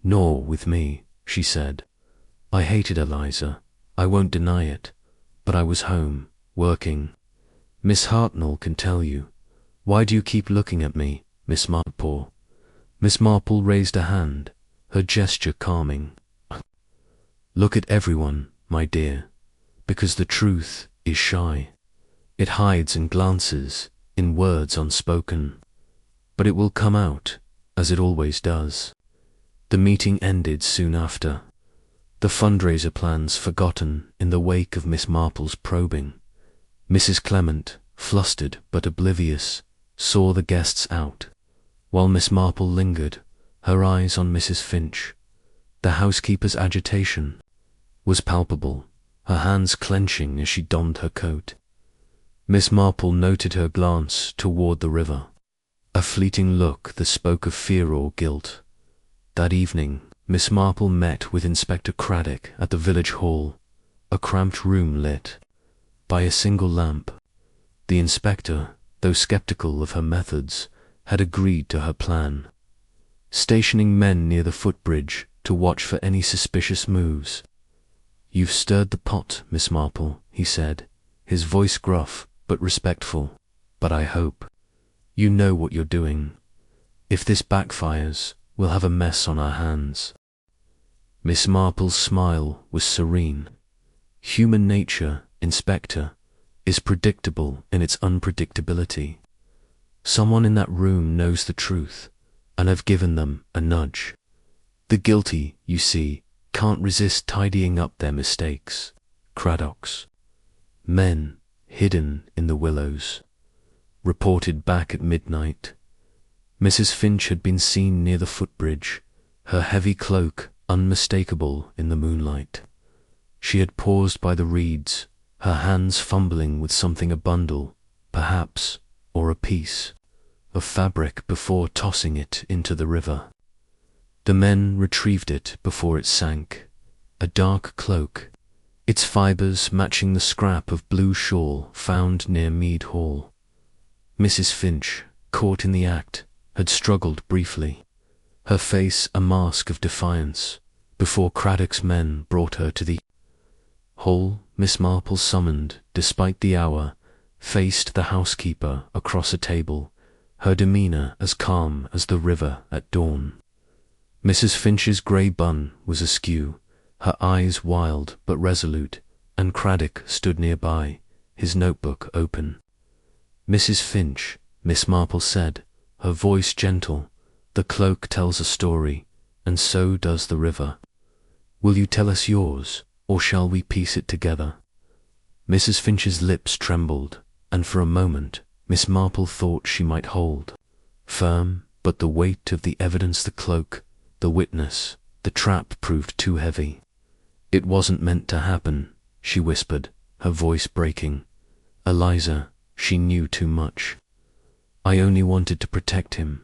S1: "Nor with me," she said. "I hated Eliza, I won't deny it, but I was home, working. Miss Hartnell can tell you. Why do you keep looking at me, Miss Marple?" Miss Marple raised a hand, her gesture calming. "Look at everyone, my dear, because the truth is shy. It hides in glances, in words unspoken. But it will come out, as it always does." The meeting ended soon after, the fundraiser plans forgotten in the wake of Miss Marple's probing. Mrs. Clement, flustered but oblivious, saw the guests out, while Miss Marple lingered, her eyes on Mrs. Finch. The housekeeper's agitation was palpable, her hands clenching as she donned her coat. Miss Marple noted her glance toward the river, a fleeting look that spoke of fear or guilt. That evening, Miss Marple met with Inspector Craddock at the village hall, a cramped room lit by a single lamp. The inspector, though sceptical of her methods, had agreed to her plan, stationing men near the footbridge to watch for any suspicious moves. "You've stirred the pot, Miss Marple," he said, his voice gruff but respectful, "but I hope you know what you're doing. If this backfires, we'll have a mess on our hands." Miss Marple's smile was serene. "Human nature, Inspector. is predictable in its unpredictability. Someone in that room knows the truth, and I've given them a nudge. The guilty, you see, can't resist tidying up their mistakes. Cradock's men hidden in the willows. Reported back at midnight. Mrs. Finch had been seen near the footbridge, her heavy cloak unmistakable in the moonlight. She had paused by the reeds, her hands fumbling with something, a bundle, perhaps, or a piece of fabric, before tossing it into the river. The men retrieved it before it sank, a dark cloak, its fibres matching the scrap of blue shawl found near Mead Hall. Mrs. Finch, caught in the act, had struggled briefly, her face a mask of defiance, before Cradock's men brought her to the hall. Miss Marple, summoned despite the hour, faced the housekeeper across a table, her demeanour as calm as the river at dawn. Mrs. Finch's grey bun was askew, her eyes wild but resolute, and Cradock stood nearby, his notebook open. Mrs. Finch, Miss Marple said, her voice gentle, the cloak tells a story, and so does the river. Will you tell us yours, or shall we piece it together? Mrs. Finch's lips trembled, and for a moment Miss Marple thought she might hold firm, but the weight of the evidence, the cloak, the witness, the trap, proved too heavy. It wasn't meant to happen, she whispered, her voice breaking. Eliza, she knew too much. I only wanted to protect him.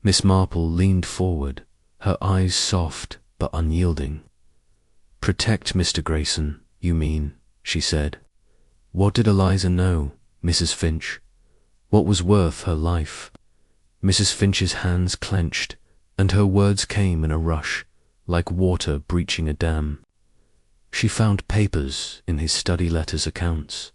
S1: Miss Marple leaned forward, her eyes soft but unyielding. Protect Mr. Grayson, you mean, she said. What did Eliza know, Mrs. Finch? What was worth her life? Mrs. Finch's hands clenched, and her words came in a rush, like water breaching a dam. She found papers in his study letters, accounts.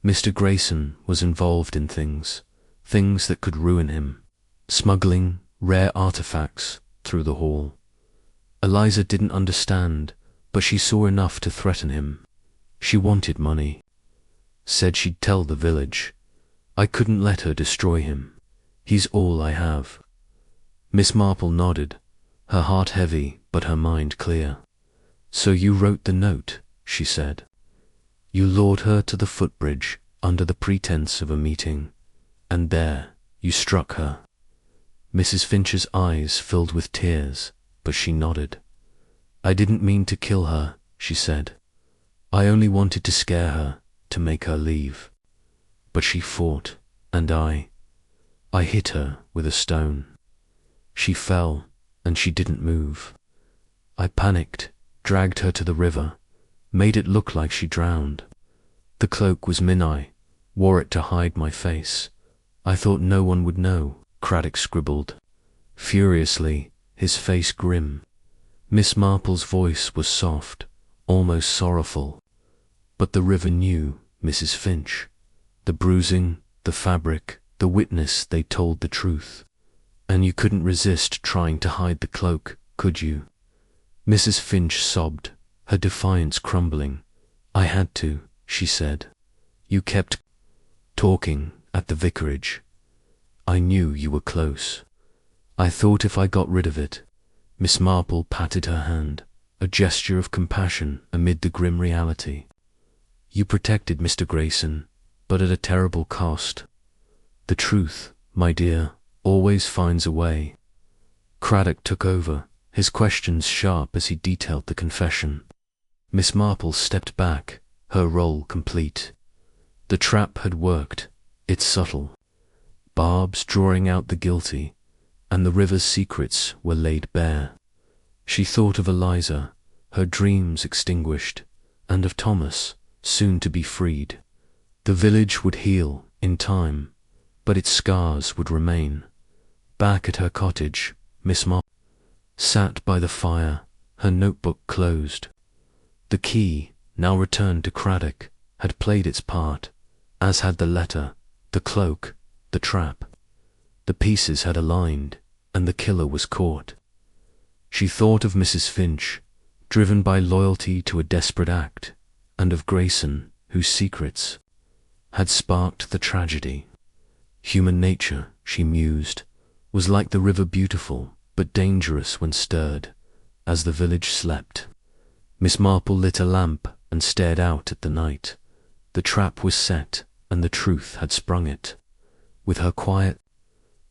S1: Mr. Grayson was involved in things that could ruin him, smuggling rare artifacts through the hall. Eliza didn't understand, but she saw enough to threaten him. She wanted money. Said she'd tell the village. I couldn't let her destroy him. He's all I have. Miss Marple nodded, her heart heavy but her mind clear. So you wrote the note, she said. You lured her to the footbridge under the pretense of a meeting, and there you struck her. Mrs. Finch's eyes filled with tears, but she nodded. I didn't mean to kill her, she said. I only wanted to scare her, to make her leave. But she fought, and I hit her with a stone. She fell, and she didn't move. I panicked, dragged her to the river, made it look like she drowned. The cloak was mine, wore it to hide my face. I thought no one would know, Cradock scribbled, furiously, his face grim. Miss Marple's voice was soft, almost sorrowful. But the river knew, Mrs. Finch. The bruising, the fabric, the witness, they told the truth. And you couldn't resist trying to hide the cloak, could you? Mrs. Finch sobbed, her defiance crumbling. I had to, she said. You kept talking at the vicarage. I knew you were close. I thought if I got rid of it. Miss Marple patted her hand, a gesture of compassion amid the grim reality. You protected Mr. Grayson, but at a terrible cost. The truth, my dear, always finds a way. Cradock took over, his questions sharp as he detailed the confession. Miss Marple stepped back, her role complete. The trap had worked, it's subtle. Barbs drawing out the guilty, and the river's secrets were laid bare. She thought of Eliza, her dreams extinguished, and of Thomas, soon to be freed. The village would heal in time, but its scars would remain. Back at her cottage, Miss Marple sat by the fire, her notebook closed. The key, now returned to Cradock, had played its part, as had the letter, the cloak, the trap. The pieces had aligned, and the killer was caught. She thought of Mrs. Finch, driven by loyalty to a desperate act, and of Grayson, whose secrets, had sparked the tragedy. Human nature, she mused, was like the river, beautiful but dangerous when stirred. As the village slept, Miss Marple lit a lamp and stared out at the night. The trap was set, and the truth had sprung it. With her quiet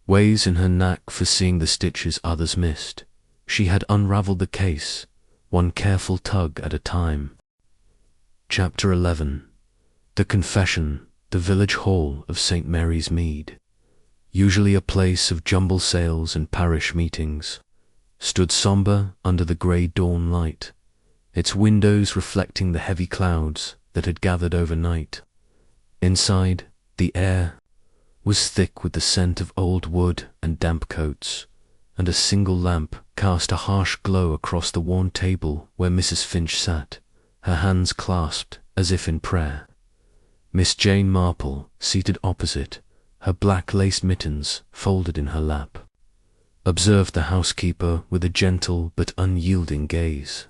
S1: ways and her knack for seeing the stitches others missed, she had unravelled the case, one careful tug at a time. Chapter 11. The Confession. The village hall of St. Mary's Mead, usually a place of jumble sales and parish meetings, stood sombre under the grey dawn light, its windows reflecting the heavy clouds that had gathered overnight. Inside, the air was thick with the scent of old wood and damp coats, and a single lamp cast a harsh glow across the worn table where Mrs. Finch sat, her hands clasped as if in prayer. Miss Jane Marple, seated opposite, her black lace mittens folded in her lap, observed the housekeeper with a gentle but unyielding gaze.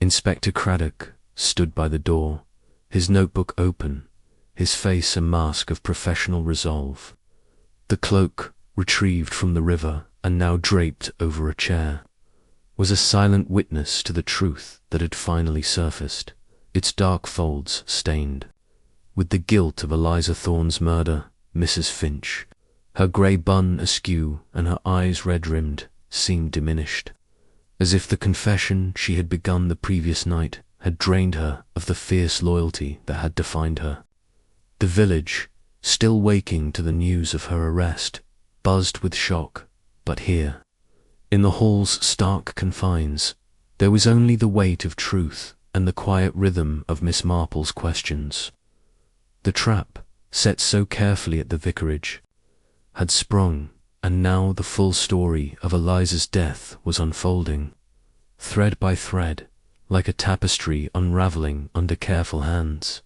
S1: Inspector Craddock stood by the door, his notebook open, his face a mask of professional resolve. The cloak, retrieved from the river and now draped over a chair, was a silent witness to the truth that had finally surfaced, its dark folds stained with the guilt of Eliza Thorne's murder. Mrs. Finch, her grey bun askew and her eyes red-rimmed, seemed diminished, as if the confession she had begun the previous night had drained her of the fierce loyalty that had defined her. The village, still waking to the news of her arrest, buzzed with shock, but here, in the hall's stark confines, there was only the weight of truth and the quiet rhythm of Miss Marple's questions. The trap, set so carefully at the vicarage, had sprung, and now the full story of Eliza's death was unfolding, thread by thread, like a tapestry unravelling under careful hands.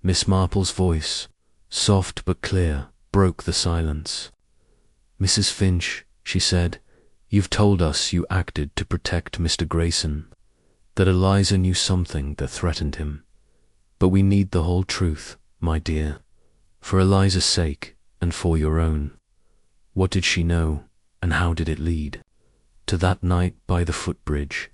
S1: Miss Marple's voice, soft but clear, broke the silence. "Mrs. Finch," she said, "you've told us you acted to protect Mr. Grayson, that Eliza knew something that threatened him. But we need the whole truth, my dear, for Eliza's sake and for your own. What did she know, and how did it lead to that night by the footbridge?"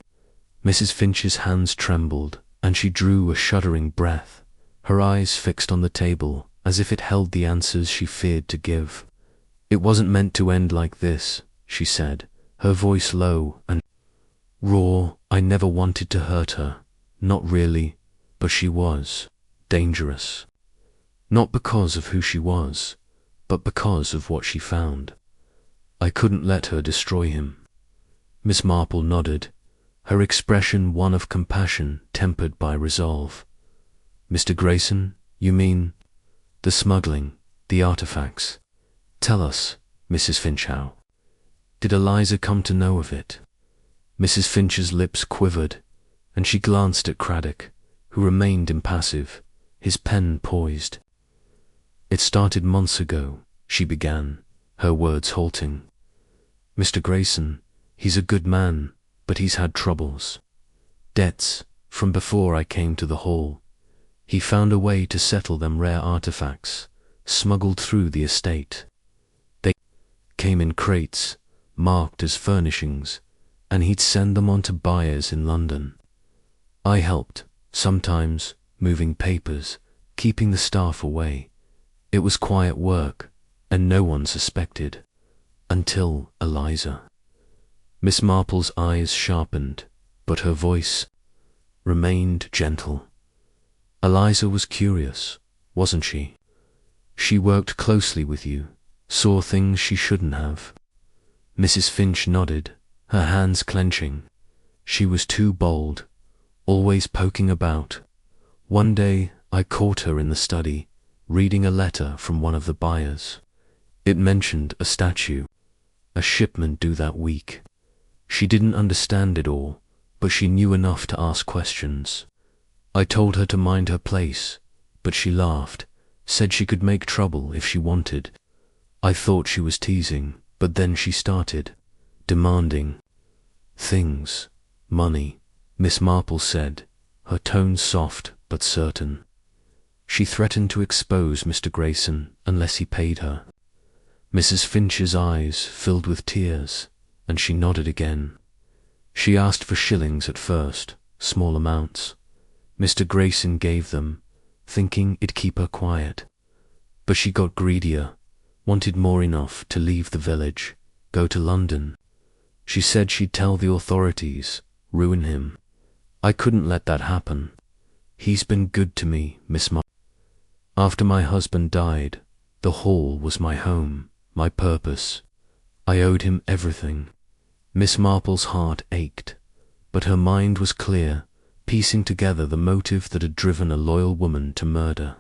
S1: Mrs. Finch's hands trembled, and she drew a shuddering breath, her eyes fixed on the table as if it held the answers she feared to give. "It wasn't meant to end like this," she said, her voice low and raw. "I never wanted to hurt her, not really, but she was dangerous. Not because of who she was, but because of what she found. I couldn't let her destroy him." Miss Marple nodded, her expression one of compassion tempered by resolve. "Mr. Grayson, you mean? The smuggling, the artifacts. Tell us, Mrs. Finch, how did Eliza come to know of it?" Mrs. Finch's lips quivered, and she glanced at Craddock, who remained impassive, his pen poised. "It started months ago," she began, her words halting. "Mr. Grayson, he's a good man, but he's had troubles. Debts, from before I came to the hall. He found a way to settle them rare artifacts, smuggled through the estate. They came in crates, marked as furnishings, and he'd send them on to buyers in London. I helped, sometimes, moving papers, keeping the staff away. It was quiet work, and no one suspected. Until Eliza." Miss Marple's eyes sharpened, but her voice remained gentle. "Eliza was curious, wasn't she? She worked closely with you, saw things she shouldn't have." Mrs. Finch nodded, her hands clenching. "She was too bold, always poking about. One day I caught her in the study, reading a letter from one of the buyers. It mentioned a statue, a shipment due that week. She didn't understand it all, but she knew enough to ask questions. I told her to mind her place, but she laughed, said she could make trouble if she wanted. I thought she was teasing, but then she started demanding things, money," Miss Marple said, her tone soft but certain. She threatened to expose Mr. Grayson unless he paid her. Mrs. Finch's eyes filled with tears, and she nodded again. She asked for shillings at first, small amounts. Mr. Grayson gave them, thinking it'd keep her quiet. But she got greedier, wanted more, enough to leave the village, go to London. She said she'd tell the authorities, ruin him. I couldn't let that happen. He's been good to me, Miss Marple. After my husband died, the hall was my home, my purpose. I owed him everything. Miss Marple's heart ached, but her mind was clear, piecing together the motive that had driven a loyal woman to murder.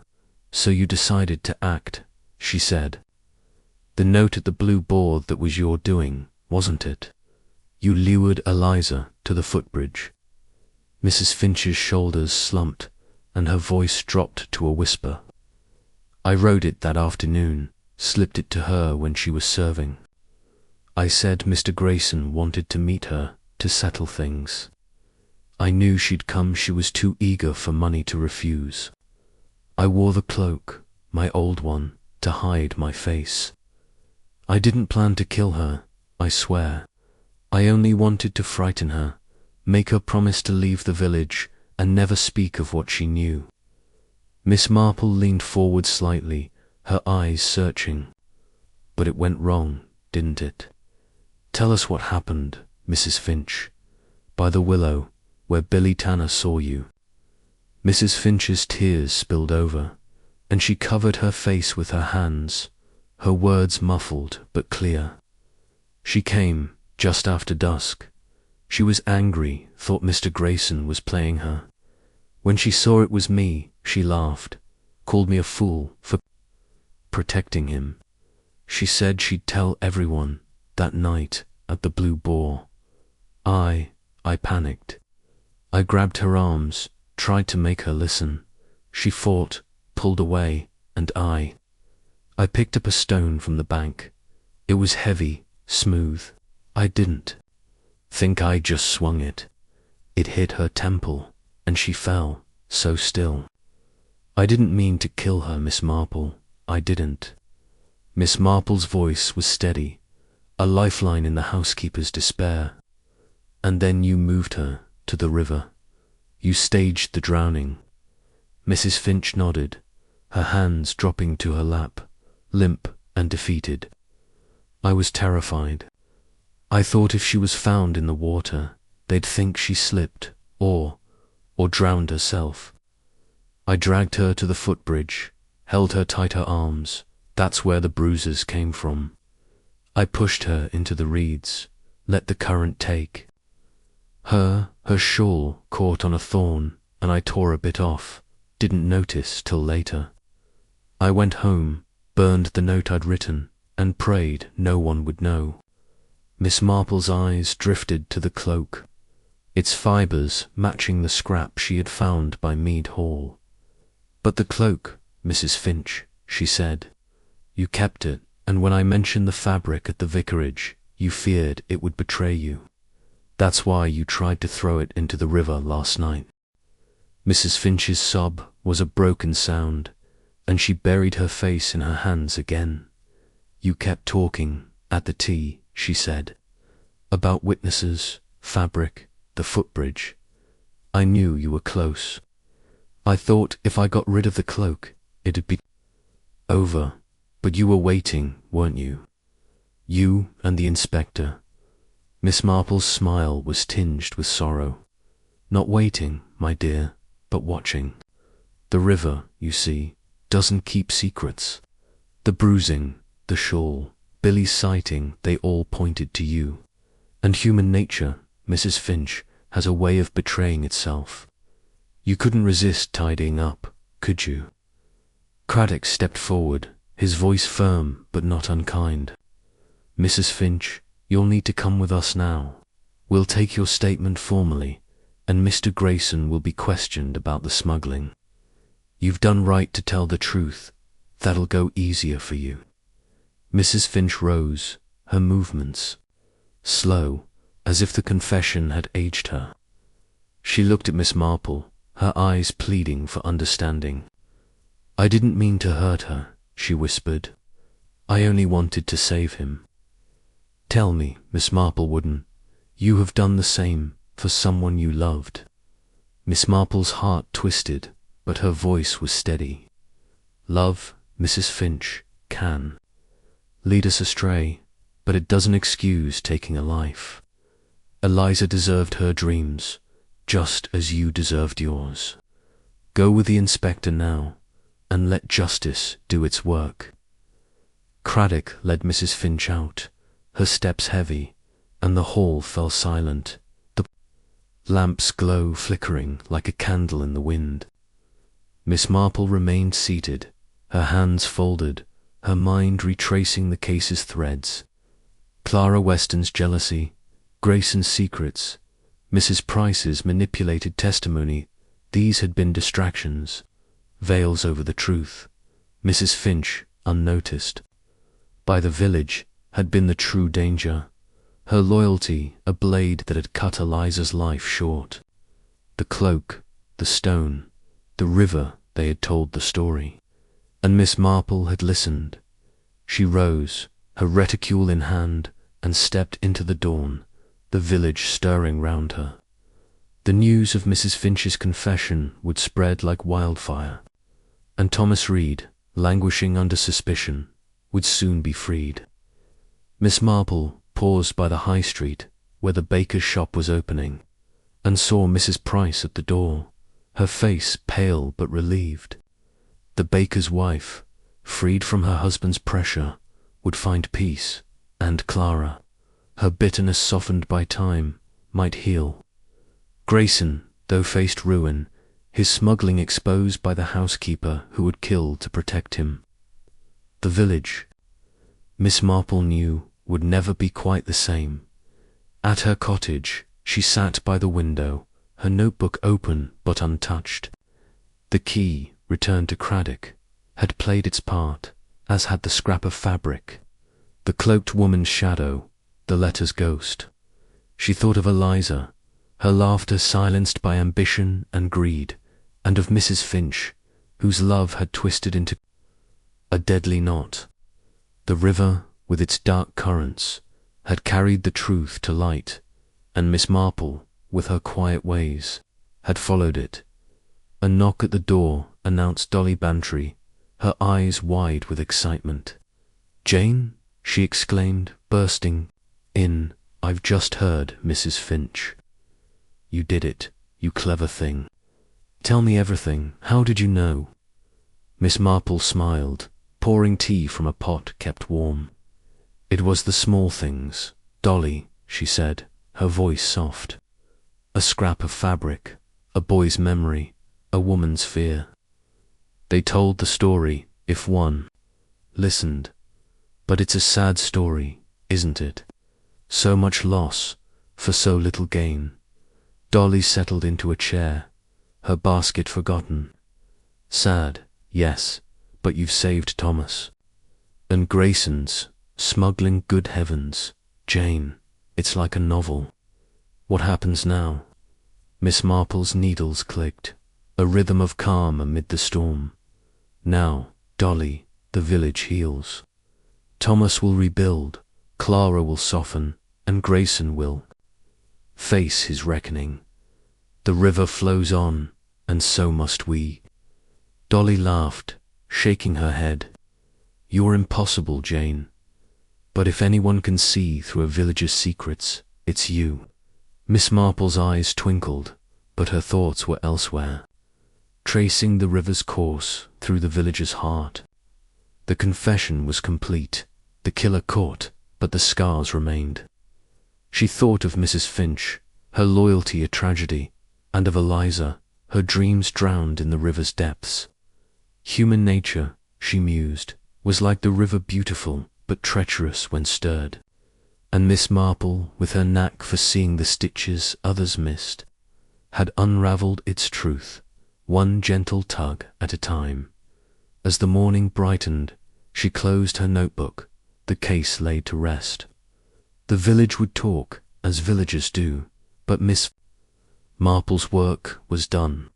S1: So you decided to act, she said. The note at the Blue Boar, that was your doing, wasn't it? You lured Eliza to the footbridge. Mrs. Finch's shoulders slumped, and her voice dropped to a whisper. I wrote it that afternoon, slipped it to her when she was serving. I said Mr. Grayson wanted to meet her to settle things. I knew she'd come. She was too eager for money to refuse. I wore the cloak, my old one, to hide my face. I didn't plan to kill her, I swear. I only wanted to frighten her, make her promise to leave the village and never speak of what she knew. Miss Marple leaned forward slightly, her eyes searching. But it went wrong, didn't it? Tell us what happened, Mrs. Finch. By the willow, where Billy Tanner saw you. Mrs. Finch's tears spilled over, and she covered her face with her hands, her words muffled but clear. She came just after dusk. She was angry, thought Mr. Grayson was playing her. When she saw it was me, she laughed, called me a fool for protecting him. She said she'd tell everyone that night at the Blue Boar. I panicked. I grabbed her arms, tried to make her listen. She fought, pulled away, and I picked up a stone from the bank. It was heavy, smooth. I didn't think I just swung it. It hit her temple, and she fell, so still. I didn't mean to kill her, Miss Marple. I didn't. Miss Marple's voice was steady, a lifeline in the housekeeper's despair. And then you moved her to the river. You staged the drowning. Mrs. Finch nodded, her hands dropping to her lap, limp and defeated. I was terrified. I thought if she was found in the water, they'd think she slipped or drowned herself. I dragged her to the footbridge, held her tight, her arms. That's where the bruises came from. I pushed her into the reeds, let the current take. Her shawl caught on a thorn, and I tore a bit off, didn't notice till later. I went home, burned the note I'd written, and prayed no one would know. Miss Marple's eyes drifted to the cloak, its fibres matching the scrap she had found by Mead Hall. But the cloak, Mrs. Finch, she said. You kept it, and when I mentioned the fabric at the vicarage, you feared it would betray you. That's why you tried to throw it into the river last night. Mrs. Finch's sob was a broken sound, and she buried her face in her hands again. You kept talking, at the tea, she said, about witnesses, fabric, the footbridge. I knew you were close. I thought if I got rid of the cloak, it'd be over, but you were waiting, weren't you? You and the inspector. Miss Marple's smile was tinged with sorrow. Not waiting, my dear, but watching. The river, you see, doesn't keep secrets. The bruising, the shawl, Billy's sighting, they all pointed to you. And human nature, Mrs. Finch, has a way of betraying itself. You couldn't resist tidying up, could you? Craddock stepped forward, his voice firm but not unkind. Mrs. Finch, you'll need to come with us now. We'll take your statement formally, and Mr. Grayson will be questioned about the smuggling. You've done right to tell the truth. That'll go easier for you. Mrs. Finch rose, her movements slow, as if the confession had aged her. She looked at Miss Marple, her eyes pleading for understanding. "I didn't mean to hurt her," she whispered. "I only wanted to save him." "Tell me, Miss Marple, you have done the same for someone you loved?" Miss Marple's heart twisted, but her voice was steady. "Love, Mrs. Finch, can lead us astray, but it doesn't excuse taking a life. Eliza deserved her dreams, just as you deserved yours. Go with the inspector now, and let justice do its work." Craddock led Mrs. Finch out, her steps heavy, and the hall fell silent, the lamp's glow flickering like a candle in the wind. Miss Marple remained seated, her hands folded, her mind retracing the case's threads. Clara Weston's jealousy, Grayson's secrets, Mrs. Price's manipulated testimony, these had been distractions, veils over the truth. Mrs. Finch, unnoticed by the village, had been the true danger. Her loyalty, a blade that had cut Eliza's life short. The cloak, the stone, the river, they had told the story. And Miss Marple had listened. She rose, her reticule in hand, and stepped into the dawn, the village stirring round her. The news of Mrs. Finch's confession would spread like wildfire, and Thomas Reed, languishing under suspicion, would soon be freed. Miss Marple paused by the high street where the baker's shop was opening, and saw Mrs. Price at the door, her face pale but relieved. The baker's wife, freed from her husband's pressure, would find peace, and Clara, her bitterness softened by time, might heal. Grayson, though faced ruin, his smuggling exposed by the housekeeper who would kill to protect him. The village, Miss Marple knew, would never be quite the same. At her cottage, she sat by the window, her notebook open but untouched. The key, returned to Craddock, had played its part, as had the scrap of fabric, the cloaked woman's shadow, the letter's ghost. She thought of Eliza, her laughter silenced by ambition and greed, and of Mrs. Finch, whose love had twisted into a deadly knot. The river, with its dark currents, had carried the truth to light, and Miss Marple, with her quiet ways, had followed it. A knock at the door announced Dolly Bantry, her eyes wide with excitement. "Jane?" she exclaimed, bursting in. "I've just heard, Mrs. Finch." "You did it, you clever thing. Tell me everything. How did you know?" Miss Marple smiled, pouring tea from a pot kept warm. "It was the small things, Dolly," she said, her voice soft. "A scrap of fabric, a boy's memory, a woman's fear. They told the story, if one listened. But it's a sad story, isn't it? So much loss, for so little gain." Dolly settled into a chair, her basket forgotten. "Sad, yes, but you've saved Thomas. And Grayson's smuggling, good heavens. Jane, it's like a novel. What happens now?" Miss Marple's needles clicked, a rhythm of calm amid the storm. "Now, Dolly, the village heals. Thomas will rebuild, Clara will soften, and Grayson will face his reckoning. The river flows on, and so must we." Dolly laughed, shaking her head. "You're impossible, Jane. But if anyone can see through a village's secrets, it's you." Miss Marple's eyes twinkled, but her thoughts were elsewhere, tracing the river's course through the village's heart. The confession was complete, the killer caught, but the scars remained. She thought of Mrs. Finch, her loyalty a tragedy, and of Eliza, her dreams drowned in the river's depths. Human nature, she mused, was like the river, beautiful but treacherous when stirred. And Miss Marple, with her knack for seeing the stitches others missed, had unravelled its truth, one gentle tug at a time. As the morning brightened, she closed her notebook, the case laid to rest. The village would talk, as villagers do, but Miss Marple's work was done.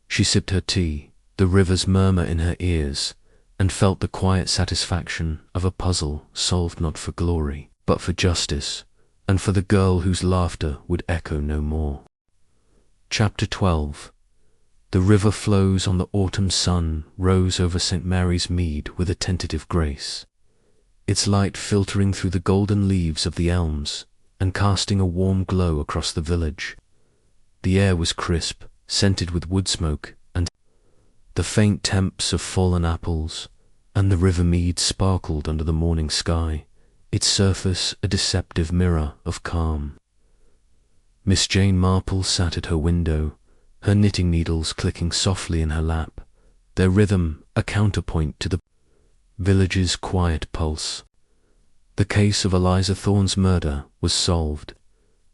S1: She sipped her tea, the river's murmur in her ears, and felt the quiet satisfaction of a puzzle solved not for glory, but for justice, and for the girl whose laughter would echo no more. Chapter 12. The river flows on the autumn sun rose over St. Mary's Mead with a tentative grace, its light filtering through the golden leaves of the elms and casting a warm glow across the village. The air was crisp, scented with wood smoke and the faint temps of fallen apples, and the river mead sparkled under the morning sky, its surface a deceptive mirror of calm. Miss Jane Marple sat at her window, her knitting needles clicking softly in her lap, their rhythm a counterpoint to the village's quiet pulse. The case of Eliza Thorne's murder was solved,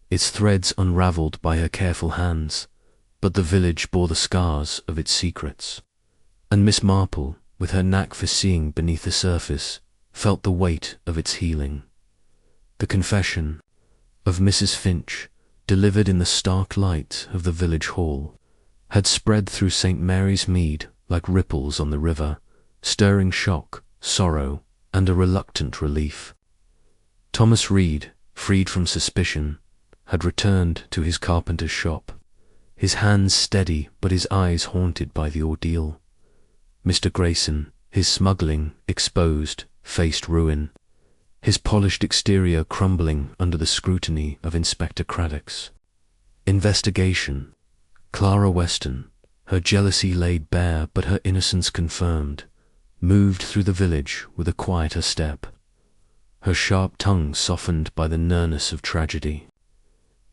S1: its threads unravelled by her careful hands, but the village bore the scars of its secrets, and Miss Marple, with her knack for seeing beneath the surface, felt the weight of its healing. The confession of Mrs. Finch, delivered in the stark light of the village hall, had spread through St. Mary's Mead like ripples on the river, stirring shock, sorrow, and a reluctant relief. Thomas Reed, freed from suspicion, had returned to his carpenter's shop, his hands steady but his eyes haunted by the ordeal. Mr. Grayson, his smuggling exposed, faced ruin, his polished exterior crumbling under the scrutiny of Inspector Craddock's investigation. Clara Weston, her jealousy laid bare but her innocence confirmed, moved through the village with a quieter step, her sharp tongue softened by the nearness of tragedy.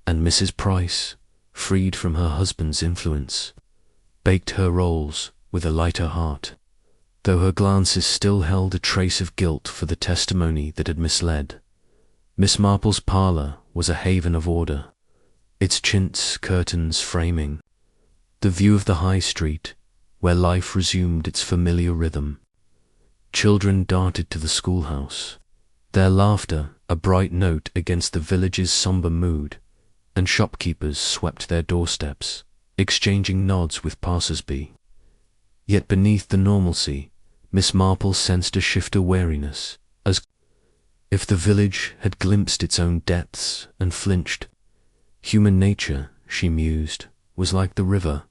S1: And Mrs. Price, freed from her husband's influence, baked her rolls with a lighter heart, though her glances still held a trace of guilt for the testimony that had misled. Miss Marple's parlour was a haven of order, its chintz curtains framing the view of the high street, where life resumed its familiar rhythm. Children darted to the schoolhouse, their laughter a bright note against the village's sombre mood, and shopkeepers swept their doorsteps, exchanging nods with passers-by. Yet beneath the normalcy, Miss Marple sensed a shift of wariness, as if the village had glimpsed its own depths and flinched. Human nature, she mused, was like the river,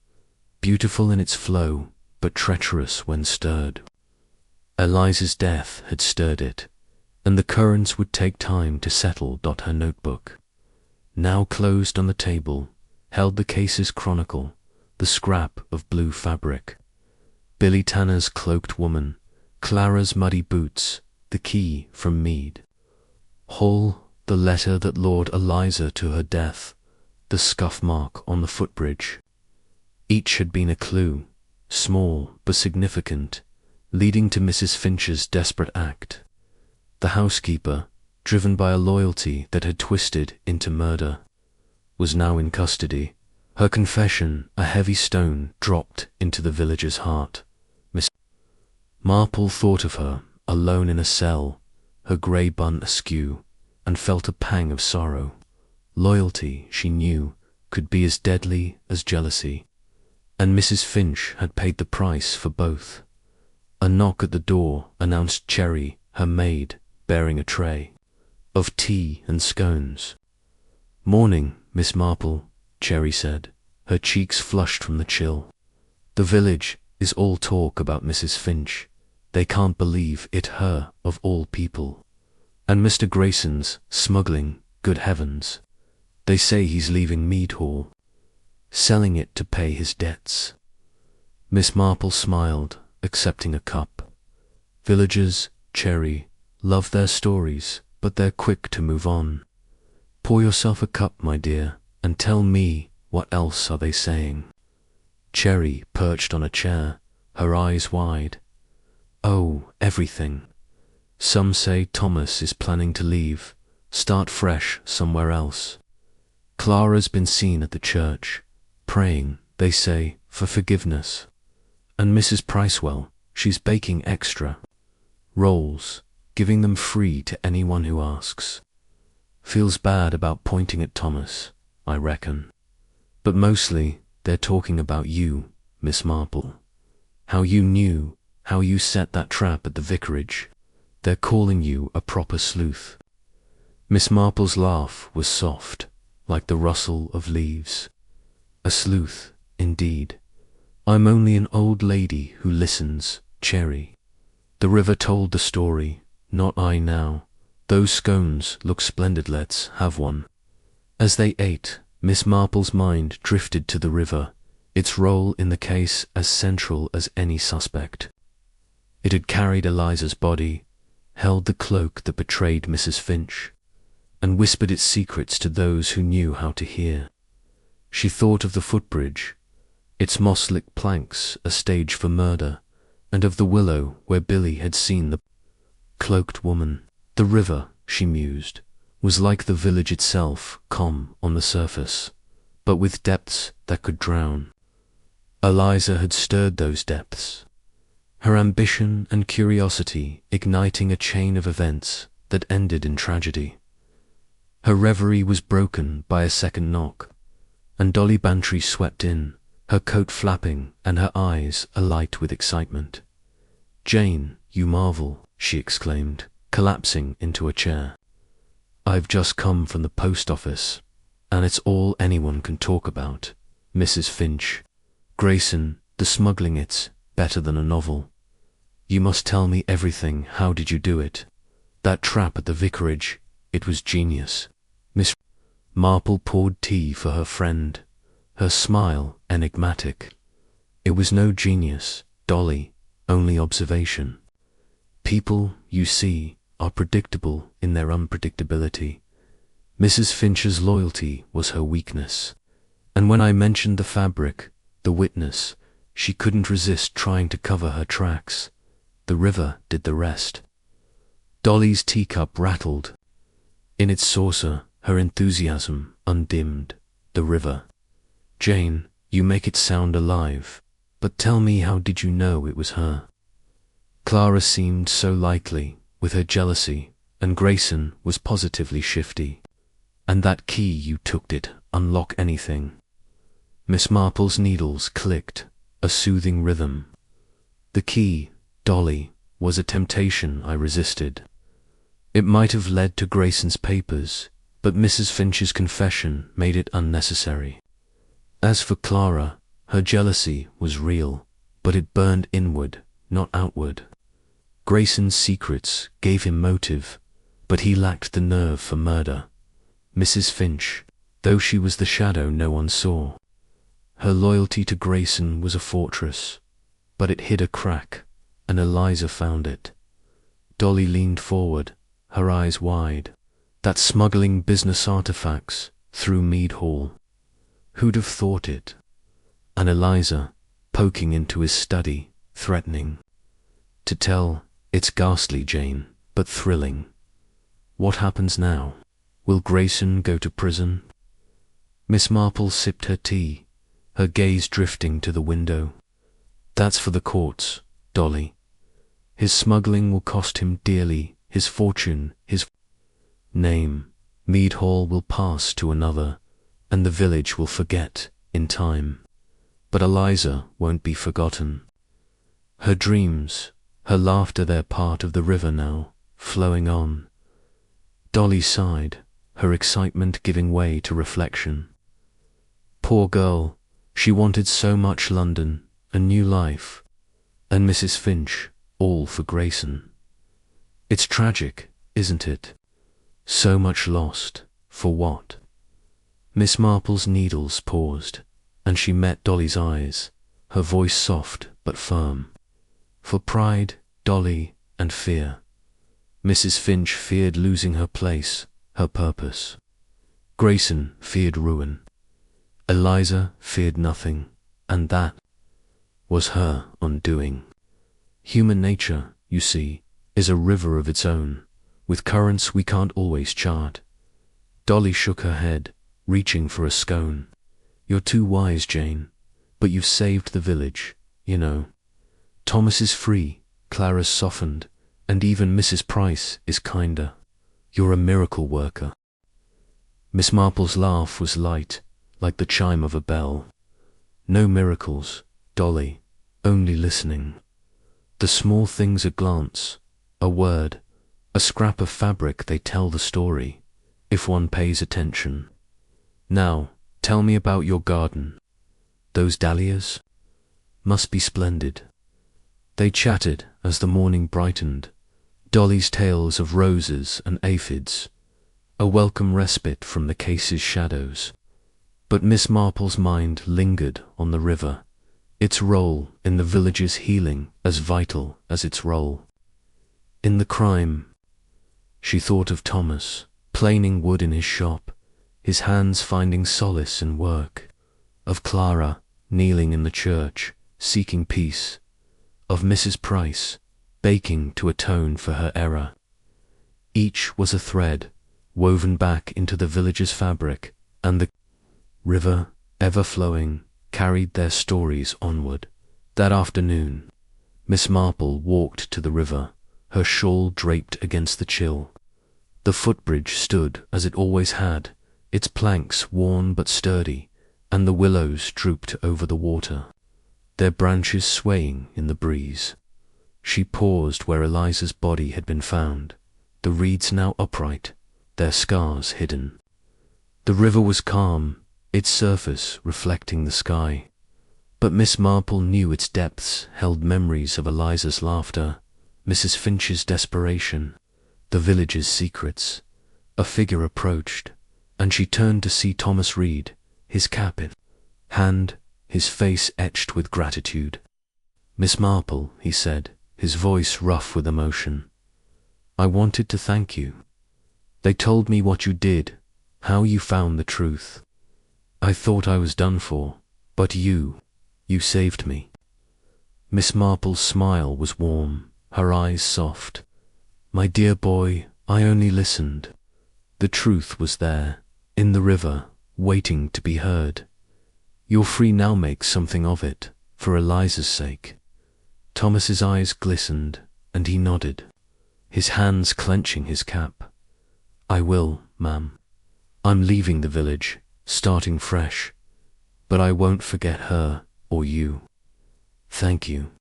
S1: beautiful in its flow, but treacherous when stirred. Eliza's death had stirred it, and the currents would take time to settle. Her notebook, now closed on the table, held the case's chronicle, the scrap of blue fabric, Billy Tanner's cloaked woman, Clara's muddy boots, the key from Mead Hall, the letter that lured Eliza to her death, the scuff mark on the footbridge. Each had been a clue, small but significant, leading to Mrs. Finch's desperate act. The housekeeper, driven by a loyalty that had twisted into murder, was now in custody, her confession a heavy stone dropped into the village's heart. Miss Marple thought of her, alone in a cell, her grey bun askew, and felt a pang of sorrow. Loyalty, she knew, could be as deadly as jealousy, and Mrs. Finch had paid the price for both. A knock at the door announced Cherry, her maid, bearing a tray of tea and scones. "Morning, Miss Marple," Cherry said, her cheeks flushed from the chill. "The village is all talk about Mrs. Finch. They can't believe it her, of all people. And Mr. Grayson's smuggling, good heavens. They say he's leaving Mead Hall, selling it to pay his debts." Miss Marple smiled, accepting a cup. Villagers, Cherry, love their stories, but they're quick to move on. Pour yourself a cup, my dear, and tell me, what else are they saying? Cherry perched on a chair, her eyes wide. "Oh, everything. Some say Thomas is planning to leave, start fresh somewhere else. Clara's been seen at the church, praying, they say, for forgiveness. And Mrs. Pricewell, she's baking extra rolls, giving them free to anyone who asks. Feels bad about pointing at Thomas, I reckon. But mostly, they're talking about you, Miss Marple. How you knew, how you set that trap at the vicarage. They're calling you a proper sleuth." Miss Marple's laugh was soft, like the rustle of leaves. "A sleuth, indeed. I'm only an old lady who listens, Cherry. The river told the story, not I now. Those scones look splendid, let's have one." As they ate, Miss Marple's mind drifted to the river, its role in the case as central as any suspect. It had carried Eliza's body, held the cloak that betrayed Mrs. Finch, and whispered its secrets to those who knew how to hear. She thought of the footbridge, its moss-lit planks a stage for murder, and of the willow where Billy had seen the cloaked woman. The river, she mused, was like the village itself, calm on the surface, but with depths that could drown. Eliza had stirred those depths, her ambition and curiosity igniting a chain of events that ended in tragedy. Her reverie was broken by a second knock, and Dolly Bantry swept in, her coat flapping and her eyes alight with excitement. "Jane, you marvel," she exclaimed, collapsing into a chair. "I've just come from the post office, and it's all anyone can talk about. Mrs. Finch, Grayson, the smuggling, it's better than a novel. You must tell me everything. How did you do it? That trap at the vicarage, it was genius." Miss Marple poured tea for her friend, her smile enigmatic. "It was no genius, Dolly, only observation. People, you see, are predictable in their unpredictability. Mrs. Finch's loyalty was her weakness, and when I mentioned the fabric, the witness, she couldn't resist trying to cover her tracks. The river did the rest." Dolly's teacup rattled. In its saucer, her enthusiasm undimmed. "The river. Jane, you make it sound alive, but tell me, how did you know it was her?" Clara seemed so likely, with her jealousy, and Grayson was positively shifty. "And that key you took, it unlock anything?" Miss Marple's needles clicked, a soothing rhythm. "The key, Dolly, was a temptation I resisted. It might have led to Grayson's papers, but Mrs. Finch's confession made it unnecessary." As for Clara, her jealousy was real, but it burned inward, not outward. Grayson's secrets gave him motive, but he lacked the nerve for murder. Mrs. Finch, though she was the shadow no one saw, her loyalty to Grayson was a fortress, but it hid a crack, and Eliza found it. Dolly leaned forward, her eyes wide. "That smuggling business artifacts through Mead Hall. Who'd have thought it?" And Eliza, poking into his study, threatening. "To tell, it's ghastly, Jane, but thrilling. What happens now? Will Grayson go to prison?" Miss Marple sipped her tea, her gaze drifting to the window. "That's for the courts, Dolly. His smuggling will cost him dearly, his fortune, his name. Mead Hall will pass to another, and the village will forget in time. But Eliza won't be forgotten. Her dreams, her laughter, they're part of the river now, flowing on." Dolly sighed, her excitement giving way to reflection. Poor girl, she wanted so much London, a new life, and Mrs. Finch, all for Grayson. It's tragic, isn't it? So much lost, for what? Miss Marple's needles paused, and she met Dolly's eyes, her voice soft but firm. "For pride, Dolly, and fear. Mrs. Finch feared losing her place, her purpose. Grayson feared ruin. Eliza feared nothing, and that was her undoing. Human nature, you see, is a river of its own, with currents we can't always chart." Dolly shook her head, reaching for a scone. "You're too wise, Jane, but you've saved the village, you know. Thomas is free, Clara's softened, and even Mrs. Price is kinder. You're a miracle worker." Miss Marple's laugh was light, like the chime of a bell. "No miracles, Dolly, only listening. The small things, a glance, a word, a scrap of fabric, they tell the story, if one pays attention. Now, tell me about your garden. Those dahlias must be splendid. They chatted as the morning brightened, Dolly's tales of roses and aphids, a welcome respite from the case's shadows. But Miss Marple's mind lingered on the river, its role in the village's healing as vital as its role in the crime. She thought of Thomas, planing wood in his shop, his hands finding solace in work, of Clara, kneeling in the church, seeking peace, of Mrs. Price, baking to atone for her error. Each was a thread, woven back into the village's fabric, and the river, ever flowing, carried their stories onward. That afternoon, Miss Marple walked to the river, her shawl draped against the chill. The footbridge stood as it always had, its planks worn but sturdy, and the willows drooped over the water, their branches swaying in the breeze. She paused where Eliza's body had been found, the reeds now upright, their scars hidden. The river was calm, its surface reflecting the sky, but Miss Marple knew its depths held memories of Eliza's laughter, Mrs. Finch's desperation, the village's secrets. A figure approached, and she turned to see Thomas Reed, his cap in hand, his face etched with gratitude. "Miss Marple," he said, his voice rough with emotion, "I wanted to thank you. They told me what you did, how you found the truth. I thought I was done for, but you saved me." Miss Marple's smile was warm, her eyes soft. "My dear boy, I only listened. The truth was there, in the river, waiting to be heard. You're free now, make something of it, for Eliza's sake." Thomas's eyes glistened, and he nodded, his hands clenching his cap. "I will, ma'am. I'm leaving the village, starting fresh, but I won't forget her or you. Thank you."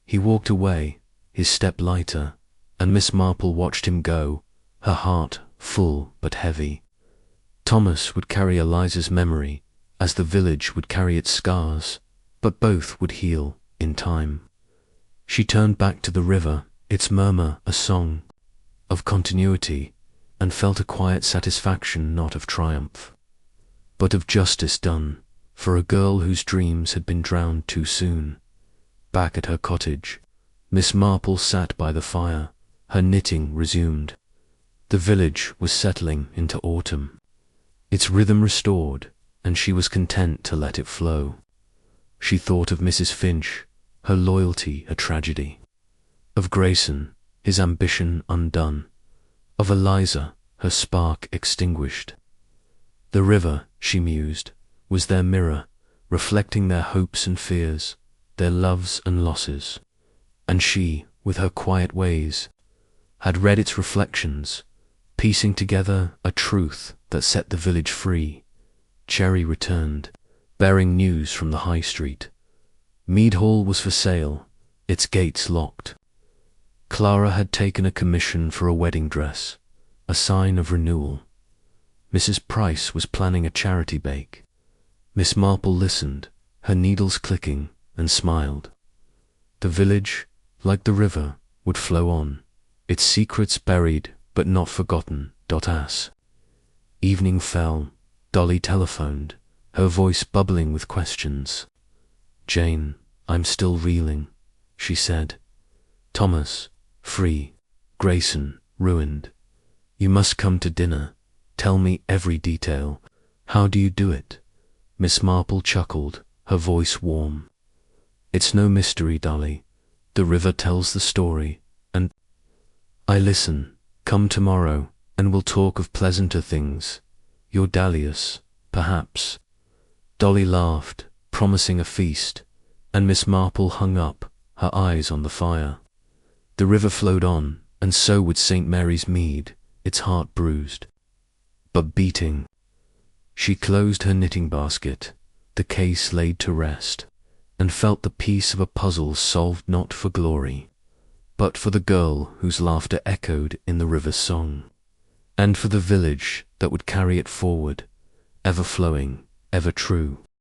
S1: He walked away, his step lighter, and Miss Marple watched him go, her heart full but heavy. Thomas would carry Eliza's memory, as the village would carry its scars, but both would heal in time. She turned back to the river, its murmur a song of continuity, and felt a quiet satisfaction, not of triumph, but of justice done for a girl whose dreams had been drowned too soon. Back at her cottage, Miss Marple sat by the fire, her knitting resumed. The village was settling into autumn, its rhythm restored, and she was content to let it flow. She thought of Mrs. Finch, her loyalty a tragedy, of Grayson, his ambition undone, of Eliza, her spark extinguished. The river, she mused, was their mirror, reflecting their hopes and fears, their loves and losses, and she, with her quiet ways, had read its reflections, piecing together a truth that set the village free. Cherry returned, bearing news from the high street. Mead Hall was for sale, its gates locked. Clara had taken a commission for a wedding dress, a sign of renewal. Mrs. Price was planning a charity bake. Miss Marple listened, her needles clicking, and smiled. The village, like the river, would flow on, its secrets buried but not forgotten. As evening fell, Dolly telephoned, her voice bubbling with questions. "Jane, I'm still reeling," she said. "Thomas, free. Grayson, ruined. You must come to dinner. Tell me every detail. How do you do it?" Miss Marple chuckled, her voice warm. "It's no mystery, Dolly. The river tells the story, and I listen. Come tomorrow, and we'll talk of pleasanter things. Your dahlias, perhaps." Dolly laughed, promising a feast, and Miss Marple hung up, her eyes on the fire. The river flowed on, and so would St. Mary's Mead, its heart bruised, but beating. She closed her knitting basket, the case laid to rest, and felt the peace of a puzzle solved not for glory, but for the girl whose laughter echoed in the river's song, and for the village that would carry it forward, ever flowing, ever true.